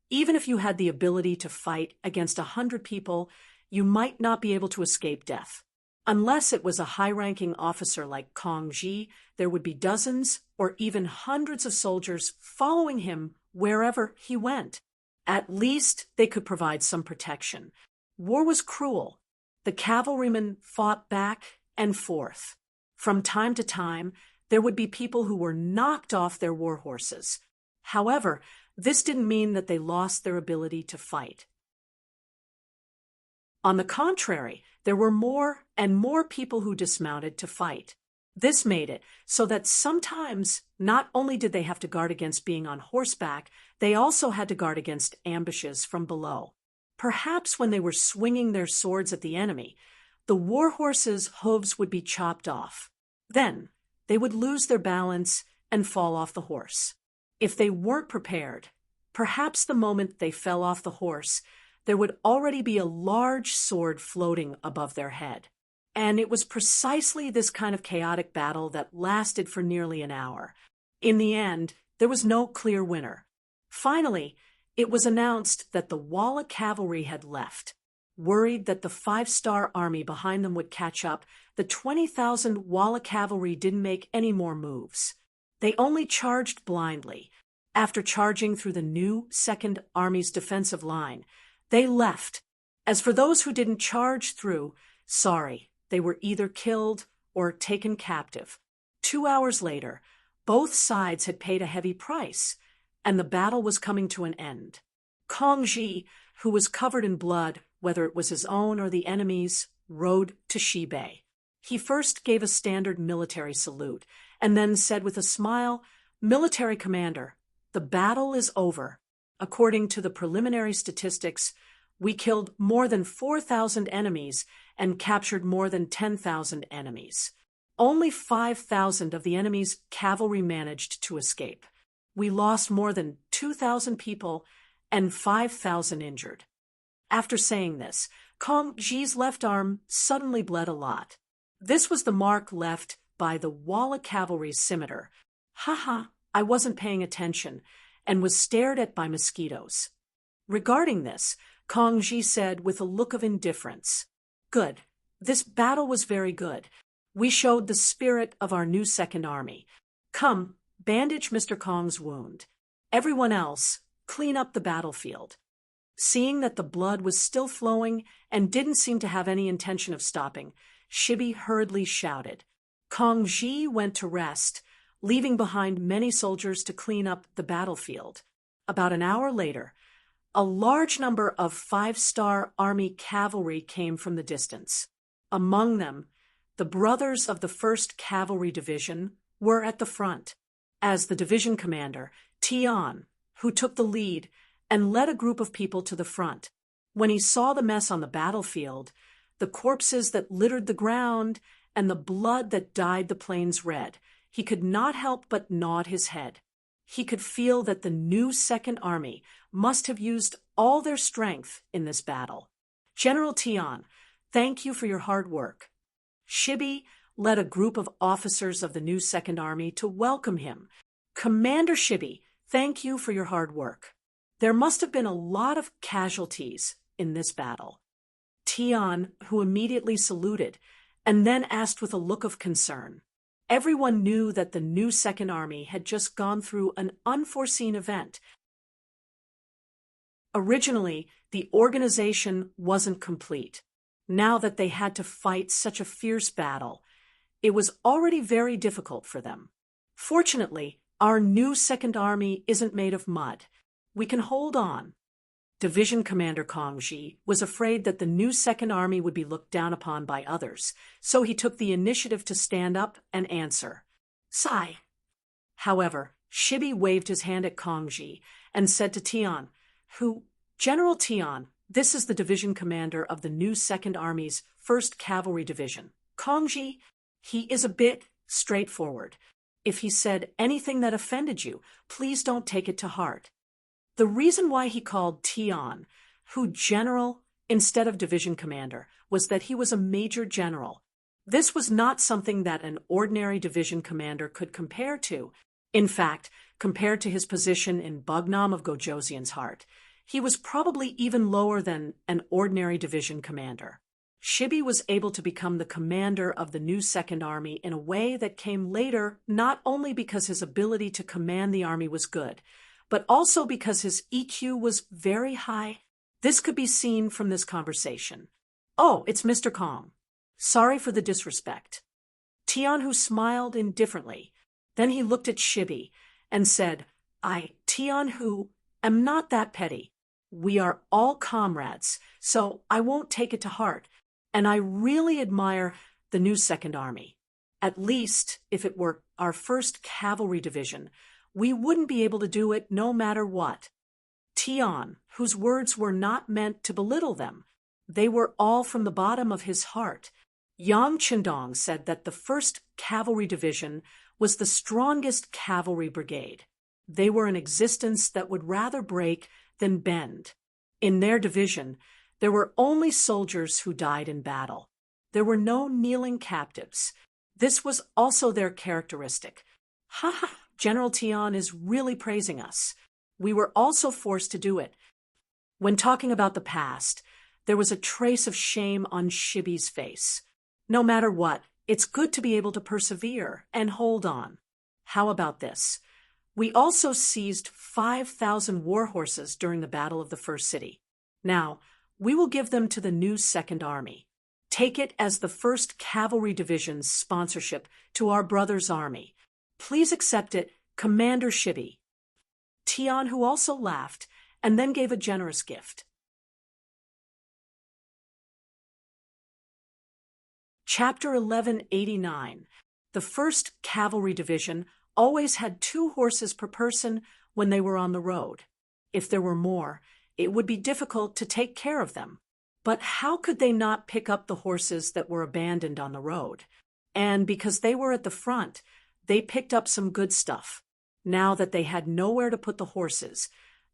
even if you had the ability to fight against 100 people, you might not be able to escape death. Unless it was a high-ranking officer like Kong Ji, there would be dozens or even hundreds of soldiers following him wherever he went. At least they could provide some protection. War was cruel. The cavalrymen fought back and forth. From time to time, there would be people who were knocked off their war horses. However, this didn't mean that they lost their ability to fight. On the contrary, there were more and more people who dismounted to fight. This made it so that sometimes not only did they have to guard against being on horseback, they also had to guard against ambushes from below. Perhaps when they were swinging their swords at the enemy, the war horses' hooves would be chopped off. Then they would lose their balance and fall off the horse. If they weren't prepared, perhaps the moment they fell off the horse, there would already be a large sword floating above their head. And it was precisely this kind of chaotic battle that lasted for nearly an hour. In the end, there was no clear winner. Finally, it was announced that the Walla cavalry had left. Worried that the 5-star army behind them would catch up, the 20,000 Walla cavalry didn't make any more moves. They only charged blindly. After charging through the new 2nd Army's defensive line, they left. As for those who didn't charge through, sorry, they were either killed or taken captive. 2 hours later, both sides had paid a heavy price, and the battle was coming to an end. Kong Ji, who was covered in blood, whether it was his own or the enemy's, rode to Shibei. He first gave a standard military salute, and then said with a smile, "Military commander, the battle is over. According to the preliminary statistics, we killed more than 4,000 enemies and captured more than 10,000 enemies. Only 5,000 of the enemy's cavalry managed to escape. We lost more than 2,000 people and 5,000 injured." After saying this, Kong Ji's left arm suddenly bled a lot. This was the mark left by the Walla cavalry's scimitar. "Haha, I wasn't paying attention," and was stared at by mosquitoes. Regarding this, Kong Ji said with a look of indifference, "Good. This battle was very good. We showed the spirit of our new 2nd Army. Come, bandage Mr. Kong's wound. Everyone else, clean up the battlefield." Seeing that the blood was still flowing and didn't seem to have any intention of stopping, Shibei hurriedly shouted. Kong Ji went to rest, leaving behind many soldiers to clean up the battlefield. About an hour later, a large number of 5-star Army cavalry came from the distance. Among them, the brothers of the 1st Cavalry Division were at the front. As the division commander, Tian, who took the lead and led a group of people to the front. When he saw the mess on the battlefield, the corpses that littered the ground, and the blood that dyed the plains red, he could not help but nod his head. He could feel that the new 2nd Army must have used all their strength in this battle. "General Tian, thank you for your hard work." Shibei led a group of officers of the new 2nd Army to welcome him. "Commander Shibei, thank you for your hard work." There must have been a lot of casualties in this battle. Tian, who immediately saluted, and then asked with a look of concern. Everyone knew that the new 2nd Army had just gone through an unforeseen event. Originally, the organization wasn't complete. Now that they had to fight such a fierce battle, it was already very difficult for them. Fortunately, our new 2nd Army isn't made of mud. We can hold on. Division Commander Kong Ji was afraid that the new Second Army would be looked down upon by others, so he took the initiative to stand up and answer. Sigh. However, Shibi waved his hand at Kong Ji and said to Tian, General Tian, this is the division commander of the new Second Army's 1st Cavalry Division. Kong Ji, he is a bit straightforward. If he said anything that offended you, please don't take it to heart. The reason why he called Tian, general instead of division commander, was that he was a major general. This was not something that an ordinary division commander could compare to. In fact, compared to his position in Bugnam of Gojoseon's heart, he was probably even lower than an ordinary division commander. Shibi was able to become the commander of the new Second Army in a way that came later, not only because his ability to command the army was good, but also because his EQ was very high. This could be seen from this conversation. Oh, it's Mr. Kong. Sorry for the disrespect. Tianhu smiled indifferently. Then he looked at Shibi and said, I, Tianhu, am not that petty. We are all comrades, so I won't take it to heart. And I really admire the new Second Army. At least, if it were our 1st Cavalry Division, we wouldn't be able to do it no matter what. Tian, whose words were not meant to belittle them, they were all from the bottom of his heart. Yang Chendong said that the 1st Cavalry Division was the strongest cavalry brigade. They were an existence that would rather break than bend. In their division, there were only soldiers who died in battle. There were no kneeling captives. This was also their characteristic. General Tian is really praising us. We were also forced to do it. When talking about the past, there was a trace of shame on Shibi's face. No matter what, it's good to be able to persevere and hold on. How about this? We also seized 5,000 war horses during the Battle of the First City. Now, we will give them to the new Second Army. Take it as the 1st Cavalry Division's sponsorship to our brother's army. Please accept it, Commander Shibi. Tian, who also laughed, and then gave a generous gift. Chapter 1189. The 1st Cavalry Division always had 2 horses per person when they were on the road. If there were more, it would be difficult to take care of them. But how could they not pick up the horses that were abandoned on the road? And because they were at the front, they picked up some good stuff. Now that they had nowhere to put the horses,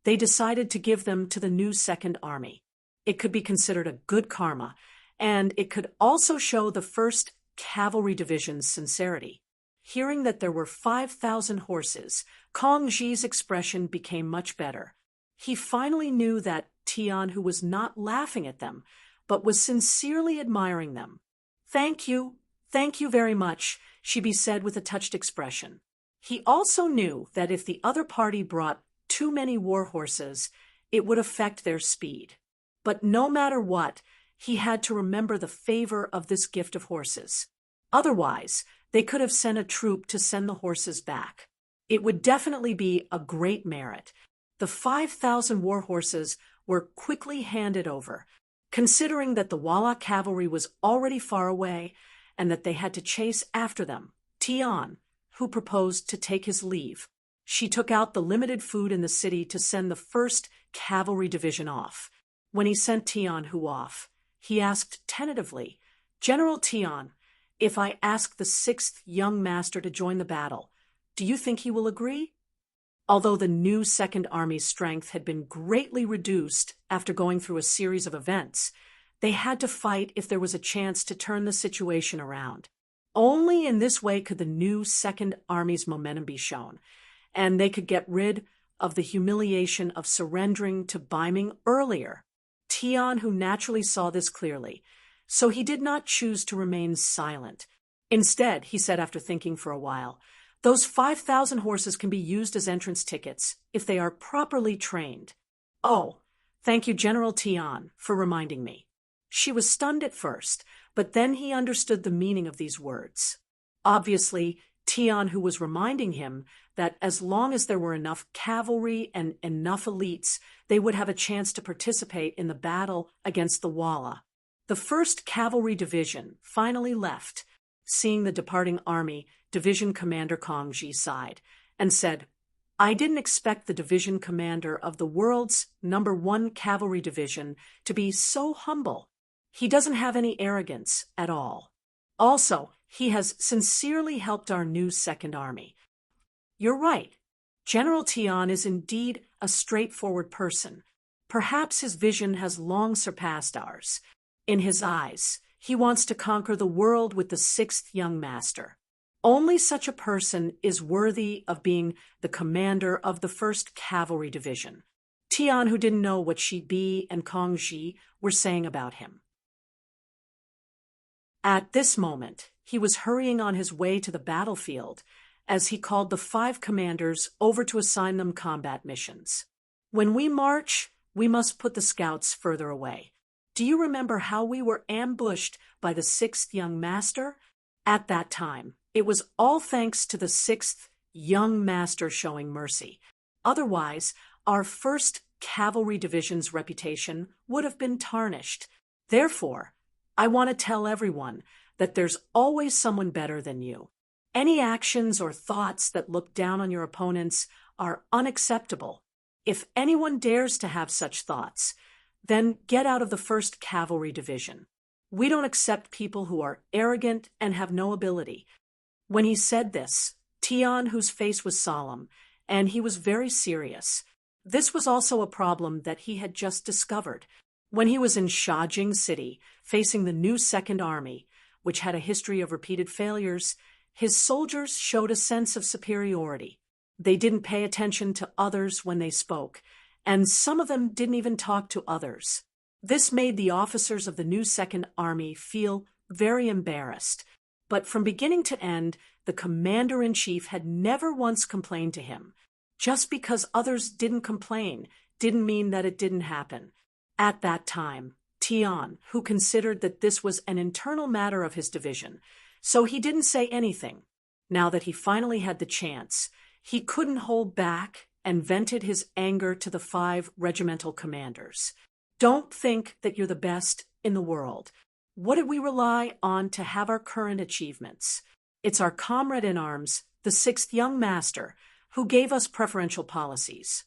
they decided to give them to the new Second Army. It could be considered a good karma, and it could also show the 1st Cavalry Division's sincerity. Hearing that there were 5,000 horses, Kong Ji's expression became much better. He finally knew that Tian, who was not laughing at them, but was sincerely admiring them. Thank you very much, Shibi said with a touched expression. He also knew that if the other party brought too many war horses, it would affect their speed. But no matter what, he had to remember the favor of this gift of horses. Otherwise, they could have sent a troop to send the horses back. It would definitely be a great merit. The 5,000 war horses were quickly handed over, considering that the Walla cavalry was already far away and that they had to chase after them. Tian, who proposed to take his leave. She took out the limited food in the city to send the 1st Cavalry Division off. When he sent Tianhu off, he asked tentatively, General Tian, if I ask the 6th young master to join the battle, do you think he will agree? Although the new Second Army's strength had been greatly reduced after going through a series of events, they had to fight if there was a chance to turn the situation around. Only in this way could the new Second Army's momentum be shown, and they could get rid of the humiliation of surrendering to Ming earlier. Tian, who naturally saw this clearly, so he did not choose to remain silent. Instead, he said after thinking for a while, those 5,000 horses can be used as entrance tickets if they are properly trained. Oh, thank you, General Tian, for reminding me. She was stunned at first, but then he understood the meaning of these words. Obviously, Tian, who was reminding him that as long as there were enough cavalry and enough elites, they would have a chance to participate in the battle against the Walla. The 1st Cavalry Division finally left, seeing the departing army. Division Commander Kong Ji sighed and said, "I didn't expect the division commander of the world's #1 cavalry division to be so humble. He doesn't have any arrogance at all. Also, he has sincerely helped our new Second Army." You're right. General Tian is indeed a straightforward person. Perhaps his vision has long surpassed ours. In his eyes, he wants to conquer the world with the 6th young master. Only such a person is worthy of being the commander of the 1st Cavalry Division. Tian, who didn't know what Shi Bi and Kong Ji were saying about him. At this moment, he was hurrying on his way to the battlefield as he called the 5 commanders over to assign them combat missions. When we march, we must put the scouts further away. Do you remember how we were ambushed by the 6th young master? At that time, it was all thanks to the 6th young master showing mercy. Otherwise, our 1st Cavalry Division's reputation would have been tarnished. Therefore, I want to tell everyone that there's always someone better than you. Any actions or thoughts that look down on your opponents are unacceptable. If anyone dares to have such thoughts, then get out of the 1st Cavalry Division. We don't accept people who are arrogant and have no ability. When he said this, Tian, whose face was solemn, and he was very serious. This was also a problem that he had just discovered. When he was in Shajing City, facing the new Second Army, which had a history of repeated failures, his soldiers showed a sense of superiority. They didn't pay attention to others when they spoke, and some of them didn't even talk to others. This made the officers of the new Second Army feel very embarrassed. But from beginning to end, the commander-in-chief had never once complained to him. Just because others didn't complain didn't mean that it didn't happen. At that time, Tian, who considered that this was an internal matter of his division, so he didn't say anything. Now that he finally had the chance, he couldn't hold back and vented his anger to the 5 regimental commanders. Don't think that you're the best in the world. What did we rely on to have our current achievements? It's our comrade in arms, the 6th young master, who gave us preferential policies.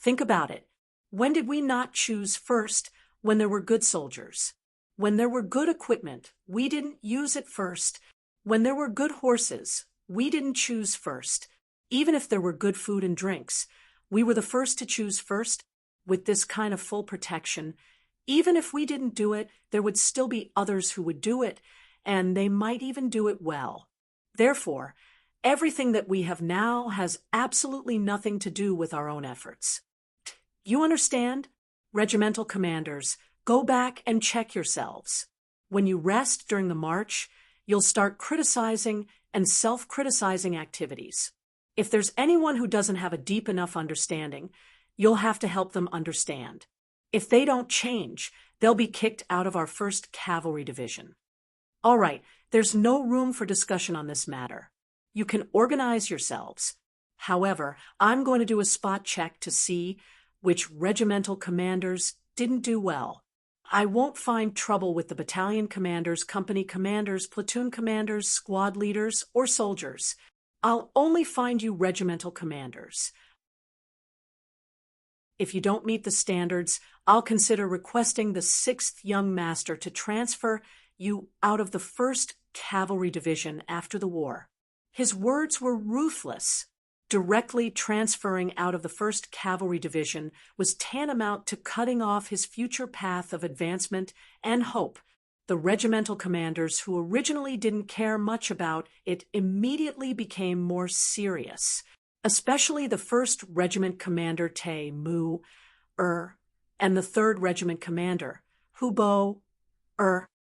Think about it. When did we not choose first when there were good soldiers? When there were good equipment, we didn't use it first. When there were good horses, we didn't choose first. Even if there were good food and drinks, we were the first to choose first. With this kind of full protection, even if we didn't do it, there would still be others who would do it, and they might even do it well. Therefore, everything that we have now has absolutely nothing to do with our own efforts. You understand? Regimental commanders, go back and check yourselves. When you rest during the march, you'll start criticizing and self-criticizing activities. If there's anyone who doesn't have a deep enough understanding, you'll have to help them understand. If they don't change, they'll be kicked out of our 1st Cavalry Division. All right, there's no room for discussion on this matter. You can organize yourselves. However, I'm going to do a spot check to see which regimental commanders didn't do well. I won't find trouble with the battalion commanders, company commanders, platoon commanders, squad leaders, or soldiers. I'll only find you regimental commanders. If you don't meet the standards, I'll consider requesting the 6th young master to transfer you out of the 1st Cavalry Division after the war. His words were ruthless. Directly transferring out of the 1st Cavalry Division was tantamount to cutting off his future path of advancement and hope. The regimental commanders, who originally didn't care much about it, immediately became more serious. Especially the 1st Regiment Commander Tae Mu and the 3rd Regiment Commander Hu Bo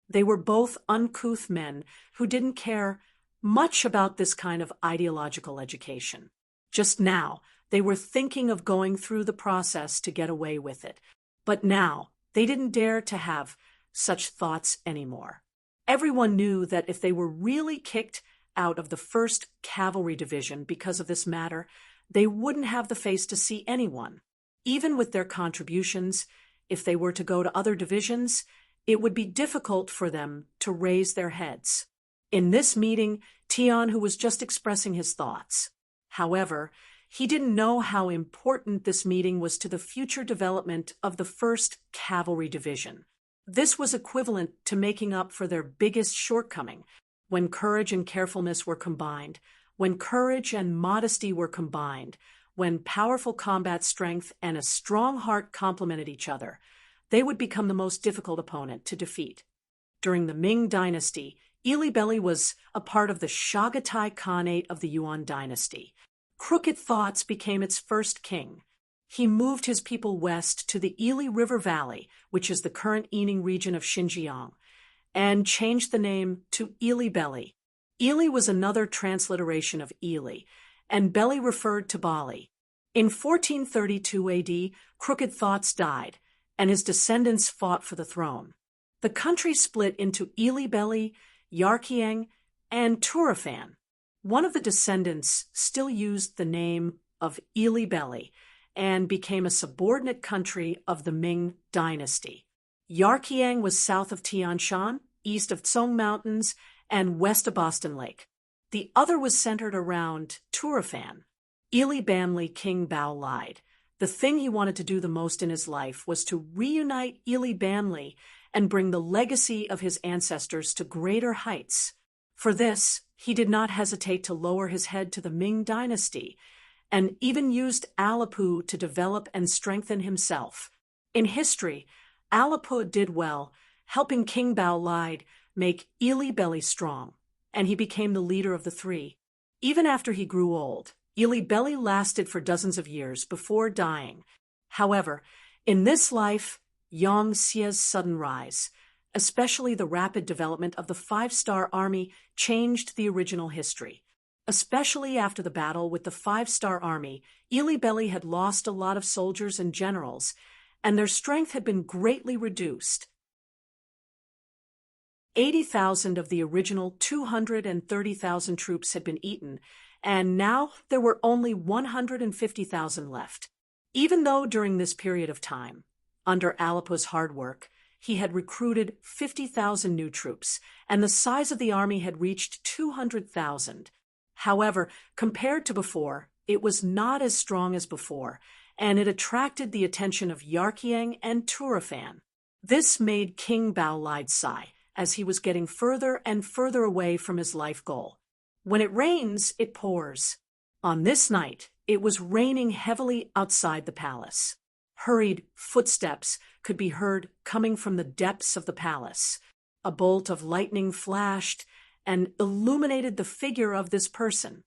They were both uncouth men who didn't care much about this kind of ideological education. Just now, they were thinking of going through the process to get away with it. But now, they didn't dare to have such thoughts anymore. Everyone knew that if they were really kicked out of the 1st Cavalry Division because of this matter, they wouldn't have the face to see anyone. Even with their contributions, if they were to go to other divisions, it would be difficult for them to raise their heads. In this meeting, Tian, who was just expressing his thoughts. However, he didn't know how important this meeting was to the future development of the 1st Cavalry Division. This was equivalent to making up for their biggest shortcoming, when courage and carefulness were combined, when courage and modesty were combined, when powerful combat strength and a strong heart complemented each other, they would become the most difficult opponent to defeat. During the Ming dynasty, Ili Belly was a part of the Chagatai Khanate of the Yuan dynasty. Crooked Thoughts became its first king. He moved his people west to the Ili River Valley, which is the current Yining region of Xinjiang, and changed the name to Ili Belly. Ili was another transliteration of Eli, and Belly referred to Bali. In 1432 AD, Crooked Thoughts died, and his descendants fought for the throne. The country split into Ili Belly, Yarkiang, and Turfan. One of the descendants still used the name of Ili Belly and became a subordinate country of the Ming dynasty. Yarkiang was south of Tian Shan, east of Tsong Mountains, and west of Boston Lake. The other was centered around Turfan. Ili Bamli King Bao lied. The thing he wanted to do the most in his life was to reunite Ili Bamli and bring the legacy of his ancestors to greater heights. For this, he did not hesitate to lower his head to the Ming dynasty, and even used Alipu to develop and strengthen himself. In history, Alipu did well, helping King Bao Lied make Ili Belly strong, and he became the leader of the three. Even after he grew old, Ili Belly lasted for dozens of years before dying. However, in this life, Yang Xia's sudden rise, especially the rapid development of the 5-star army, changed the original history. Especially after the battle with the 5-star army, Ili Belly had lost a lot of soldiers and generals, and their strength had been greatly reduced. 80,000 of the original 230,000 troops had been eaten, and now there were only 150,000 left. Even though during this period of time, under Alipu's hard work, he had recruited 50,000 new troops, and the size of the army had reached 200,000. However, compared to before, it was not as strong as before, and it attracted the attention of Yarkiang and Turfan. This made King Bao Lied sigh, as he was getting further and further away from his life goal. When it rains, it pours. On this night, it was raining heavily outside the palace. Hurried footsteps could be heard coming from the depths of the palace. A bolt of lightning flashed and illuminated the figure of this person.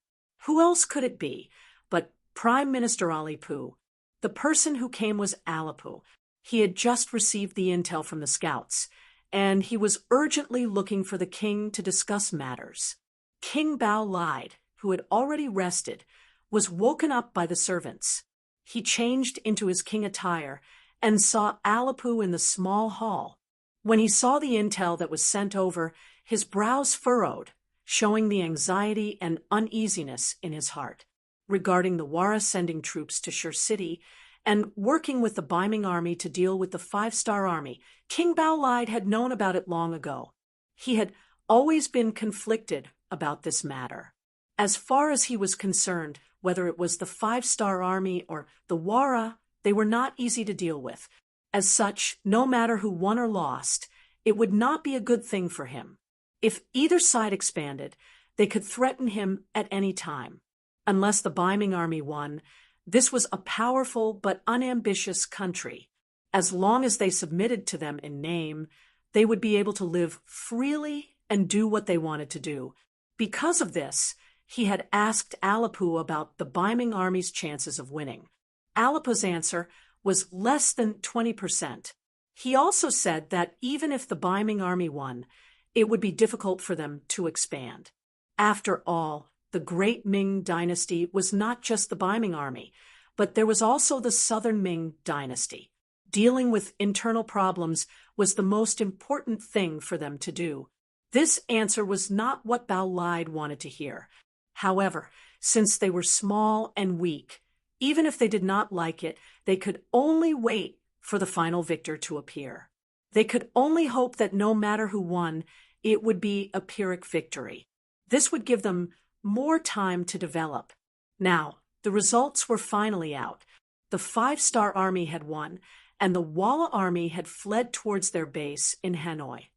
Who else could it be but Prime Minister Alipu? The person who came was Alipu. He had just received the intel from the scouts, and he was urgently looking for the king to discuss matters. King Bao Lied, who had already rested, was woken up by the servants. He changed into his king attire and saw Alipu in the small hall. When he saw the intel that was sent over, his brows furrowed, showing the anxiety and uneasiness in his heart. Regarding the Wara sending troops to Shur City and working with the Baiming army to deal with the 5-star army, King Bao Lied had known about it long ago. He had always been conflicted about this matter. As far as he was concerned, whether it was the 5-star army or the Wara, they were not easy to deal with. As such, no matter who won or lost, it would not be a good thing for him. If either side expanded, they could threaten him at any time. Unless the Baiming army won, this was a powerful but unambitious country. As long as they submitted to them in name, they would be able to live freely and do what they wanted to do. Because of this, he had asked Alipu about the Baiming army's chances of winning. Alipu's answer was less than 20%. He also said that even if the Baiming army won, it would be difficult for them to expand. After all, the great Ming dynasty was not just the Baiming army, but there was also the southern Ming dynasty. Dealing with internal problems was the most important thing for them to do. This answer was not what Bao Lide wanted to hear. However, since they were small and weak, even if they did not like it, they could only wait for the final victor to appear. They could only hope that no matter who won, it would be a Pyrrhic victory. This would give them more time to develop. Now, the results were finally out. The 5-star army had won, and the Walla army had fled towards their base in Hanoi.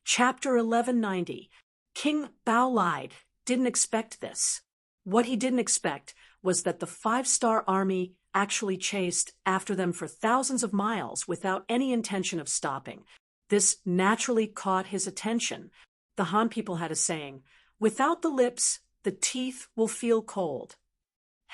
Chapter 1190. King Bao Lide didn't expect this. What he didn't expect was that the 5-star army actually chased after them for thousands of miles without any intention of stopping. This naturally caught his attention. The Han people had a saying, "Without the lips, the teeth will feel cold."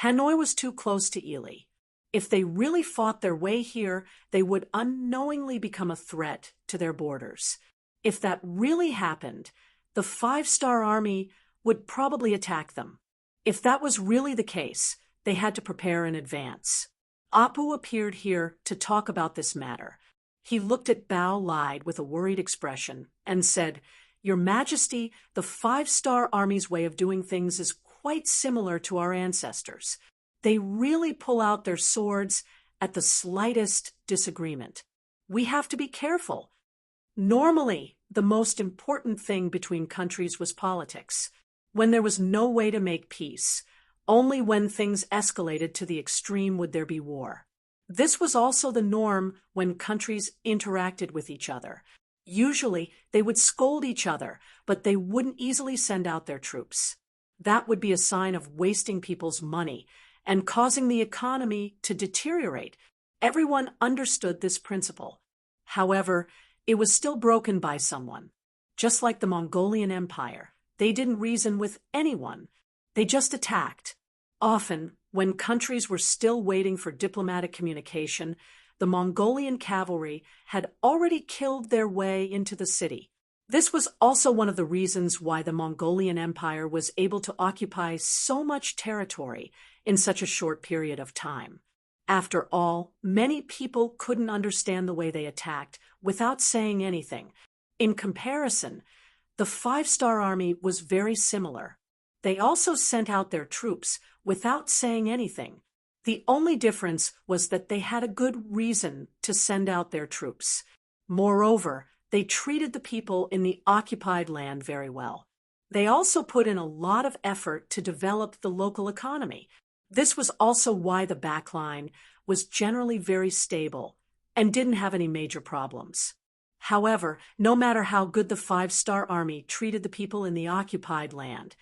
Hanoi was too close to Ely. If they really fought their way here, they would unknowingly become a threat to their borders. If that really happened, the 5-star army would probably attack them. If that was really the case, they had to prepare in advance. Apu appeared here to talk about this matter. He looked at Bao Lide with a worried expression and said, "Your Majesty, the 5-star army's way of doing things is quite similar to our ancestors. They really pull out their swords at the slightest disagreement. We have to be careful. Normally, the most important thing between countries was politics, when there was no way to make peace. Only when things escalated to the extreme would there be war. This was also the norm when countries interacted with each other. Usually, they would scold each other, but they wouldn't easily send out their troops. That would be a sign of wasting people's money and causing the economy to deteriorate. Everyone understood this principle. However, it was still broken by someone. Just like the Mongolian Empire, they didn't reason with anyone. They just attacked. Often, when countries were still waiting for diplomatic communication, the Mongolian cavalry had already killed their way into the city. This was also one of the reasons why the Mongolian Empire was able to occupy so much territory in such a short period of time. After all, many people couldn't understand the way they attacked without saying anything. In comparison, the 5-star army was very similar. They also sent out their troops without saying anything. The only difference was that they had a good reason to send out their troops. Moreover, they treated the people in the occupied land very well. They also put in a lot of effort to develop the local economy. This was also why the backline was generally very stable and didn't have any major problems. However, no matter how good the 5-star army treated the people in the occupied land,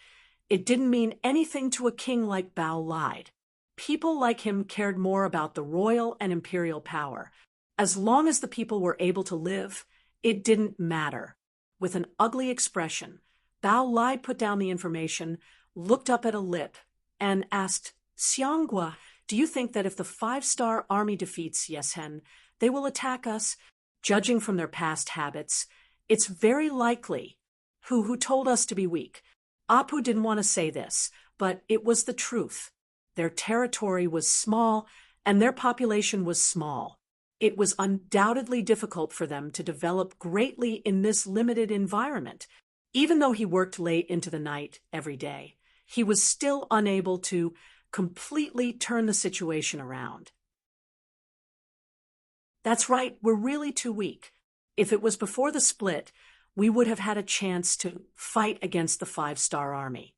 it didn't mean anything to a king like Bao Lide. People like him cared more about the royal and imperial power. As long as the people were able to live, it didn't matter. With an ugly expression, Bao Lide put down the information, looked up at a lip, and asked, "Xianghua, do you think that if the 5-star army defeats Yeshen, they will attack us?" Judging from their past habits, it's very likely. Who told us to be weak? Apu didn't want to say this, but it was the truth. Their territory was small, and their population was small. It was undoubtedly difficult for them to develop greatly in this limited environment. Even though he worked late into the night every day, he was still unable to completely turn the situation around. "That's right, we're really too weak. If it was before the split, we would have had a chance to fight against the 5-star army."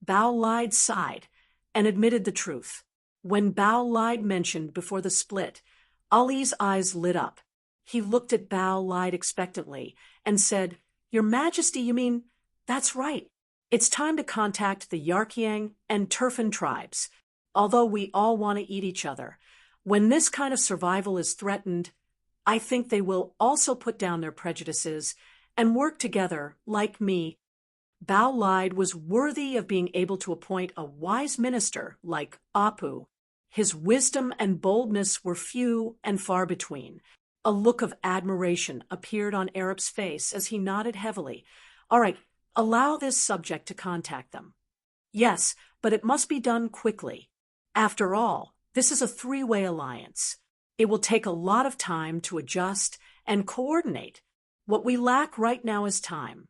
Bao Lide sighed and admitted the truth. When Bao Lide mentioned before the split, Ali's eyes lit up. He looked at Bao Lide expectantly and said, "Your Majesty, you mean, that's right. It's time to contact the Yarkyang and Turfan tribes. Although we all want to eat each other, when this kind of survival is threatened, I think they will also put down their prejudices and work together like me." Bao Lide was worthy of being able to appoint a wise minister like Apu. His wisdom and boldness were few and far between. A look of admiration appeared on Arap's face as he nodded heavily. "All right, allow this subject to contact them." "Yes, but it must be done quickly. After all, this is a 3-way alliance. It will take a lot of time to adjust and coordinate. What we lack right now is time.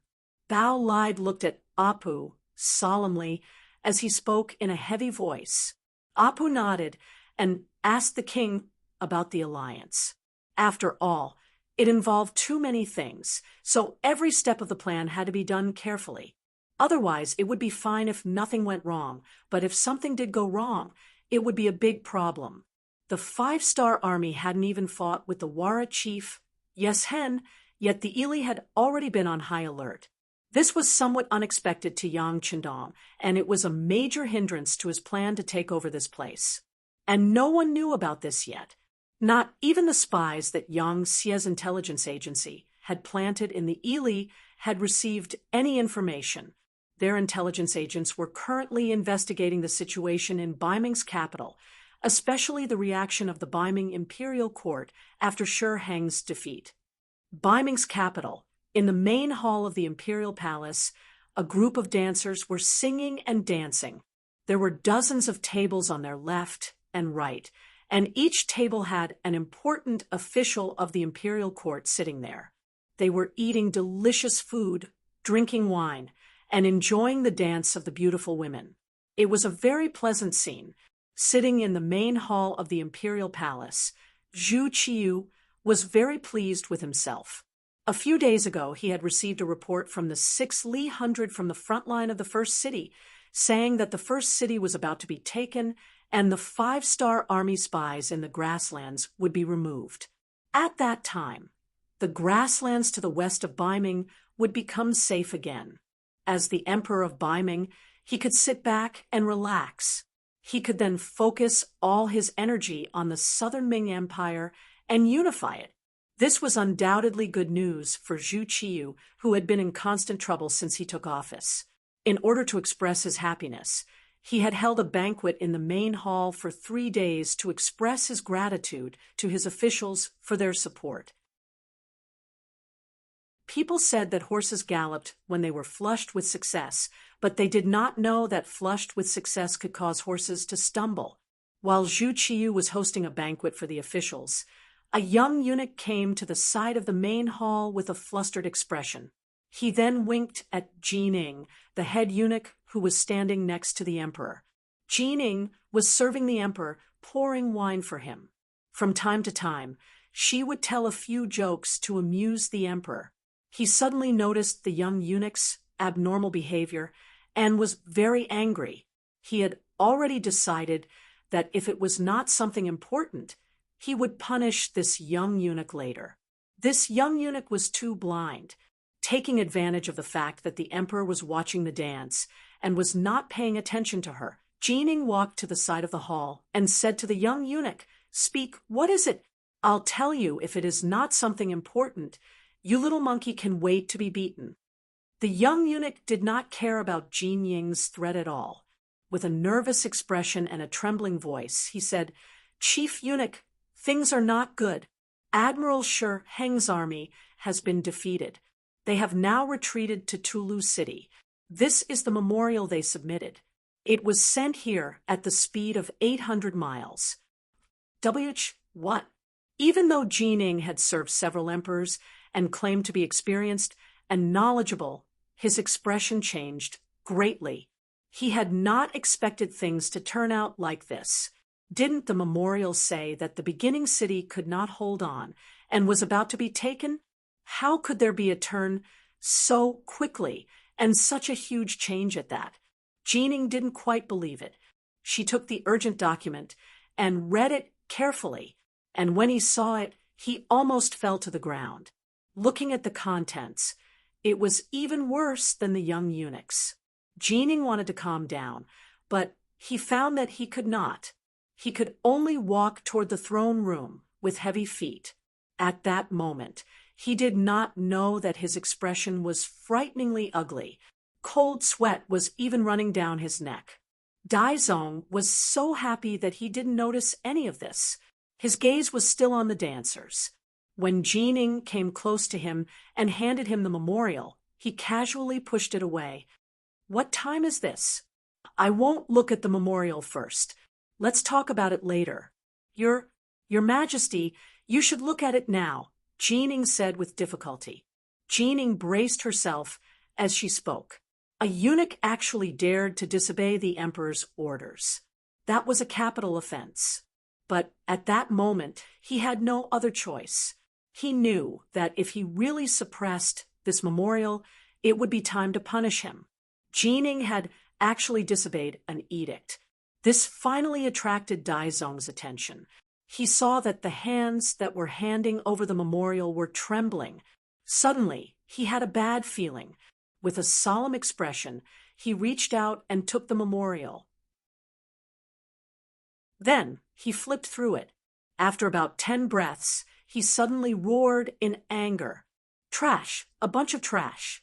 Bao Lide looked at Apu solemnly as he spoke in a heavy voice. Apu nodded and asked the king about the alliance. After all, it involved too many things, so every step of the plan had to be done carefully. Otherwise, it would be fine if nothing went wrong, but if something did go wrong, it would be a big problem. The 5-star army hadn't even fought with the Wara chief, Yes Hen, yet the Ili had already been on high alert. This was somewhat unexpected to Yang Qindong, and it was a major hindrance to his plan to take over this place. And no one knew about this yet. Not even the spies that Yang Xie's intelligence agency had planted in the Ili had received any information. Their intelligence agents were currently investigating the situation in Baiming's capital, especially the reaction of the Baiming imperial court after Shi Heng's defeat. Baiming's capital, in the main hall of the imperial palace, a group of dancers were singing and dancing. There were dozens of tables on their left and right, and each table had an important official of the imperial court sitting there. They were eating delicious food, drinking wine, and enjoying the dance of the beautiful women. It was a very pleasant scene. Sitting in the main hall of the imperial palace, Zhu Qiyu was very pleased with himself. A few days ago, he had received a report from the 6 Li Hundred from the front line of the first city, saying that the first city was about to be taken and the 5-star army spies in the grasslands would be removed. At that time, the grasslands to the west of Baiming would become safe again. As the emperor of Baiming, he could sit back and relax. He could then focus all his energy on the southern Ming Empire and unify it. This was undoubtedly good news for Zhu Qiyu, who had been in constant trouble since he took office. In order to express his happiness, he had held a banquet in the main hall for 3 days to express his gratitude to his officials for their support. People said that horses galloped when they were flushed with success, but they did not know that flushed with success could cause horses to stumble. While Zhu Qiyu was hosting a banquet for the officials, a young eunuch came to the side of the main hall with a flustered expression. He then winked at Jining, the head eunuch who was standing next to the emperor. Jining was serving the emperor, pouring wine for him. From time to time, she would tell a few jokes to amuse the emperor. He suddenly noticed the young eunuch's abnormal behavior and was very angry. He had already decided that if it was not something important, he would punish this young eunuch later. This young eunuch was too blind. Taking advantage of the fact that the emperor was watching the dance and was not paying attention to her, Jining walked to the side of the hall and said to the young eunuch, "Speak, what is it? I'll tell you if it is not something important. You little monkey can wait to be beaten." The young eunuch did not care about Jining's threat at all. With a nervous expression and a trembling voice, he said, "Chief eunuch, things are not good. Admiral Shi Heng's army has been defeated. They have now retreated to Tulu City. This is the memorial they submitted. It was sent here at the speed of 800 miles. What? Even though Jining had served several emperors and claimed to be experienced and knowledgeable, his expression changed greatly. He had not expected things to turn out like this. Didn't the memorial say that the beginning city could not hold on and was about to be taken? How could there be a turn so quickly and such a huge change at that? Jining didn't quite believe it. She took the urgent document and read it carefully, and when he saw it, he almost fell to the ground. Looking at the contents, it was even worse than the young eunuch's. Jining wanted to calm down, but he found that he could not. He could only walk toward the throne room with heavy feet. At that moment, he did not know that his expression was frighteningly ugly. Cold sweat was even running down his neck. Daizong was so happy that he didn't notice any of this. His gaze was still on the dancers. When Jining came close to him and handed him the memorial, he casually pushed it away. "What time is this?" "I won't look at the memorial first. Let's talk about it later." You're Your Majesty, you should look at it now, Jining said with difficulty. Jining braced herself as she spoke. A eunuch actually dared to disobey the emperor's orders. That was a capital offense. But at that moment, he had no other choice. He knew that if he really suppressed this memorial, it would be time to punish him. Jining had actually disobeyed an edict. This finally attracted Daizong's attention. He saw that the hands that were handing over the memorial were trembling. Suddenly, he had a bad feeling. With a solemn expression, he reached out and took the memorial. Then he flipped through it. After about 10 breaths, he suddenly roared in anger. Trash! A bunch of trash!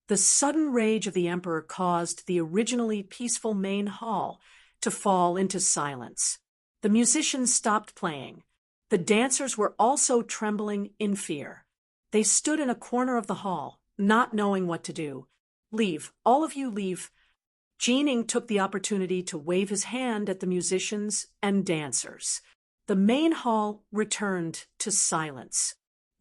The sudden rage of the emperor caused the originally peaceful main hall to fall into silence. The musicians stopped playing. The dancers were also trembling in fear. They stood in a corner of the hall, not knowing what to do. Leave, all of you leave. Jining took the opportunity to wave his hand at the musicians and dancers. The main hall returned to silence.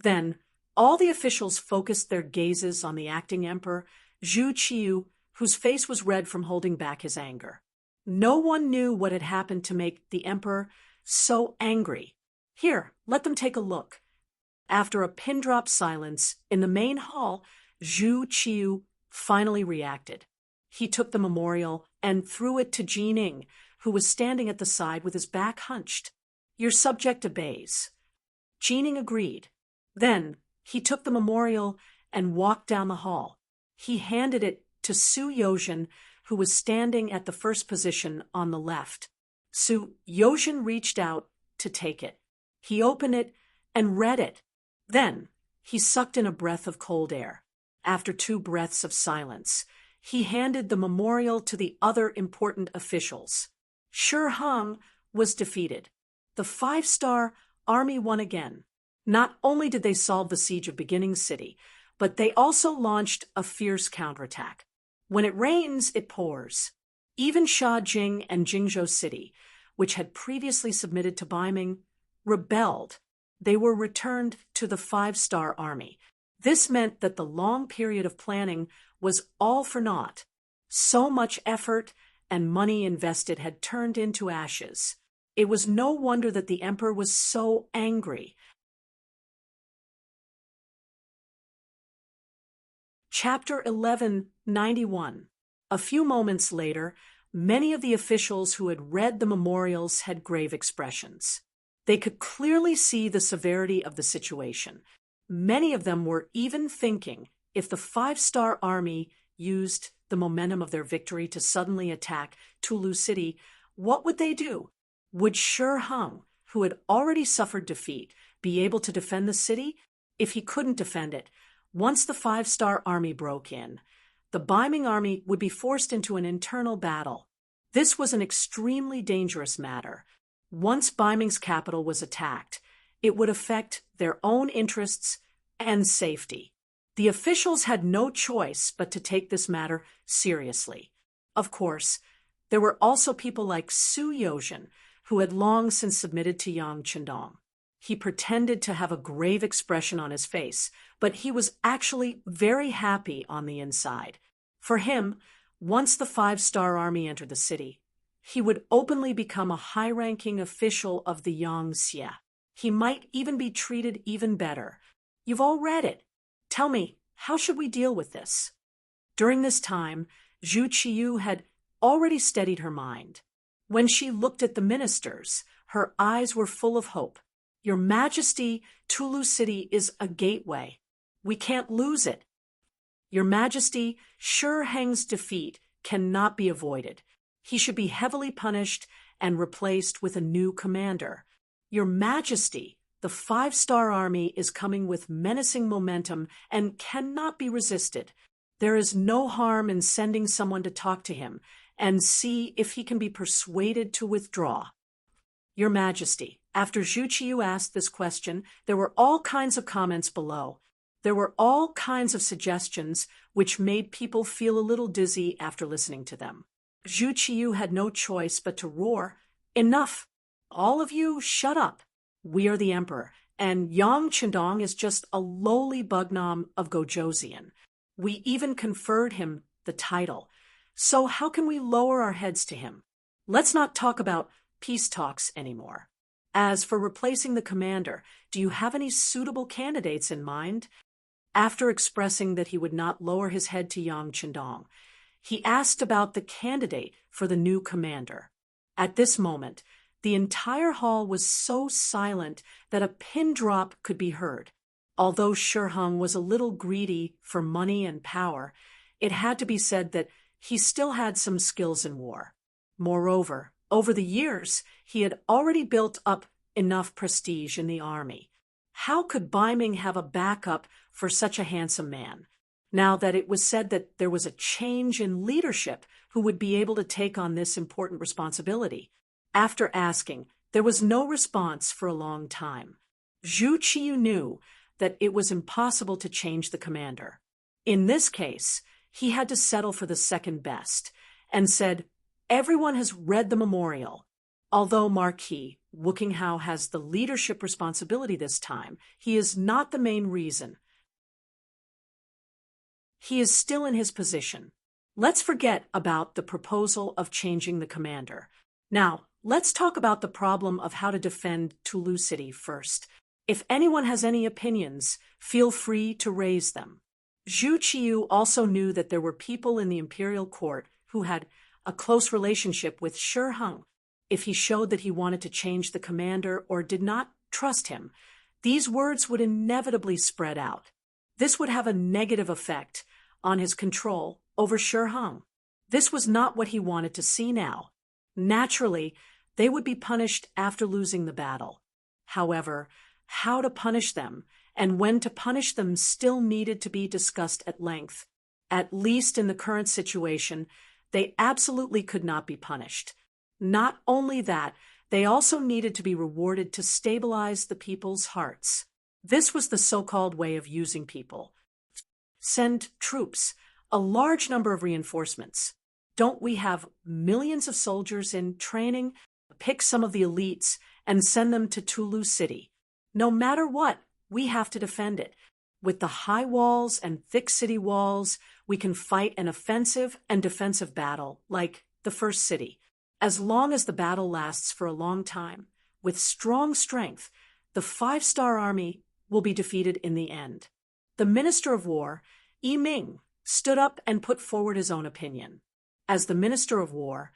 Then, all the officials focused their gazes on the acting emperor, Zhu Qiu, whose face was red from holding back his anger. No one knew what had happened to make the emperor so angry. Here, let them take a look. After a pin-drop silence in the main hall, Zhu Qiu finally reacted. He took the memorial and threw it to Jining, who was standing at the side with his back hunched. Your subject obeys. Jining agreed. Then he took the memorial and walked down the hall. He handed it to Su Yozhen, who was standing at the first position on the left. Su Yozhen reached out to take it. He opened it and read it. Then he sucked in a breath of cold air. After 2 breaths of silence, he handed the memorial to the other important officials. Shi Heng was defeated. The 5-star army won again. Not only did they solve the siege of Beginning City, but they also launched a fierce counterattack. When it rains, it pours. Even Shajing and Jingzhou City, which had previously submitted to Ming, rebelled. They were returned to the 5-star army. This meant that the long period of planning was all for naught. So much effort and money invested had turned into ashes. It was no wonder that the emperor was so angry. Chapter 1191. A few moments later, many of the officials who had read the memorials had grave expressions. They could clearly see the severity of the situation. Many of them were even thinking if the 5-star army used the momentum of their victory to suddenly attack Tulu City, what would they do? Would Shi Heng, who had already suffered defeat, be able to defend the city? If he couldn't defend it, once the 5-star army broke in, the Ming army would be forced into an internal battle. This was an extremely dangerous matter. Once Ming's capital was attacked, it would affect their own interests and safety. The officials had no choice but to take this matter seriously. Of course, there were also people like Su Yozhen, who had long since submitted to Yang Qindong. He pretended to have a grave expression on his face, but he was actually very happy on the inside. For him, once the 5-star army entered the city, he would openly become a high-ranking official of the Yangtze. He might even be treated even better. You've all read it. Tell me, how should we deal with this? During this time, Zhu Qiu had already steadied her mind. When she looked at the ministers, her eyes were full of hope. Your Majesty, Tulu City is a gateway. We can't lose it. Your Majesty, Shi Heng's defeat cannot be avoided. He should be heavily punished and replaced with a new commander. Your Majesty, the 5-star army is coming with menacing momentum and cannot be resisted. There is no harm in sending someone to talk to him and see if he can be persuaded to withdraw. Your Majesty, after Zhu Qiu asked this question, there were all kinds of comments below. There were all kinds of suggestions which made people feel a little dizzy after listening to them. Zhu Qiu had no choice but to roar, "Enough! All of you, shut up! We are the emperor, and Yang Chendong is just a lowly bugnom of Gojoseon. We even conferred him the title. So how can we lower our heads to him? Let's not talk about peace talks anymore. As for replacing the commander, do you have any suitable candidates in mind? After expressing that he would not lower his head to Yang Chendong, he asked about the candidate for the new commander. At this moment, the entire hall was so silent that a pin drop could be heard. Although Shi Hung was a little greedy for money and power, it had to be said that he still had some skills in war. Moreover, over the years, he had already built up enough prestige in the army. How could Bai Ming have a backup for such a handsome man? Now that it was said that there was a change in leadership who would be able to take on this important responsibility. After asking, there was no response for a long time. Zhu Qiyu knew that it was impossible to change the commander. In this case, he had to settle for the second best, and said, "Everyone has read the memorial. Although Marquis Wokinghao has the leadership responsibility this time, he is not the main reason. He is still in his position. Let's forget about the proposal of changing the commander. Now, let's talk about the problem of how to defend Tulu City first. If anyone has any opinions, feel free to raise them." Zhu Qiyu also knew that there were people in the imperial court who had a close relationship with Shi Hung. If he showed that he wanted to change the commander or did not trust him, these words would inevitably spread out. This would have a negative effect on his control over Shi Hung. This was not what he wanted to see now. Naturally, they would be punished after losing the battle. However, how to punish them and when to punish them still needed to be discussed at length. At least in the current situation, they absolutely could not be punished. Not only that, they also needed to be rewarded to stabilize the people's hearts. This was the so-called way of using people. Send troops, a large number of reinforcements. Don't we have millions of soldiers in training? Pick some of the elites and send them to Tulu City. No matter what, we have to defend it. With the high walls and thick city walls, we can fight an offensive and defensive battle like the first city. As long as the battle lasts for a long time, with strong strength, the 5-star army will be defeated in the end. The Minister of War, Ming, stood up and put forward his own opinion. As the Minister of War,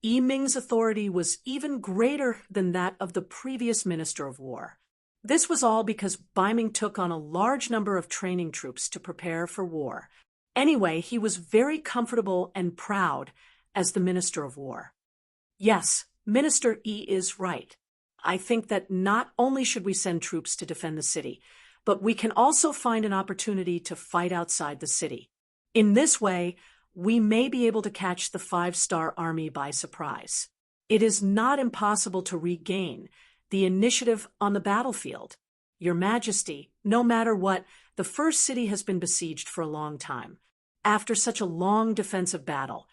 Ming's authority was even greater than that of the previous Minister of War. This was all because Bai Ming took on a large number of training troops to prepare for war. Anyway, he was very comfortable and proud as the Minister of War. Yes, Minister E is right. I think that not only should we send troops to defend the city, but we can also find an opportunity to fight outside the city. In this way, we may be able to catch the 5-star army by surprise. It is not impossible to regain the initiative on the battlefield. Your Majesty, no matter what, the first city has been besieged for a long time. After such a long defensive battle,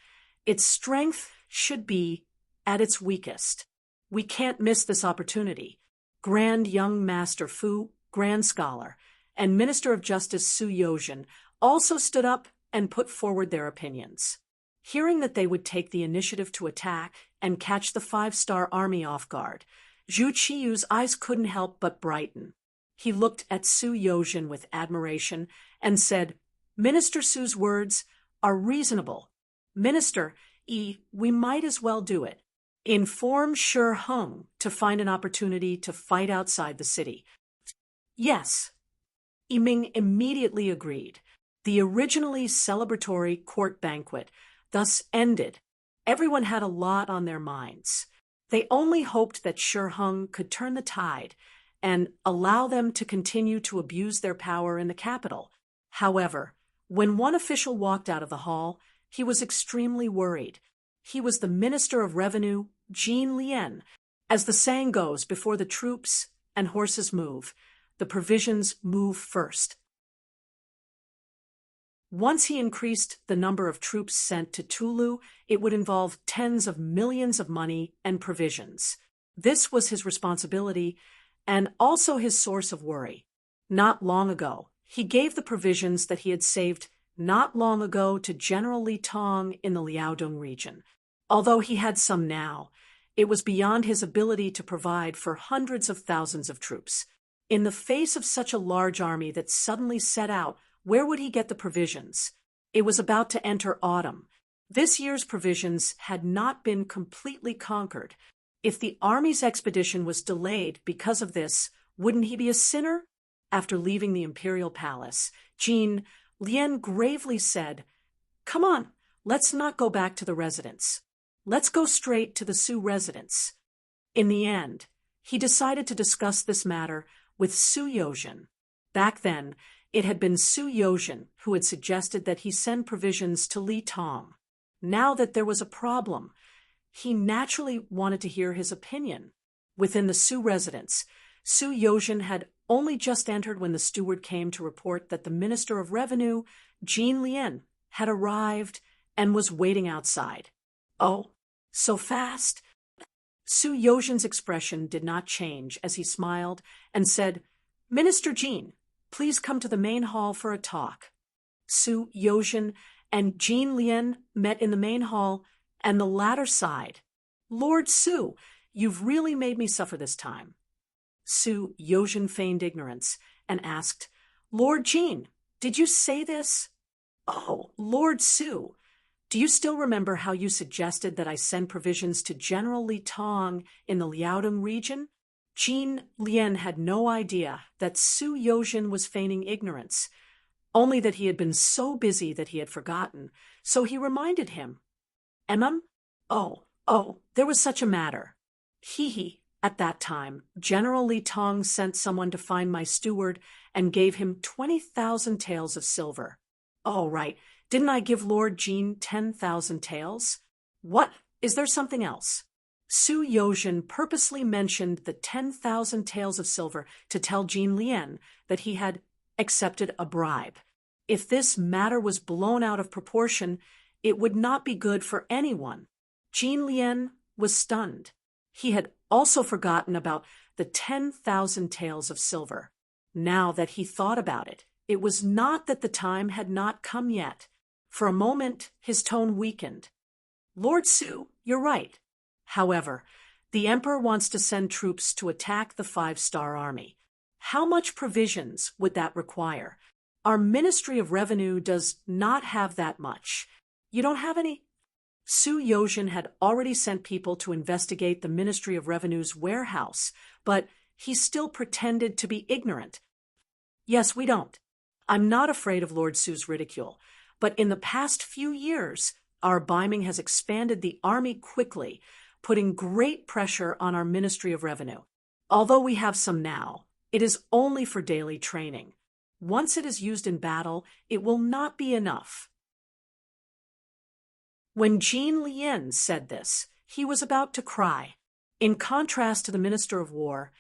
its strength should be at its weakest. We can't miss this opportunity. Grand Young Master Fu, Grand Scholar, and Minister of Justice Su Yozhen also stood up and put forward their opinions. Hearing that they would take the initiative to attack and catch the 5-star army off guard, Zhu Qiyu's eyes couldn't help but brighten. He looked at Su Yozhen with admiration and said, "Minister Su's words are reasonable. Minister we might as well do it. Inform Shi Hung to find an opportunity to fight outside the city." Yes. Ming immediately agreed. The originally celebratory court banquet thus ended. Everyone had a lot on their minds. They only hoped that Shi Hung could turn the tide and allow them to continue to abuse their power in the capital. However, when one official walked out of the hall, he was extremely worried. He was the Minister of Revenue, Jean Lien. As the saying goes, before the troops and horses move, the provisions move first. Once he increased the number of troops sent to Tulu, it would involve tens of millions of money and provisions. This was his responsibility, and also his source of worry. Not long ago, he gave the provisions that he had saved not long ago to General Li Tong in the Liaodong region. Although he had some now, it was beyond his ability to provide for hundreds of thousands of troops. In the face of such a large army that suddenly set out, where would he get the provisions? It was about to enter autumn. This year's provisions had not been completely conquered. If the army's expedition was delayed because of this, wouldn't he be a sinner? After leaving the imperial palace, Jean Lien gravely said, "Come on, let's not go back to the residence. Let's go straight to the Su residence." In the end, he decided to discuss this matter with Su Yozhen. Back then, it had been Su Yozhen who had suggested that he send provisions to Li Tong. Now that there was a problem, he naturally wanted to hear his opinion. Within the Su residence, Su Yozhen had only just entered when the steward came to report that the Minister of Revenue, Jean Lien, had arrived and was waiting outside. "Oh, so fast?" Su Yozhen's expression did not change as he smiled and said, "Minister Jean, please come to the main hall for a talk." Su Yozhen and Jean Lien met in the main hall, and the latter sighed. "Lord Su, you've really made me suffer this time." Su Yozhen feigned ignorance and asked, "Lord Jean, did you say this?" "Oh, Lord Su, do you still remember how you suggested that I send provisions to General Li Tong in the Liaodong region?" Jean Lien had no idea that Su Yozhen was feigning ignorance, only that he had been so busy that he had forgotten, so he reminded him. Oh, there was such a matter. At that time, General Li Tong sent someone to find my steward and gave him 20,000 taels of silver. Oh, right. Didn't I give Lord Jean 10,000 taels? What? Is there something else? Su Yozhen purposely mentioned the 10,000 taels of silver to tell Jean Lien that he had accepted a bribe. If this matter was blown out of proportion, it would not be good for anyone. Jean Lien was stunned. He had also forgotten about the 10,000 taels of silver. Now that he thought about it, it was not that the time had not come yet. For a moment, his tone weakened. "Lord Su, you're right. However, the Emperor wants to send troops to attack the 5-star army. How much provisions would that require? Our Ministry of Revenue does not have that much. You don't have any?" Su Yozhen had already sent people to investigate the Ministry of Revenue's warehouse, but he still pretended to be ignorant. "Yes, we don't. I'm not afraid of Lord Su's ridicule, but in the past few years, our Ming has expanded the army quickly, putting great pressure on our Ministry of Revenue. Although we have some now, it is only for daily training. Once it is used in battle, it will not be enough." When Jean Lien said this, he was about to cry. In contrast to the Minister of War,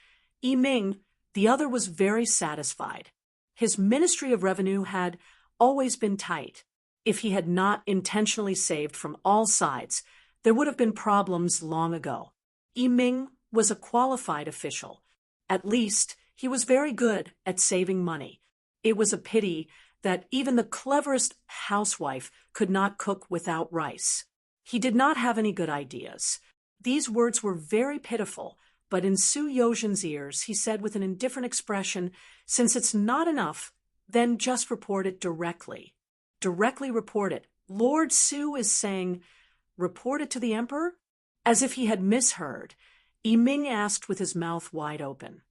Ming, the other, was very satisfied. His Ministry of Revenue had always been tight. If he had not intentionally saved from all sides, there would have been problems long ago. Ming was a qualified official. At least, he was very good at saving money. It was a pity that even the cleverest housewife could not cook without rice. He did not have any good ideas. These words were very pitiful, but in Su Yozhen's ears, he said with an indifferent expression, "Since it's not enough, then just report it directly." Directly report it. Lord Su is saying, report it to the Emperor? As if he had misheard, Ming asked with his mouth wide open.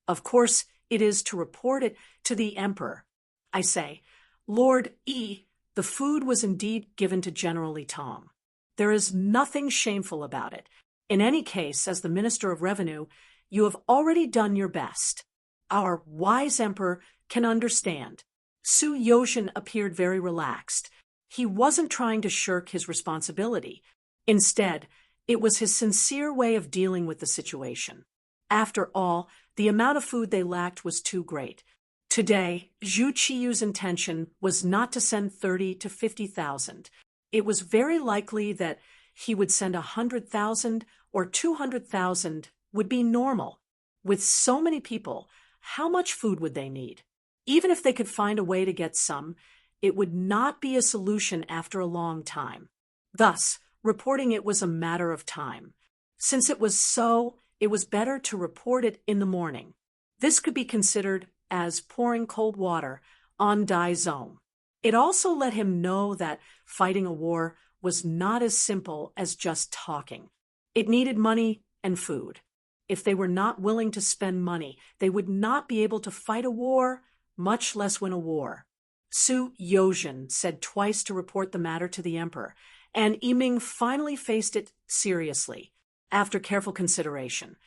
"Of course, it is to report it to the Emperor. I say, Lord the food was indeed given to General Li Tong. There is nothing shameful about it. In any case, as the Minister of Revenue, you have already done your best. Our wise Emperor can understand." Su Yozhen appeared very relaxed. He wasn't trying to shirk his responsibility. Instead, it was his sincere way of dealing with the situation. After all, the amount of food they lacked was too great. Today, Zhu Qiyu's intention was not to send 30 to 50,000. It was very likely that he would send 100,000 or 200,000 would be normal. With so many people, how much food would they need? Even if they could find a way to get some, it would not be a solution after a long time. Thus, reporting it was a matter of time. Since it was so, it was better to report it in the morning. This could be considered as pouring cold water on Dai's zone. It also let him know that fighting a war was not as simple as just talking. It needed money and food. If they were not willing to spend money, they would not be able to fight a war, much less win a war. Su Yozhen said twice to report the matter to the emperor, and Ming finally faced it seriously. After careful consideration,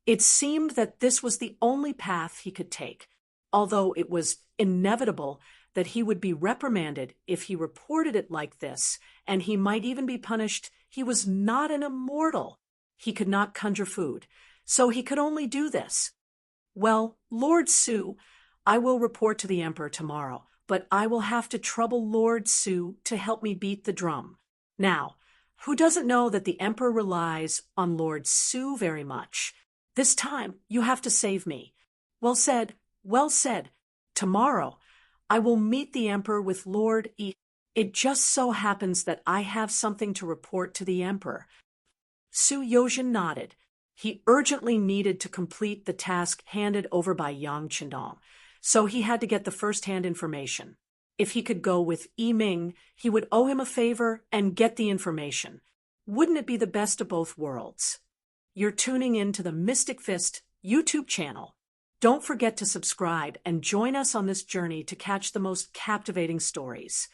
it seemed that this was the only path he could take, although it was inevitable that he would be reprimanded if he reported it like this, and he might even be punished. He was not an immortal. He could not conjure food, so he could only do this. Well, Lord Su, I will report to the emperor tomorrow, but I will have to trouble Lord Su to help me beat the drum. Now, who doesn't know that the emperor relies on Lord Su very much? This time, you have to save me. Well said, well said. Tomorrow, I will meet the emperor with Lord E. It just so happens that I have something to report to the emperor. Su Yozhen nodded. He urgently needed to complete the task handed over by Yang Qindong, so he had to get the first-hand information. If he could go with Ming, he would owe him a favor and get the information. Wouldn't it be the best of both worlds? You're tuning in to the Mystic Fist YouTube channel. Don't forget to subscribe and join us on this journey to catch the most captivating stories.